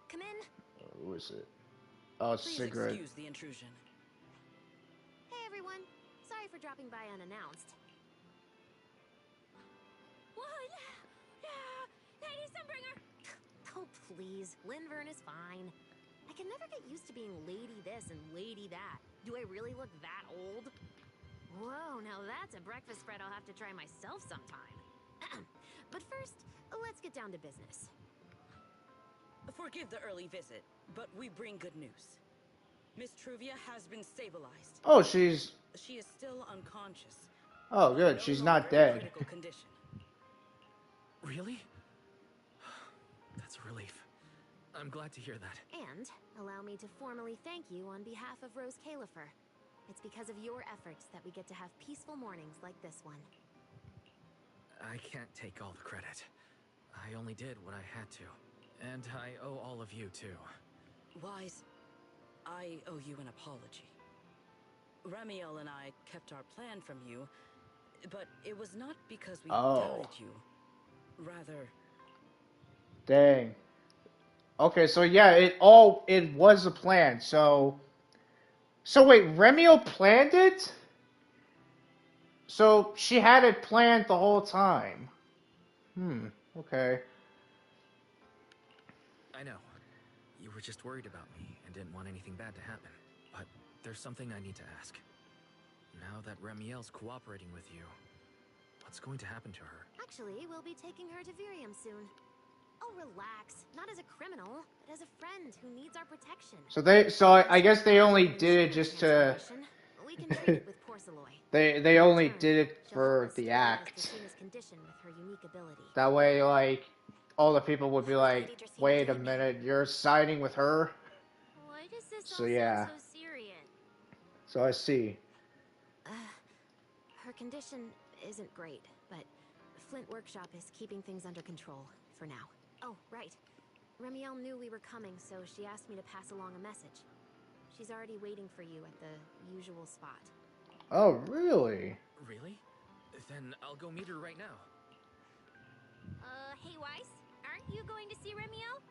S2: Come in.
S1: Who is it? Oh, it's
S9: Please
S1: Sigurd.
S9: excuse the intrusion.
S2: Hey, everyone. Sorry for dropping by unannounced. What? Lady Sunbringer! Oh, please. Linvern is fine. I can never get used to being lady this and lady that. Do I really look that old? Whoa, now that's a breakfast spread I'll have to try myself sometime. But first, let's get down to business.
S9: Forgive the early visit, but we bring good news. Miss Truvia has been stabilized.
S1: Oh, she's...
S9: She is still unconscious.
S1: Oh, good.
S9: No
S1: She's
S9: longer
S1: not
S9: in
S1: dead.
S9: critical condition.
S4: Really? That's a relief. I'm glad to hear that.
S2: And allow me to formally thank you on behalf of Rose Califer. It's because of your efforts that we get to have peaceful mornings like this one.
S4: I can't take all the credit. I only did what I had to. And I owe all of you, too.
S9: Wise, I owe you an apology. Remielle and I kept our plan from you, but it was not because we doubted you. Rather...
S1: Dang. Okay, so yeah, it was a plan, so wait, Remielle planned it? So she had it planned the whole time. Okay.
S4: I know. You were just worried about me and didn't want anything bad to happen. But there's something I need to ask. Now that Remielle's cooperating with you, what's going to happen to her?
S2: Actually, we'll be taking her to Virium soon. Oh, relax. Not as a criminal, but as a friend who needs our protection.
S1: So I guess they only did it just to...
S2: We can treat it with porcelain.
S1: They only did it for the act. That way, like, all the people would be like, wait a minute, you're siding with her?
S2: Why does this
S1: So
S2: all
S1: yeah.
S2: sound so serious?
S1: So I see.
S2: Her condition isn't great, but Flint Workshop is keeping things under control for now. Oh, right. Remielle knew we were coming, so she asked me to pass along a message. She's already waiting for you at the usual spot.
S1: Oh, really?
S4: Really? Then I'll go meet her right now.
S2: Hey Weiss, aren't you going to see Remielle?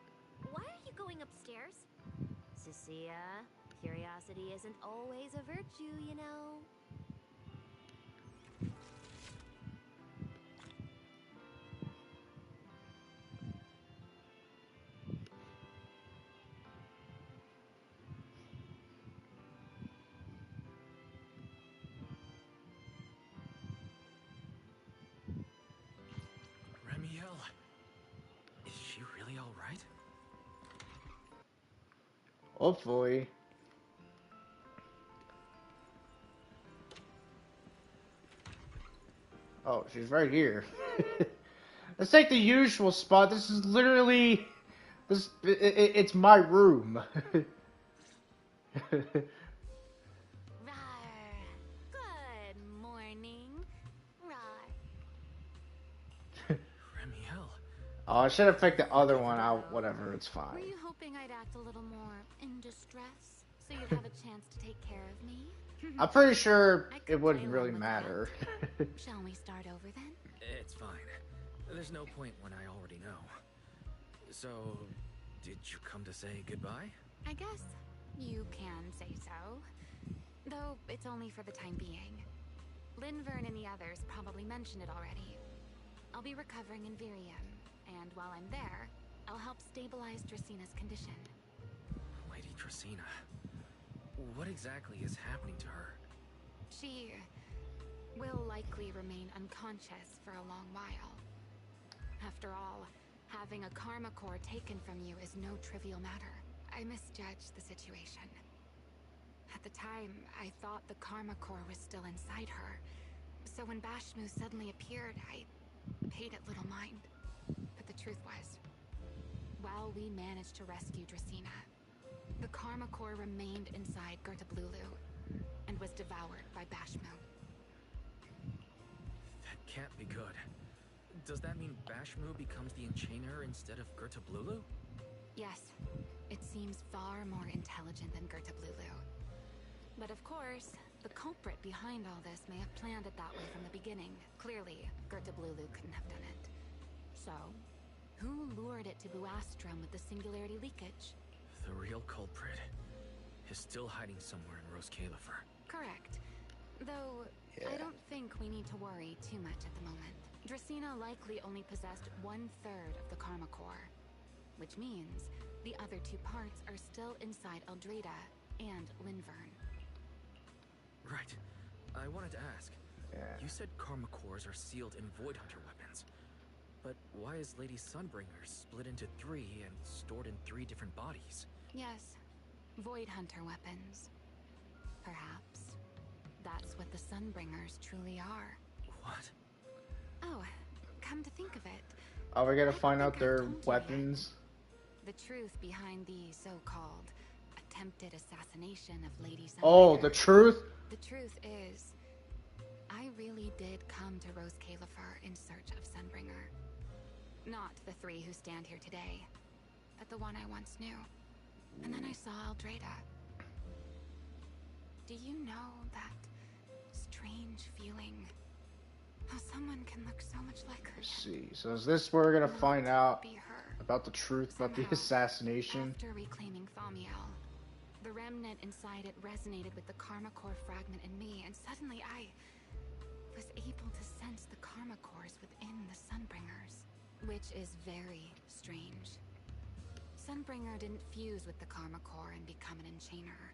S2: Why are you going upstairs? Cecilia, curiosity isn't always a virtue, you know.
S4: Remielle, is she really all right?
S1: Hopefully. Oh, she's right here. Let's take the usual spot. This is literally... It's my room.
S2: Good morning.
S4: Remielle.
S1: Oh, I should have picked the other one out. Whatever, it's fine.
S16: Were you hoping I'd act a little more in distress so you'd have a chance to take care of me?
S1: I'm pretty sure it wouldn't really matter.
S16: Shall we start over then?
S4: It's fine. There's no point when I already know. So, did you come to say goodbye?
S16: I guess you can say so. Though it's only for the time being. Linvern and the others probably mentioned it already. I'll be recovering in Virium, and while I'm there, I'll help stabilize Dracina's condition.
S4: Lady Dracina. What exactly is happening to her?
S16: She will likely remain unconscious for a long while. After all, having a karma core taken from you is no trivial matter. I misjudged the situation. At the time, I thought the karma core was still inside her. So when Bashmu suddenly appeared, I paid it little mind. But the truth was, while we managed to rescue Dracina, the karma core remained inside Gerta Blulu and was devoured by Bashmu.
S4: That can't be good. Does that mean Bashmu becomes the Enchainer instead of Gerta Blulu?
S16: Yes, it seems far more intelligent than Gerta Blulu. But of course, the culprit behind all this may have planned it that way from the beginning. Clearly, Gerta Blulu couldn't have done it. So, who lured it to Buastrum with the singularity leakage?
S4: The real culprit is still hiding somewhere in Rose Califer.
S16: Correct. Though, I don't think we need to worry too much at the moment. Dracina likely only possessed 1/3 of the karma core, which means the other 2 parts are still inside Eldreda and Linvern.
S4: Right. I wanted to ask.
S1: Yeah.
S4: You said karma cores are sealed in Void Hunter weapons. But why is Lady Sunbringer split into 3 and stored in 3 different bodies?
S16: Yes. Void Hunter weapons. Perhaps that's what the Sunbringers truly are.
S4: What?
S16: Oh, come to think of it,
S1: Are we gonna
S16: I don't
S1: find
S16: think
S1: out their
S16: I've told you
S1: weapons?
S16: yet. The truth behind the so-called attempted assassination of Lady Sunbringer.
S1: Oh, the truth?
S16: The truth is, I really did come to Rose Califer in search of Sunbringer. Not the three who stand here today, but the one I once knew. And then I saw Aldrada. Do you know that strange feeling? How someone can look so much like her.
S1: Let's see. So is this where we're gonna find out about the truth about the assassination?
S16: After reclaiming Thamiel, the remnant inside it resonated with the Karma Core fragment in me, and suddenly I was able to sense the Karma Cores within the Sunbringers, which is very strange. Sunbringer didn't fuse with the Karma Core and become an enchainer.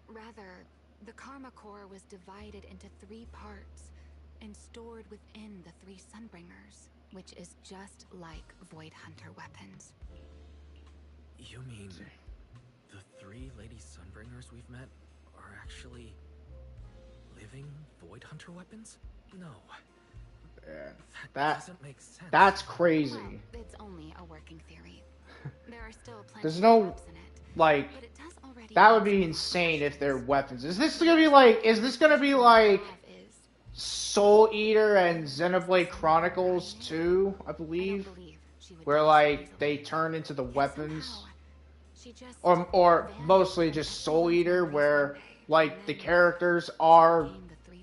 S16: Rather, the Karma Core was divided into 3 parts and stored within the 3 Sunbringers, which is just like Void Hunter weapons.
S4: You mean the 3 Lady Sunbringers we've met are actually living Void Hunter weapons? No.
S1: Yeah,
S4: that doesn't make sense.
S1: That's crazy.
S16: Well, it's only a working theory. There are still plenty
S1: There's
S16: of
S1: no,
S16: gaps in it,
S1: like,
S16: but it does already
S1: that would be insane if they're weapons. Is this gonna be like Soul Eater and Xenoblade Chronicles 2, I believe? Where, like, they turn into the weapons? Or mostly just Soul Eater, where, like, the characters are,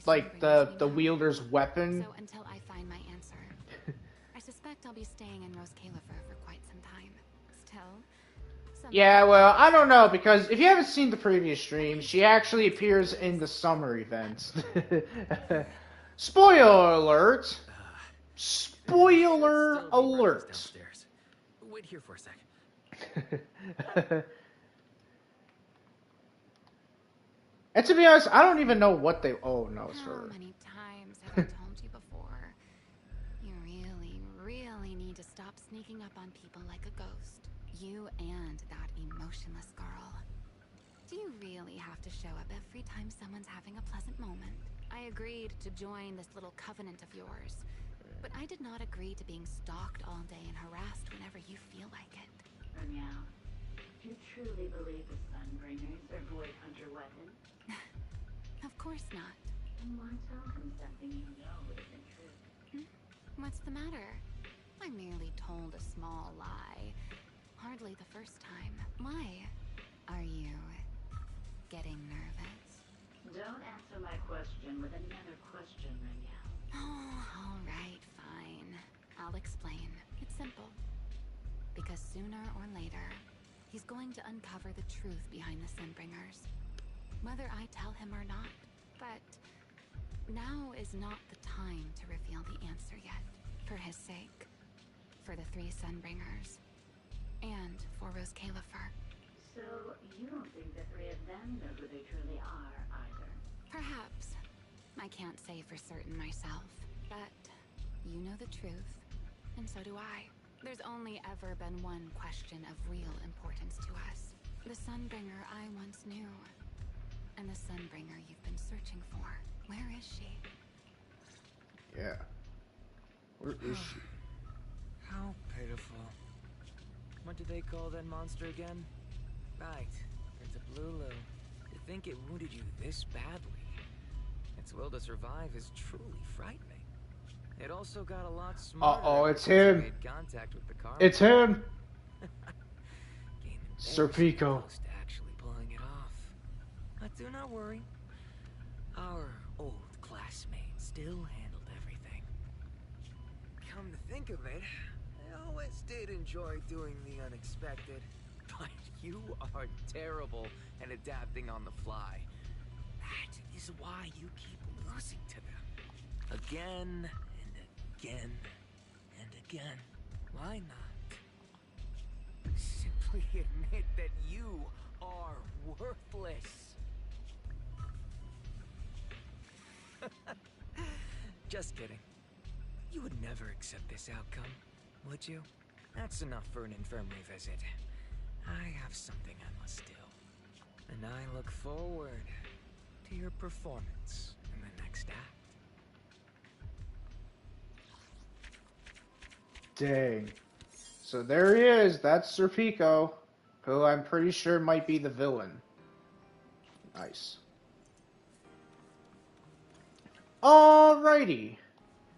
S1: like, the wielder's weapon?
S16: So until I find my answer, I suspect I'll be staying in Rose Califer for quite some time. Still,
S1: Yeah, well, I don't know, because if you haven't seen the previous stream, she actually appears in the summer events. Spoiler alert! Spoiler alert!
S4: Downstairs. Wait here for a sec.
S1: And to be honest, I don't even know what they... Oh, no, it's her.
S16: How many times have I told you before? You really need to stop sneaking up on people like a ghost. You and that emotionless girl. Do you really have to show up every time someone's having a pleasant moment? I agreed to join this little covenant of yours, but I did not agree to being stalked all day and harassed whenever you feel like it.
S12: Remielle, do you truly believe the Sunbringers are Void Hunter weapons?
S16: Of course not.
S12: Then why tell him something you know isn't true?
S16: What's the matter? I merely told a small lie. Hardly the first time. Why? Are you getting nervous?
S12: Don't answer my question with another question, Remielle.
S16: Oh, all right, fine. I'll explain. It's simple. Because sooner or later, he's going to uncover the truth behind the Sunbringers. Whether I tell him or not. But now is not the time to reveal the answer yet. For his sake. For the 3 Sunbringers. And for Rose Califer.
S12: So, you don't think the 3 of them know who they truly are, either?
S16: Perhaps. I can't say for certain myself. But you know the truth. And so do I. There's only ever been one question of real importance to us. The Sunbringer I once knew. And the Sunbringer you've been searching for. Where is she?
S1: Yeah. Where is she?
S7: How pitiful. What do they call that monster again? Right, it's a Blulu. To think it wounded you this badly. Its will to survive is truly frightening. It also got a lot smarter.
S1: Uh-oh, it's him.
S7: Made contact with the car.
S1: It's him! Sir Pico.
S7: Actually pulling it off. But do not worry. Our old classmate still handled everything. Come to think of it, I always did enjoy doing the unexpected. But you are terrible at adapting on the fly. That is why you keep losing to them. Again and again and again. Why not? Simply admit that you are worthless. Just kidding. You would never accept this outcome, would you? That's enough for an infirmary visit. I have something I must do.
S14: And I look forward to your performance in the next act.
S1: Dang. So there he is. That's Sir Pico, who I'm pretty sure might be the villain. Nice. Alrighty.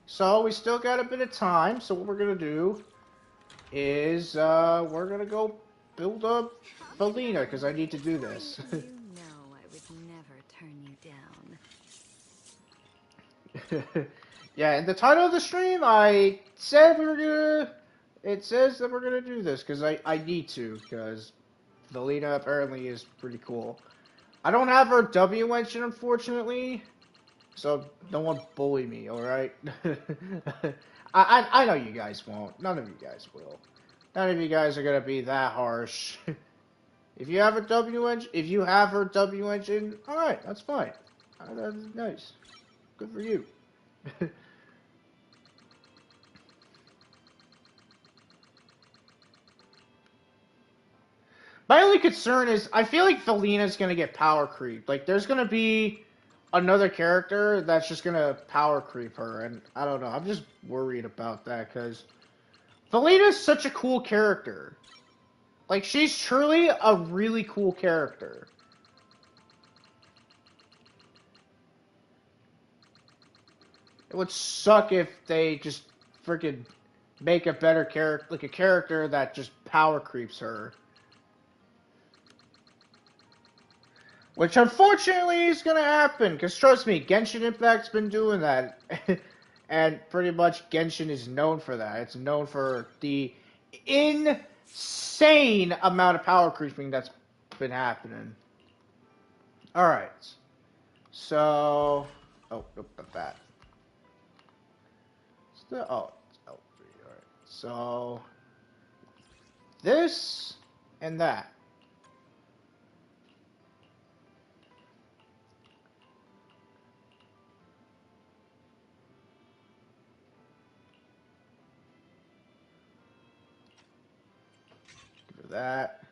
S1: So we still got a bit of time. So what we're gonna do is we're gonna go build up velina because I need to do this.
S5: You know I would never turn you down.
S1: Yeah, in the title of the stream, I said we were gonna. It says that we're gonna do this because I need to because velina apparently is pretty cool. I don't have her W engine unfortunately, so no one bully me. All right. I know you guys won't. None of you guys will. None of you guys are gonna be that harsh. If you have a W engine, if you have her W engine, all right, that's fine. That's nice. Good for you. My only concern is I feel like Velina's gonna get power creep. Like there's gonna be another character that's just gonna power creep her, and I don't know. I'm just worried about that because Velina's such a cool character. Like she's truly a really cool character. It would suck if they just freaking make a better character, like a character that just power creeps her. Which unfortunately is gonna happen, because trust me, Genshin Impact's been doing that. And pretty much Genshin is known for that. It's known for the insane amount of power creeping that's been happening. Alright. So... Oh, nope, not that. Still, oh, it's L3, alright. So... This and that. Give her that.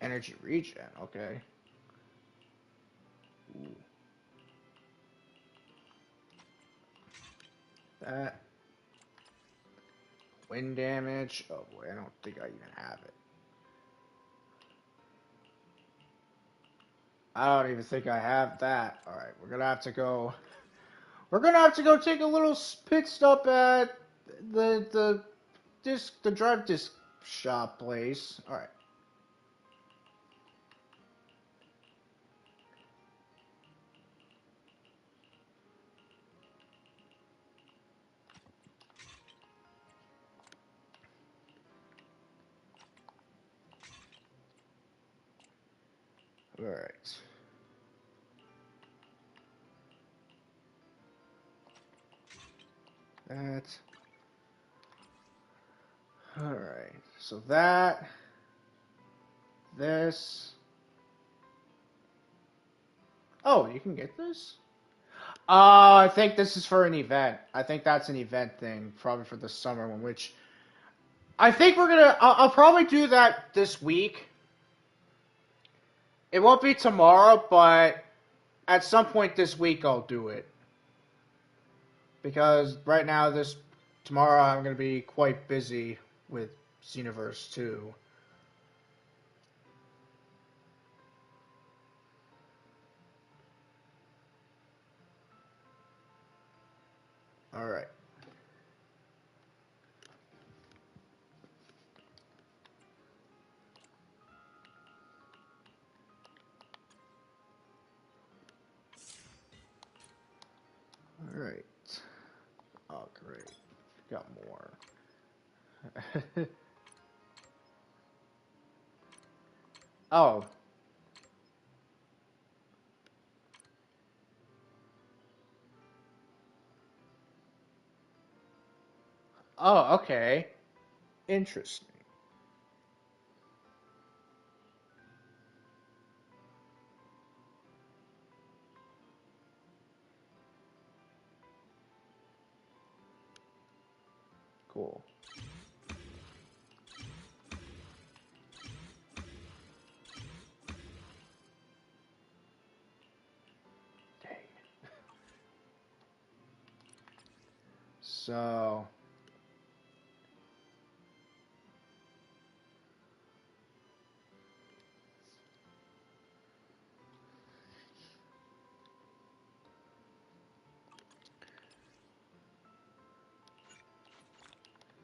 S1: Energy regen, okay. Ooh. That. Wind damage. Oh boy, I don't think I even have it. I don't even think I have that. Alright, we're gonna have to go. We're gonna have to go take a little pit stop at the drive disc shop place. Alright. Alright. That. Alright. So that. This. Oh, you can get this? I think this is for an event. I think that's an event thing, probably for the summer one, which I think we're gonna. I'll probably do that this week. It won't be tomorrow, but at some point this week I'll do it. Because right now, tomorrow I'm going to be quite busy with Xenoverse 2. Alright. Alright. Oh, great. Got more. Oh. Oh, okay. Interesting. Cool. So...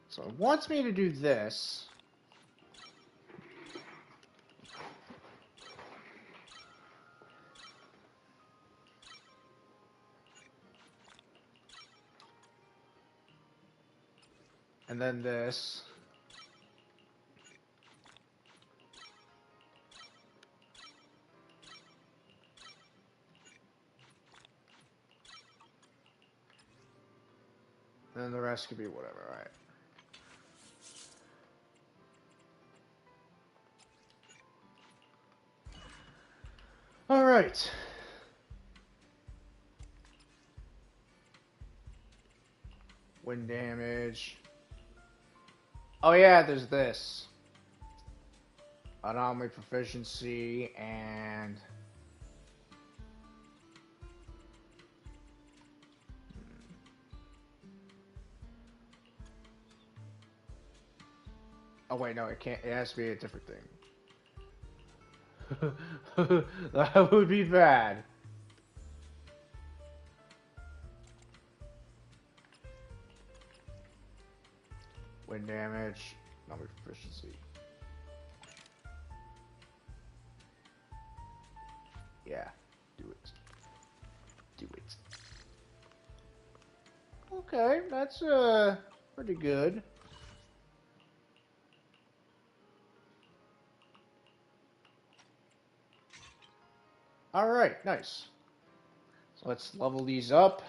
S1: So it wants me to do this. And then this. And then the rest could be whatever, alright. Alright. Wind damage. Oh yeah, there's this. Anomaly proficiency and... Oh wait, no, it can't. It has to be a different thing. That would be bad. Wind damage, anomaly proficiency. Yeah, do it. Do it. Okay, that's pretty good. Alright, nice. So let's level these up.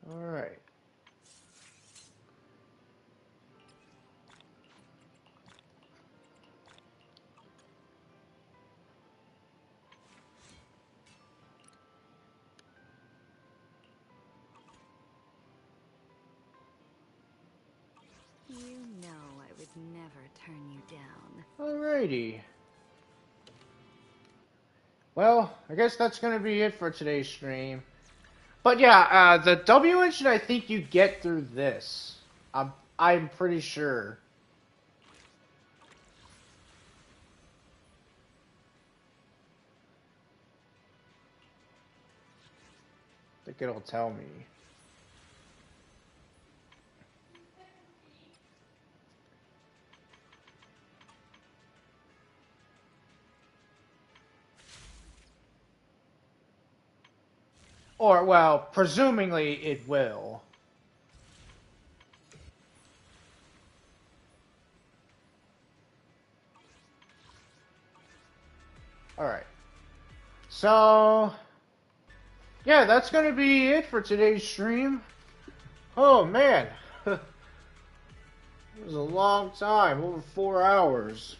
S1: Alright.
S5: You know I would never turn you down.
S1: Alrighty. Well, I guess that's gonna be it for today's stream. But yeah, the W engine I think you get through this. I'm pretty sure. I think it'll tell me. Or, well, presumably it will. Alright. So, yeah, that's gonna be it for today's stream. Oh, man. It was a long time, over 4 hours.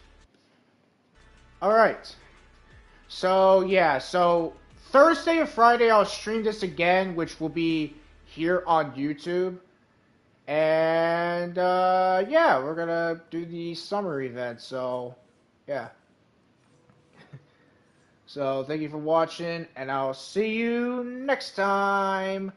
S1: Alright. So, yeah, so Thursday or Friday I'll stream this again, which will be here on YouTube. And, yeah, we're gonna do the summer event, so, yeah. So thank you for watching, and I'll see you next time.